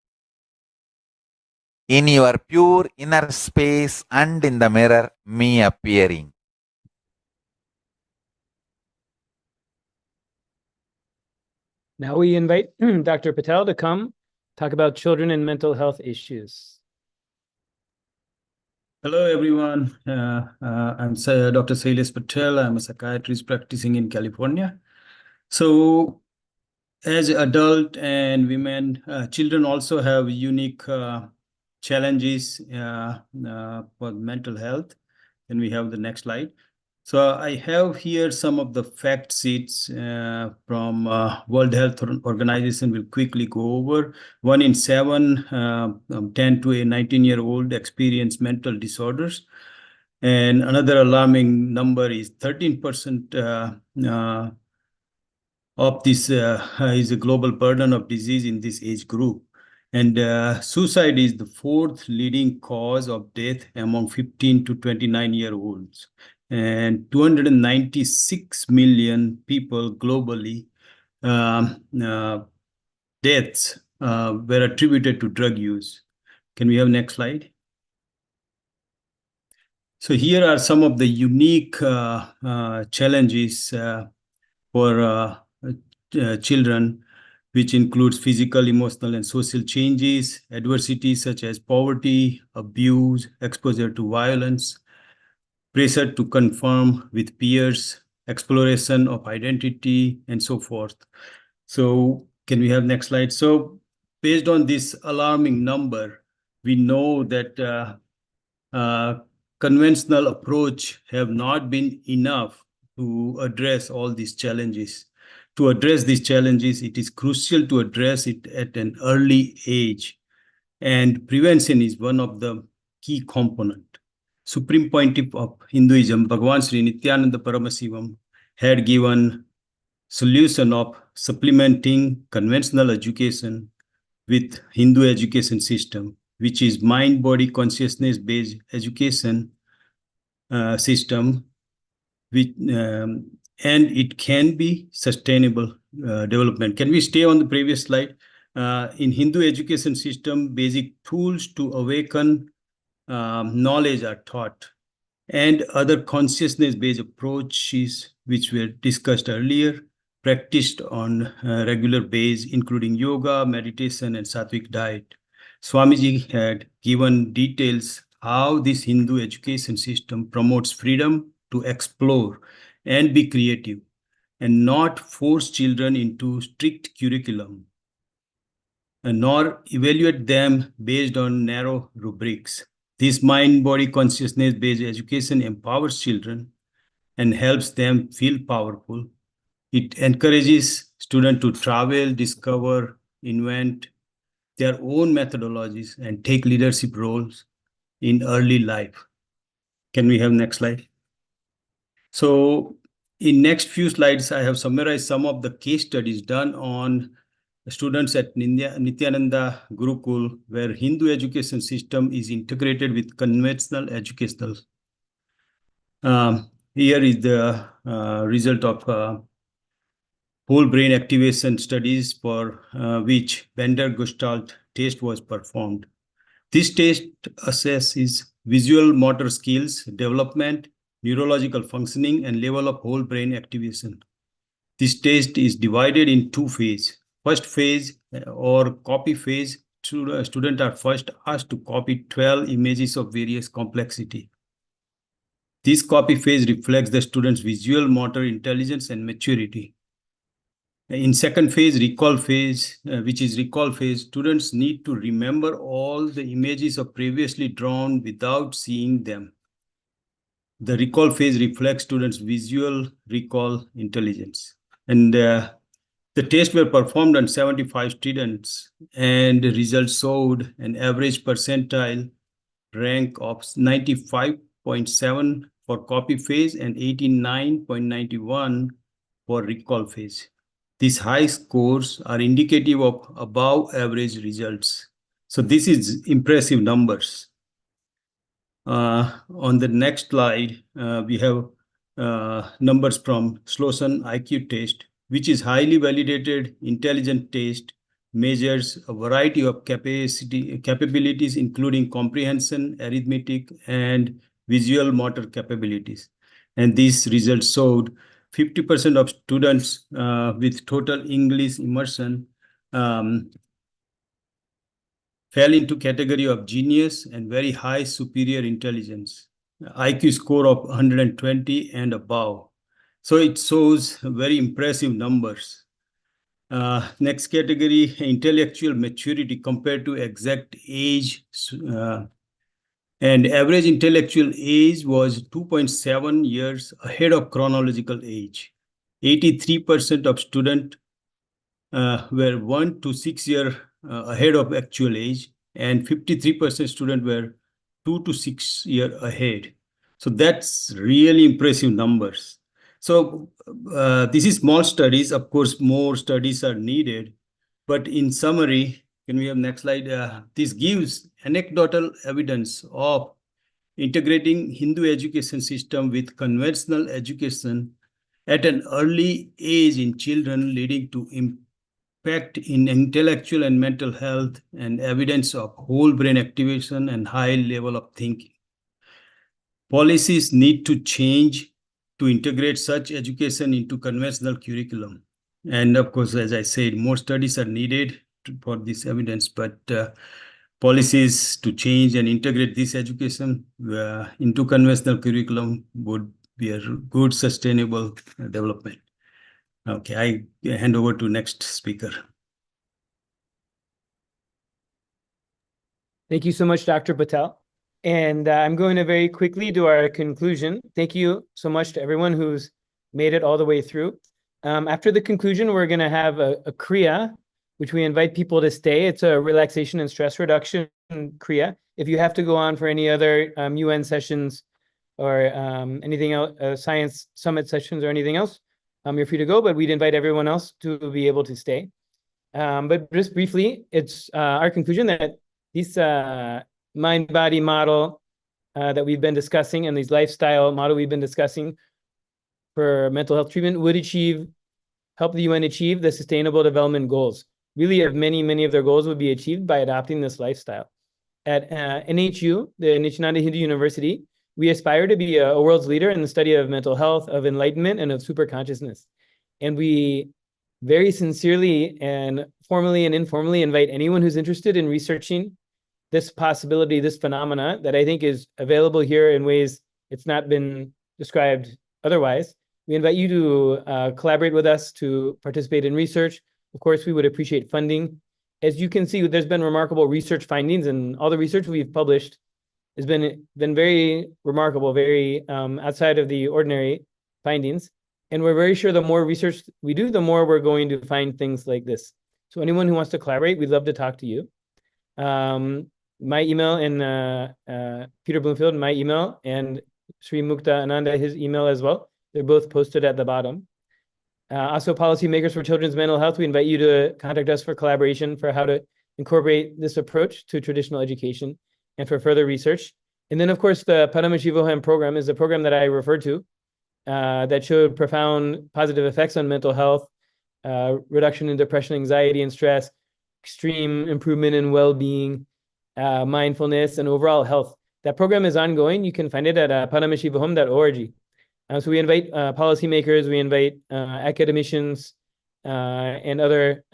in your pure inner space and in the mirror me appearing. Now we invite Dr. Patel to come talk about children and mental health issues. Hello, everyone. I'm Dr. Sailesh Patel. I'm a psychiatrist practicing in California. So as adult and women, children also have unique challenges for mental health. And we have the next slide. So I have here some of the fact sheets from World Health Organization. We'll quickly go over. 1 in 7, 10 to a 19-year-old experience mental disorders. And another alarming number is 13% of this is a global burden of disease in this age group. And suicide is the 4th leading cause of death among 15 to 29-year-olds. And 296 million people globally deaths were attributed to drug use. Can we have next slide? So here are some of the unique challenges for children, which includes physical, emotional, and social changes, adversity such as poverty, abuse, exposure to violence, pressure to conform with peers, exploration of identity, and so forth. So can we have next slide? So based on this alarming number, we know that conventional approach have not been enough to address all these challenges. To address these challenges, it is crucial to address it at an early age. And prevention is one of the key components. Supreme Pontiff of Hinduism, Bhagavan Sri Nityananda Paramasivam, had given solution of supplementing conventional education with Hindu education system, which is mind-body consciousness-based education system, which, and it can be sustainable development. Can we stay on the previous slide? In Hindu education system, basic tools to awaken knowledge are taught, and other consciousness-based approaches, which were discussed earlier, practiced on a regular basis, including yoga, meditation, and sattvic diet. Swamiji had given details how this Hindu education system promotes freedom to explore and be creative, and not force children into strict curriculum, and nor evaluate them based on narrow rubrics. This mind-body consciousness-based education empowers children and helps them feel powerful. It encourages students to travel, discover, invent their own methodologies, and take leadership roles in early life. Can we have next slide? So in next few slides, I have summarized some of the case studies done on students at Nityananda Gurukul, where Hindu education system is integrated with conventional educational. Here is the result of whole brain activation studies for which Bender Gestalt test was performed. This test assesses visual motor skills, development, neurological functioning, and level of whole brain activation. This test is divided in 2 phases. First phase or copy phase, students are first asked to copy 12 images of various complexity. This copy phase reflects the student's visual motor intelligence and maturity. In second phase, recall phase, which is recall phase, students need to remember all the images of previously drawn without seeing them. The recall phase reflects students' visual recall intelligence. And the tests were performed on 75 students, and the results showed an average percentile rank of 95.75 for copy phase and 89.91 for recall phase. These high scores are indicative of above average results. So this is impressive numbers. On the next slide, we have numbers from Sloan IQ test, which is highly validated intelligent test, measures a variety of capabilities, including comprehension, arithmetic, and visual motor capabilities. And these results showed 50% of students with total English immersion fell into category of genius and very high superior intelligence, IQ score of 120 and above. So it shows very impressive numbers. Next category, intellectual maturity compared to exact age. And average intellectual age was 2.7 years ahead of chronological age. 83% of students were 1 to 6 years ahead of actual age, and 53% students were 2 to 6 years ahead. So that's really impressive numbers. So this is small studies. Of course, more studies are needed. But in summary, can we have next slide? This gives anecdotal evidence of integrating Hindu education system with conventional education at an early age in children, leading to impact in intellectual and mental health and evidence of whole brain activation and high level of thinking. Policies need to change to integrate such education into conventional curriculum. And of course, as I said, more studies are needed for this evidence, but policies to change and integrate this education into conventional curriculum would be a good sustainable development. Okay, I hand over to next speaker. Thank you so much, Dr. Patel. And I'm going to very quickly do our conclusion. Thank you so much to everyone who's made it all the way through. After the conclusion, we're going to have a kriya, which we invite people to stay. It's a relaxation and stress reduction kriya. If you have to go on for any other UN sessions or anything else, science summit sessions or anything else, you're free to go, but we'd invite everyone else to be able to stay. But just briefly, it's our conclusion that this mind-body model that we've been discussing and these lifestyle model we've been discussing for mental health treatment would help the UN achieve the Sustainable Development Goals. Really, many of their goals would be achieved by adopting this lifestyle. At NHU, the Nishananda Hindu University, we aspire to be a world's leader in the study of mental health, of enlightenment, and of superconsciousness. And we very sincerely and formally and informally invite anyone who's interested in researching this possibility, this phenomena that I think is available here in ways it's not been described otherwise. We invite you to collaborate with us to participate in research. Of course, we would appreciate funding. As you can see, there's been remarkable research findings, and all the research we've published has been very remarkable, very outside of the ordinary findings. And we're very sure the more research we do, the more we're going to find things like this. So anyone who wants to collaborate, we'd love to talk to you. My email and Peter Bloomfield, my email, and Sri Mukta Ananda, his email as well. They're both posted at the bottom. Also, policymakers for children's mental health, we invite you to contact us for collaboration for how to incorporate this approach to traditional education and for further research. And then, of course, the Padmashivoham program is a program that I referred to that showed profound positive effects on mental health, reduction in depression, anxiety, and stress, extreme improvement in well-being, mindfulness, and overall health. That program is ongoing. You can find it at padmashivoham.org. So we invite policymakers, we invite academicians and other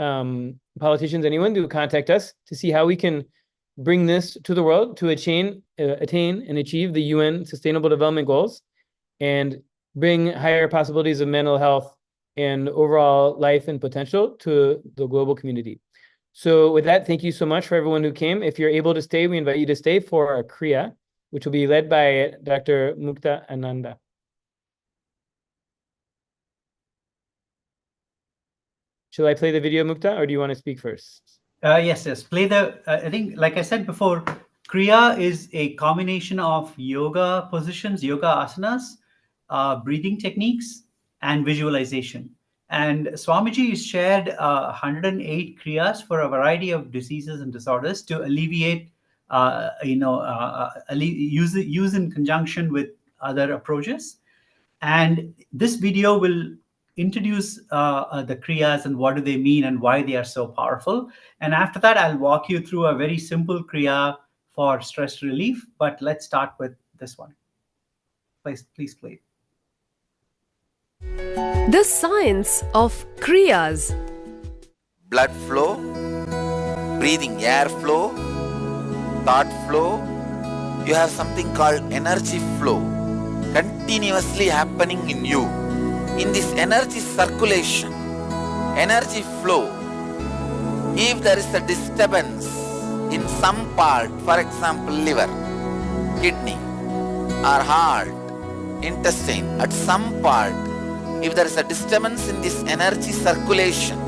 politicians, anyone to contact us to see how we can bring this to the world to attain and achieve the UN Sustainable Development Goals and bring higher possibilities of mental health and overall life and potential to the global community. So with that, thank you so much for everyone who came. If you're able to stay, we invite you to stay for our kriya, which will be led by Dr. Mukta Ananda. Shall I play the video, Mukta, or do you want to speak first? Yes. Play the, I think, like I said before, Kriya is a combination of yoga positions, yoga asanas, breathing techniques, and visualization. And Swamiji has shared 108 kriyas for a variety of diseases and disorders to alleviate, use in conjunction with other approaches. And this video will introduce the kriyas and what do they mean and why they are so powerful. And after that, I'll walk you through a very simple kriya for stress relief. But let's start with this one. Please play it. The science of kriyas. Blood flow, breathing air flow, thought flow. You have something called energy flow continuously happening in you. In this energy circulation, energy flow, if there is a disturbance in some part, for example liver, kidney or heart, intestine, at some part, if there is a disturbance in this energy circulation,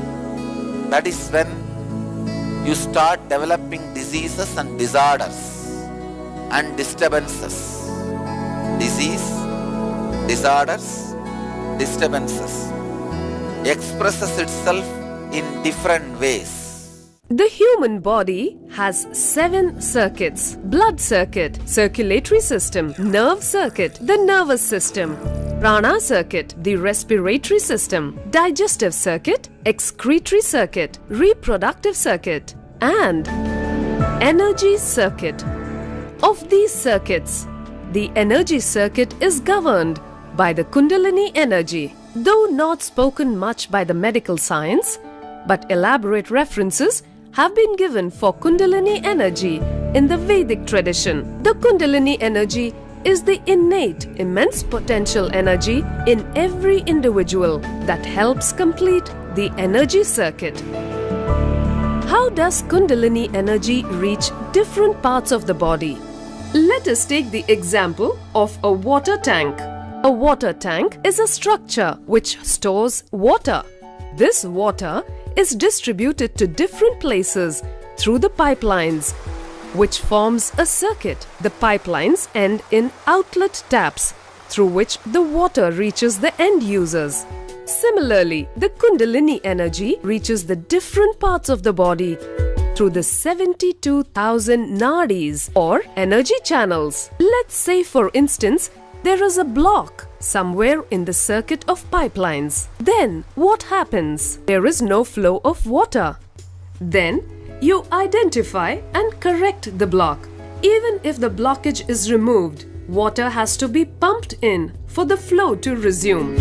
that is when you start developing diseases and disorders and disturbances. Disease, disorders, disturbances expresses itself in different ways. The human body has 7 circuits: blood circuit, circulatory system, nerve circuit, the nervous system, prana circuit, the respiratory system, digestive circuit, excretory circuit, reproductive circuit, and energy circuit. Of these circuits, the energy circuit is governed by the Kundalini energy. Though not spoken much by the medical science, but elaborate references have been given for Kundalini energy in the Vedic tradition. The Kundalini energy is the innate, immense potential energy in every individual that helps complete the energy circuit. How does Kundalini energy reach different parts of the body? Let us take the example of a water tank. A water tank is a structure which stores water. This water is distributed to different places through the pipelines, which forms a circuit. The pipelines end in outlet taps, through which the water reaches the end users. Similarly, the Kundalini energy reaches the different parts of the body through the 72,000 nadis or energy channels. Let's say, for instance, there is a block somewhere in the circuit of pipelines. Then what happens? There is no flow of water. Then you identify and correct the block. Even if the blockage is removed, water has to be pumped in for the flow to resume.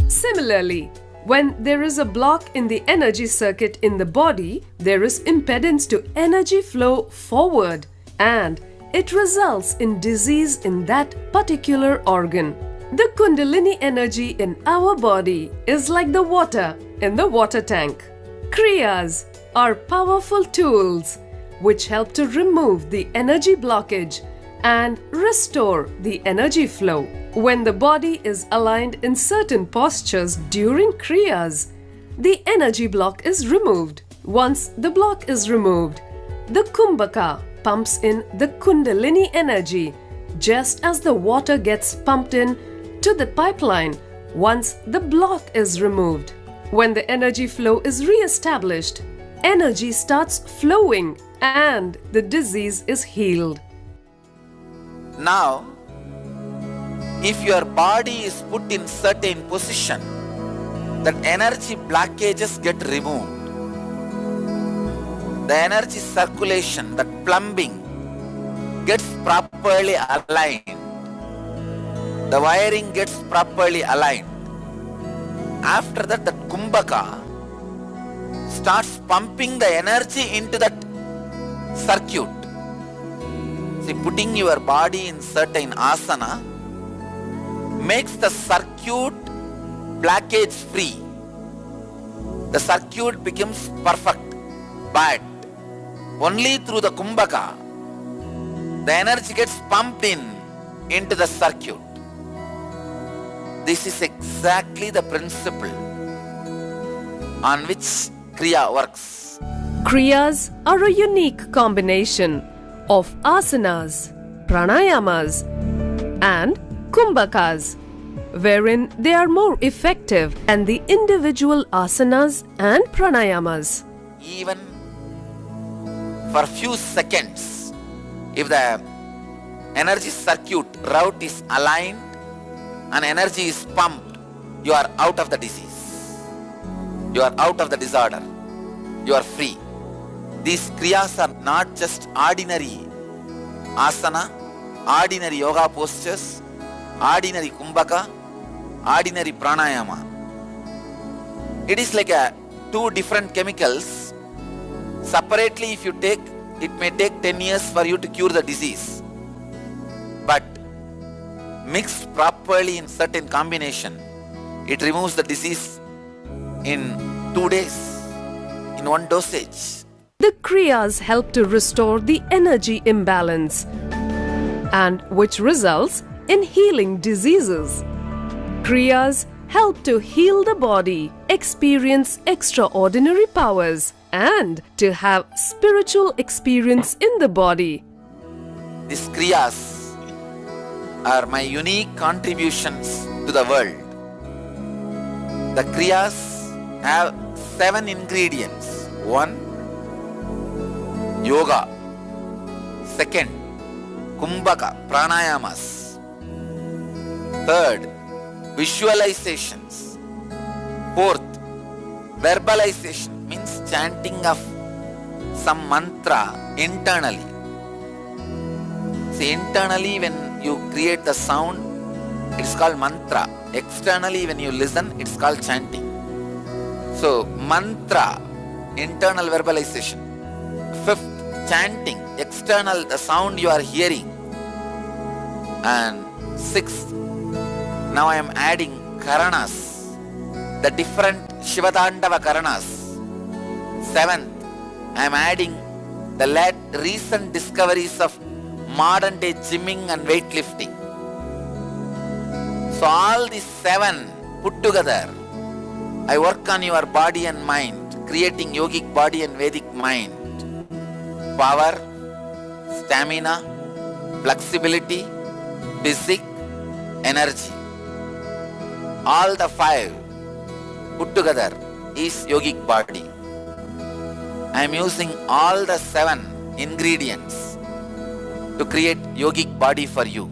Similarly, when there is a block in the energy circuit in the body, there is impedance to energy flow forward, and it results in disease in that particular organ. The Kundalini energy in our body is like the water in the water tank. Kriyas are powerful tools which help to remove the energy blockage and restore the energy flow. When the body is aligned in certain postures during kriyas, the energy block is removed. Once the block is removed, the kumbhaka pumps in the Kundalini energy, just as the water gets pumped in to the pipeline once the block is removed. When the energy flow is re-established, energy starts flowing and the disease is healed. Now, if your body is put in certain position, that energy blockages get removed. The energy circulation, that plumbing, gets properly aligned. The wiring gets properly aligned. After that, the kumbhaka starts pumping the energy into that circuit. See, putting your body in certain asana makes the circuit blockage free. The circuit becomes perfect. But only through the kumbhaka, the energy gets pumped into the circuit. This is exactly the principle on which kriya works. Kriyas are a unique combination of asanas, pranayamas, and kumbhakas, wherein they are more effective than the individual asanas and pranayamas. Even for few seconds, if the energy circuit route is aligned and energy is pumped, you are out of the disease. You are out of the disorder. You are free. These kriyas are not just ordinary asana, ordinary yoga postures, ordinary kumbhaka, ordinary pranayama. It is like two different chemicals. Separately, if you take, it may take 10 years for you to cure the disease. But mixed properly in certain combination, it removes the disease in 2 days, in one dosage. The kriyas help to restore the energy imbalance, and which results in healing diseases. Kriyas help to heal the body, experience extraordinary powers, and to have spiritual experience in the body. These kriyas are my unique contributions to the world. The kriyas have 7 ingredients. 1, yoga. 2nd, kumbhaka, pranayamas. 3rd, visualizations. 4th, verbalization, means chanting of some mantra internally. See, internally when you create the sound, it's called mantra. Externally when you listen, it's called chanting. So, mantra, internal verbalization. 5th, chanting, external, the sound you are hearing. And 6th, now I am adding karanas, the different Shivadandava karanas. 7th, I am adding the recent discoveries of modern day gymming and weightlifting. So all these 7 put together, I work on your body and mind, creating yogic body and Vedic mind. Power, stamina, flexibility, physique, energy. All the 5 put together is yogic body. I am using all the 7 ingredients to create yogic body for you.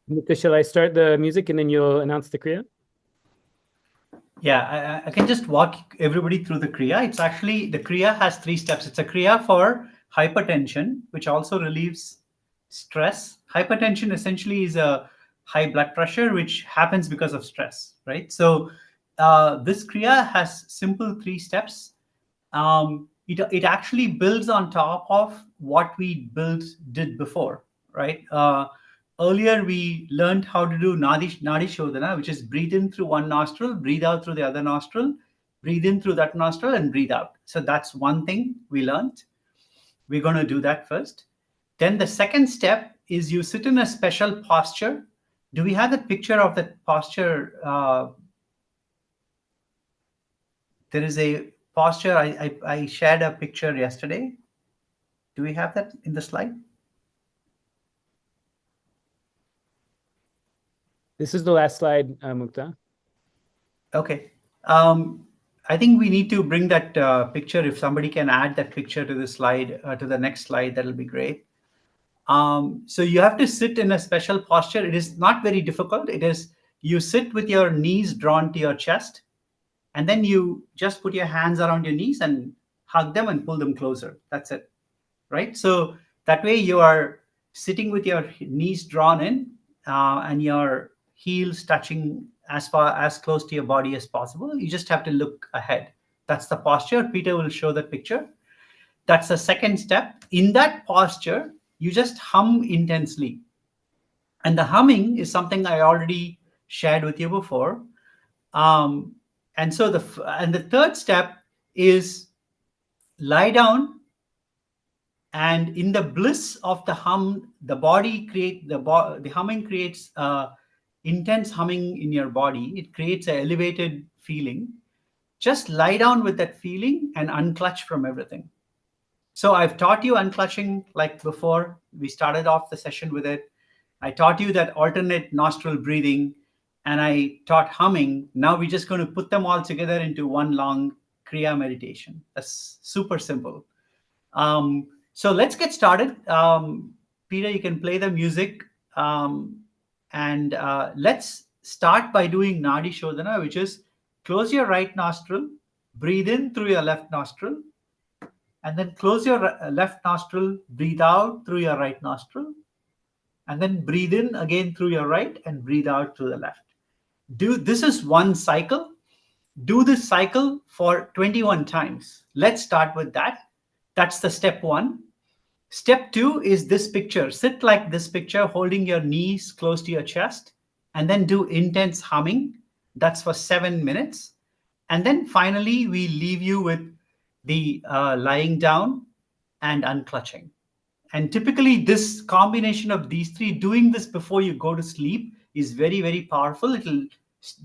Mukta, shall I start the music and then you'll announce the kriya? Yeah, I can just walk everybody through the kriya. It's actually, the kriya has 3 steps. It's a kriya for hypertension, which also relieves stress. Hypertension essentially is a high blood pressure, which happens because of stress, right? So this kriya has simple 3 steps. It actually builds on top of what we did before, right? Earlier, we learned how to do Nadi Shodhana, which is breathe in through one nostril, breathe out through the other nostril, breathe in through that nostril, and breathe out. So that's one thing we learned. We're going to do that first. Then the second step is you sit in a special posture. Do we have the picture of that posture? There is a posture. I shared a picture yesterday. Do we have that in the slide? This is the last slide, Mukta. Okay. I think we need to bring that picture. If somebody can add that picture to the slide, to the next slide, that'll be great. So you have to sit in a special posture. It is not very difficult. It is, you sit with your knees drawn to your chest, and then you just put your hands around your knees and hug them and pull them closer. That's it, right? So that way you are sitting with your knees drawn in and your heels touching as close to your body as possible. You just have to look ahead. That's the posture. Peter will show that picture. That's the second step. In that posture, you just hum intensely. And the humming is something I already shared with you before. And so the third step is lie down And in the bliss of the hum, the humming creates intense humming in your body. It creates an elevated feeling. Just lie down with that feeling and unclutch from everything. So I've taught you unclutching like before. We started off the session with it. I taught you that alternate nostril breathing, and I taught humming. Now we're just going to put them all together into one long kriya meditation. That's super simple. So let's get started. Peter, you can play the music. And let's start by doing Nadi Shodhana, which is close your right nostril, breathe in through your left nostril, and then close your left nostril, breathe out through your right nostril, and then breathe in again through your right and breathe out through the left. This is one cycle. Do this cycle for 21 times. Let's start with that. That's the step one. Step two is this picture. Sit like this picture, holding your knees close to your chest, and then do intense humming. That's for 7 minutes. And then finally, we leave you with the lying down and unclutching. And typically, this combination of these three, doing this before you go to sleep, is very, very powerful. It'll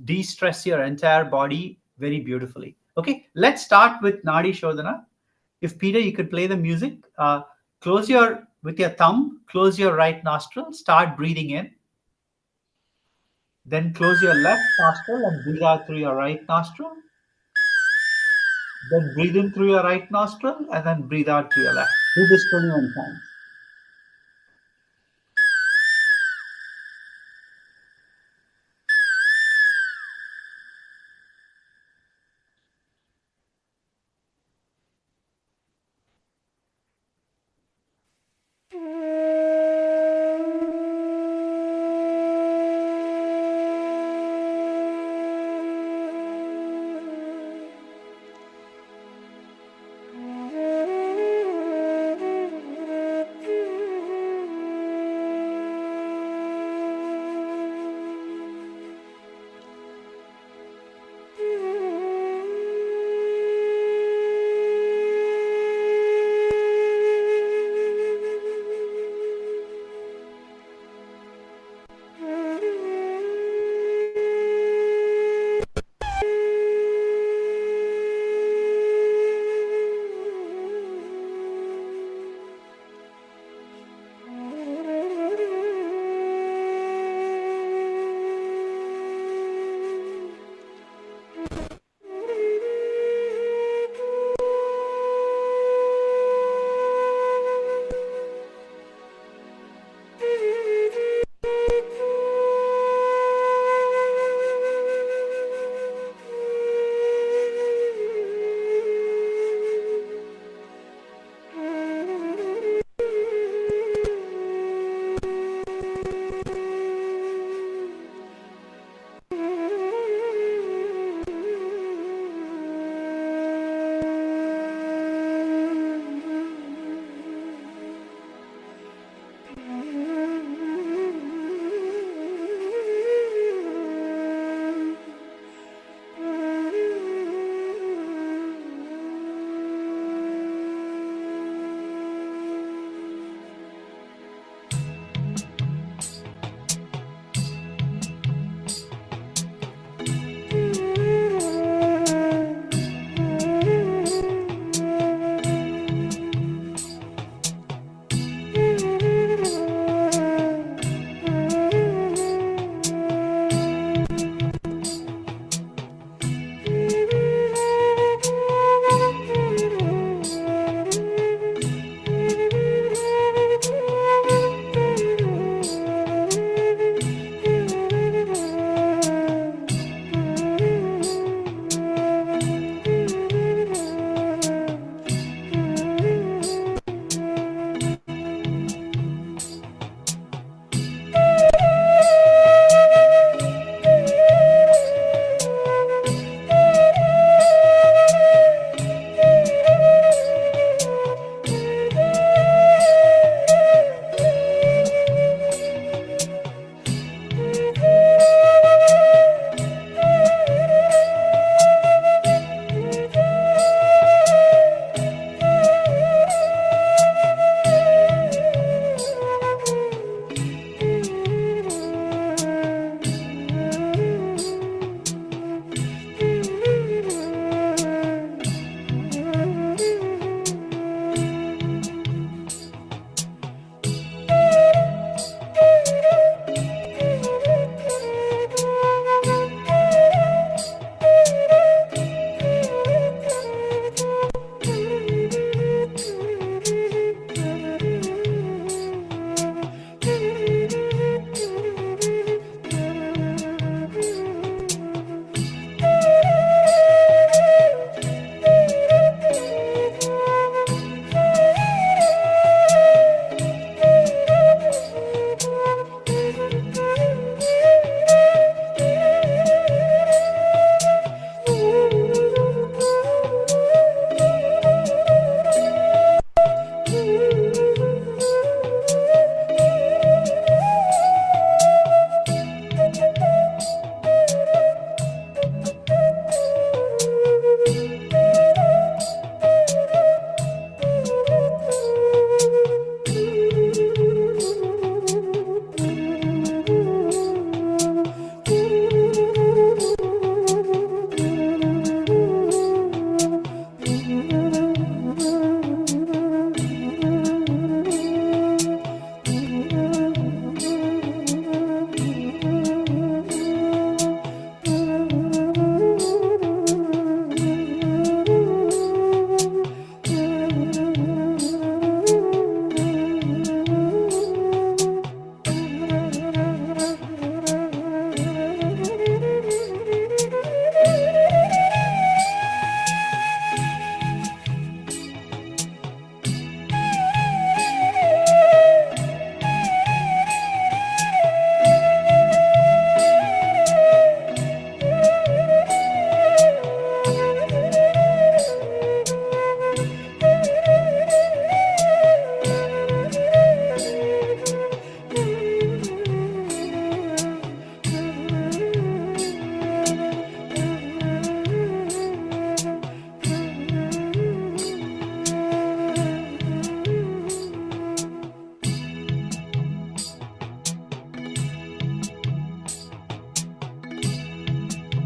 de-stress your entire body very beautifully. Okay, let's start with Nadi Shodhana. If Peter, you could play the music. With your thumb, close your right nostril, start breathing in. Then close your left nostril and breathe out through your right nostril. Then breathe in through your right nostril and then breathe out through your left. Do this 21 times.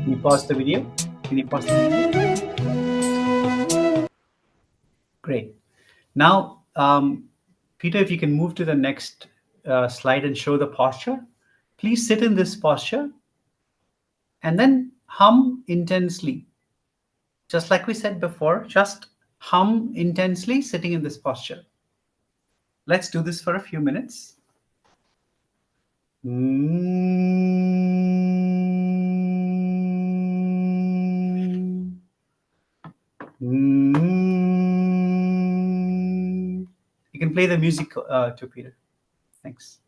Can you pause the video? Can you pause the video? Great. Now, Peter, if you can move to the next slide and show the posture. Please sit in this posture and then hum intensely. Just like we said before, just hum intensely sitting in this posture. Let's do this for a few minutes. You can play the music to Peter. Thanks.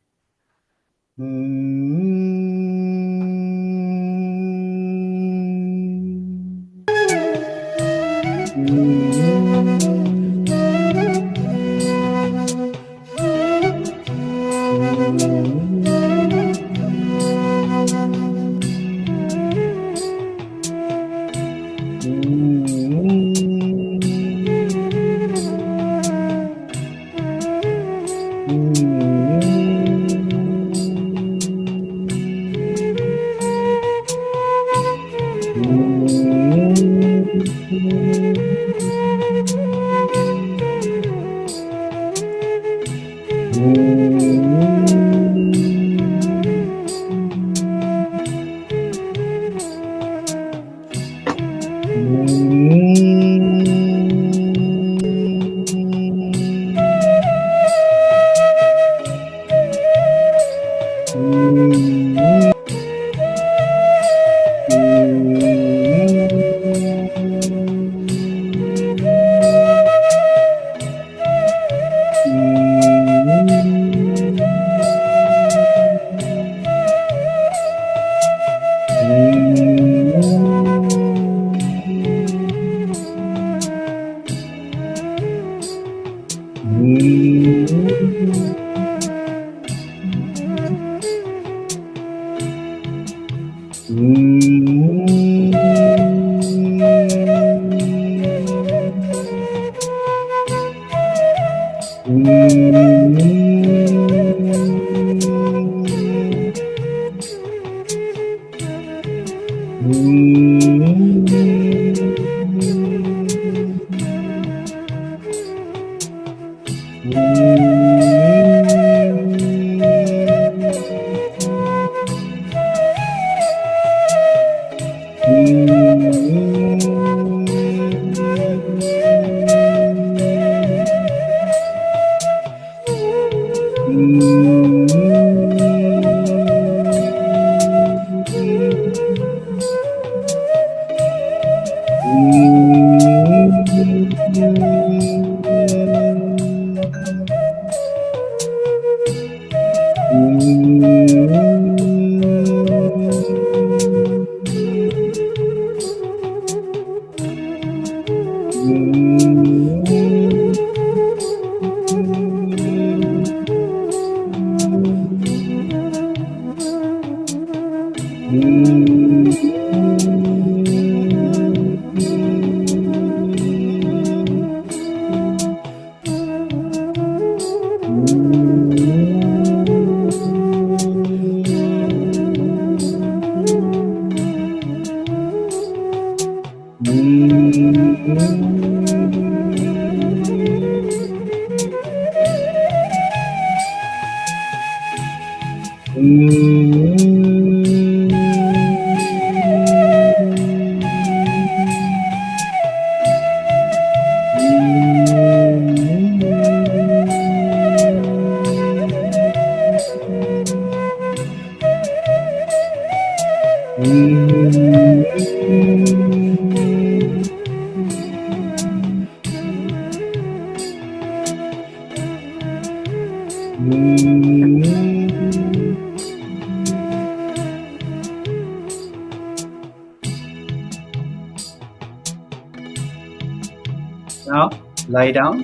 Now, lie down.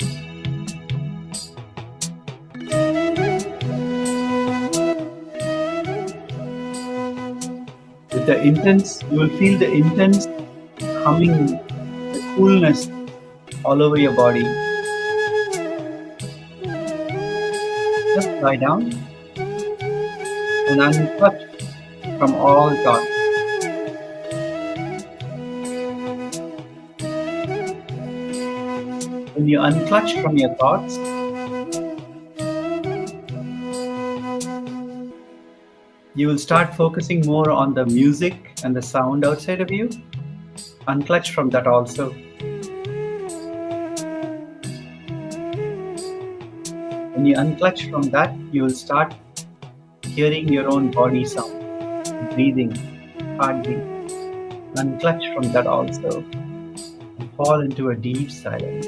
With the intense, you will feel the intense humming, the coolness all over your body. Just lie down and untouched from all thoughts. When you unclutch from your thoughts, you will start focusing more on the music and the sound outside of you. Unclutch from that also. When you unclutch from that, you will start hearing your own body sound, breathing, heartbeat. Unclutch from that also, and fall into a deep silence.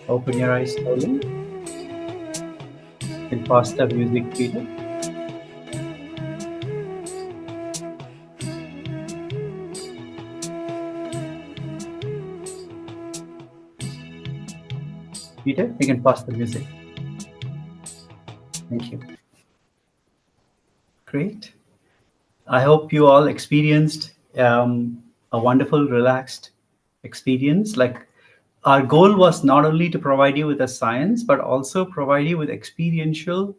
Open your eyes slowly. And pause the music, Peter. Peter, you can pause the music. Thank you. Great. I hope you all experienced a wonderful, relaxed experience. Like, our goal was not only to provide you with a science, but also provide you with experiential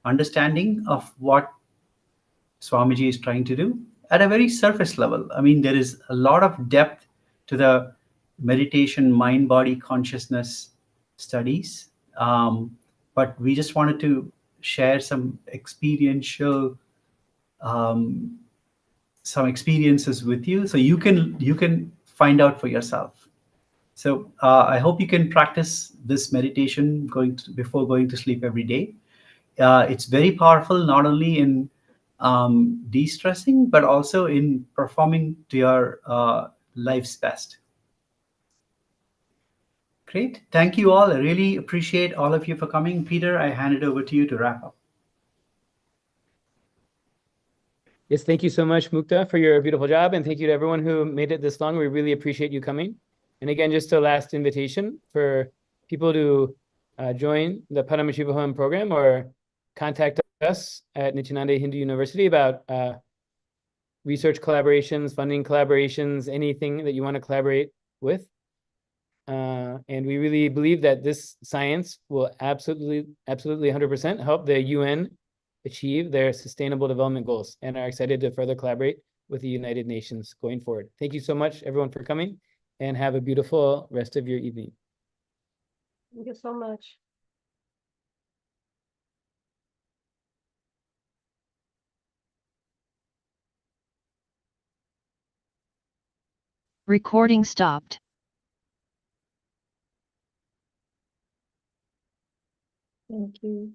understanding of what Swamiji is trying to do at a very surface level. I mean, there is a lot of depth to the meditation, mind, body, consciousness studies. But we just wanted to share some experiential, some experiences with you, so you can find out for yourself. So I hope you can practice this meditation before going to sleep every day. It's very powerful, not only in de-stressing, but also in performing to your life's best. Great. Thank you all. I really appreciate all of you for coming. Peter, I hand it over to you to wrap up. Yes, thank you so much, Mukta, for your beautiful job. And thank you to everyone who made it this long. We really appreciate you coming. And again, just a last invitation for people to join the Paramashivaham program or contact us at Nityananda Hindu University about research collaborations, funding collaborations, anything that you want to collaborate with. And we really believe that this science will absolutely 100% help the UN achieve their sustainable development goals, and are excited to further collaborate with the United Nations going forward. Thank you so much, everyone, for coming, and have a beautiful rest of your evening. Thank you so much. Recording stopped. Thank you.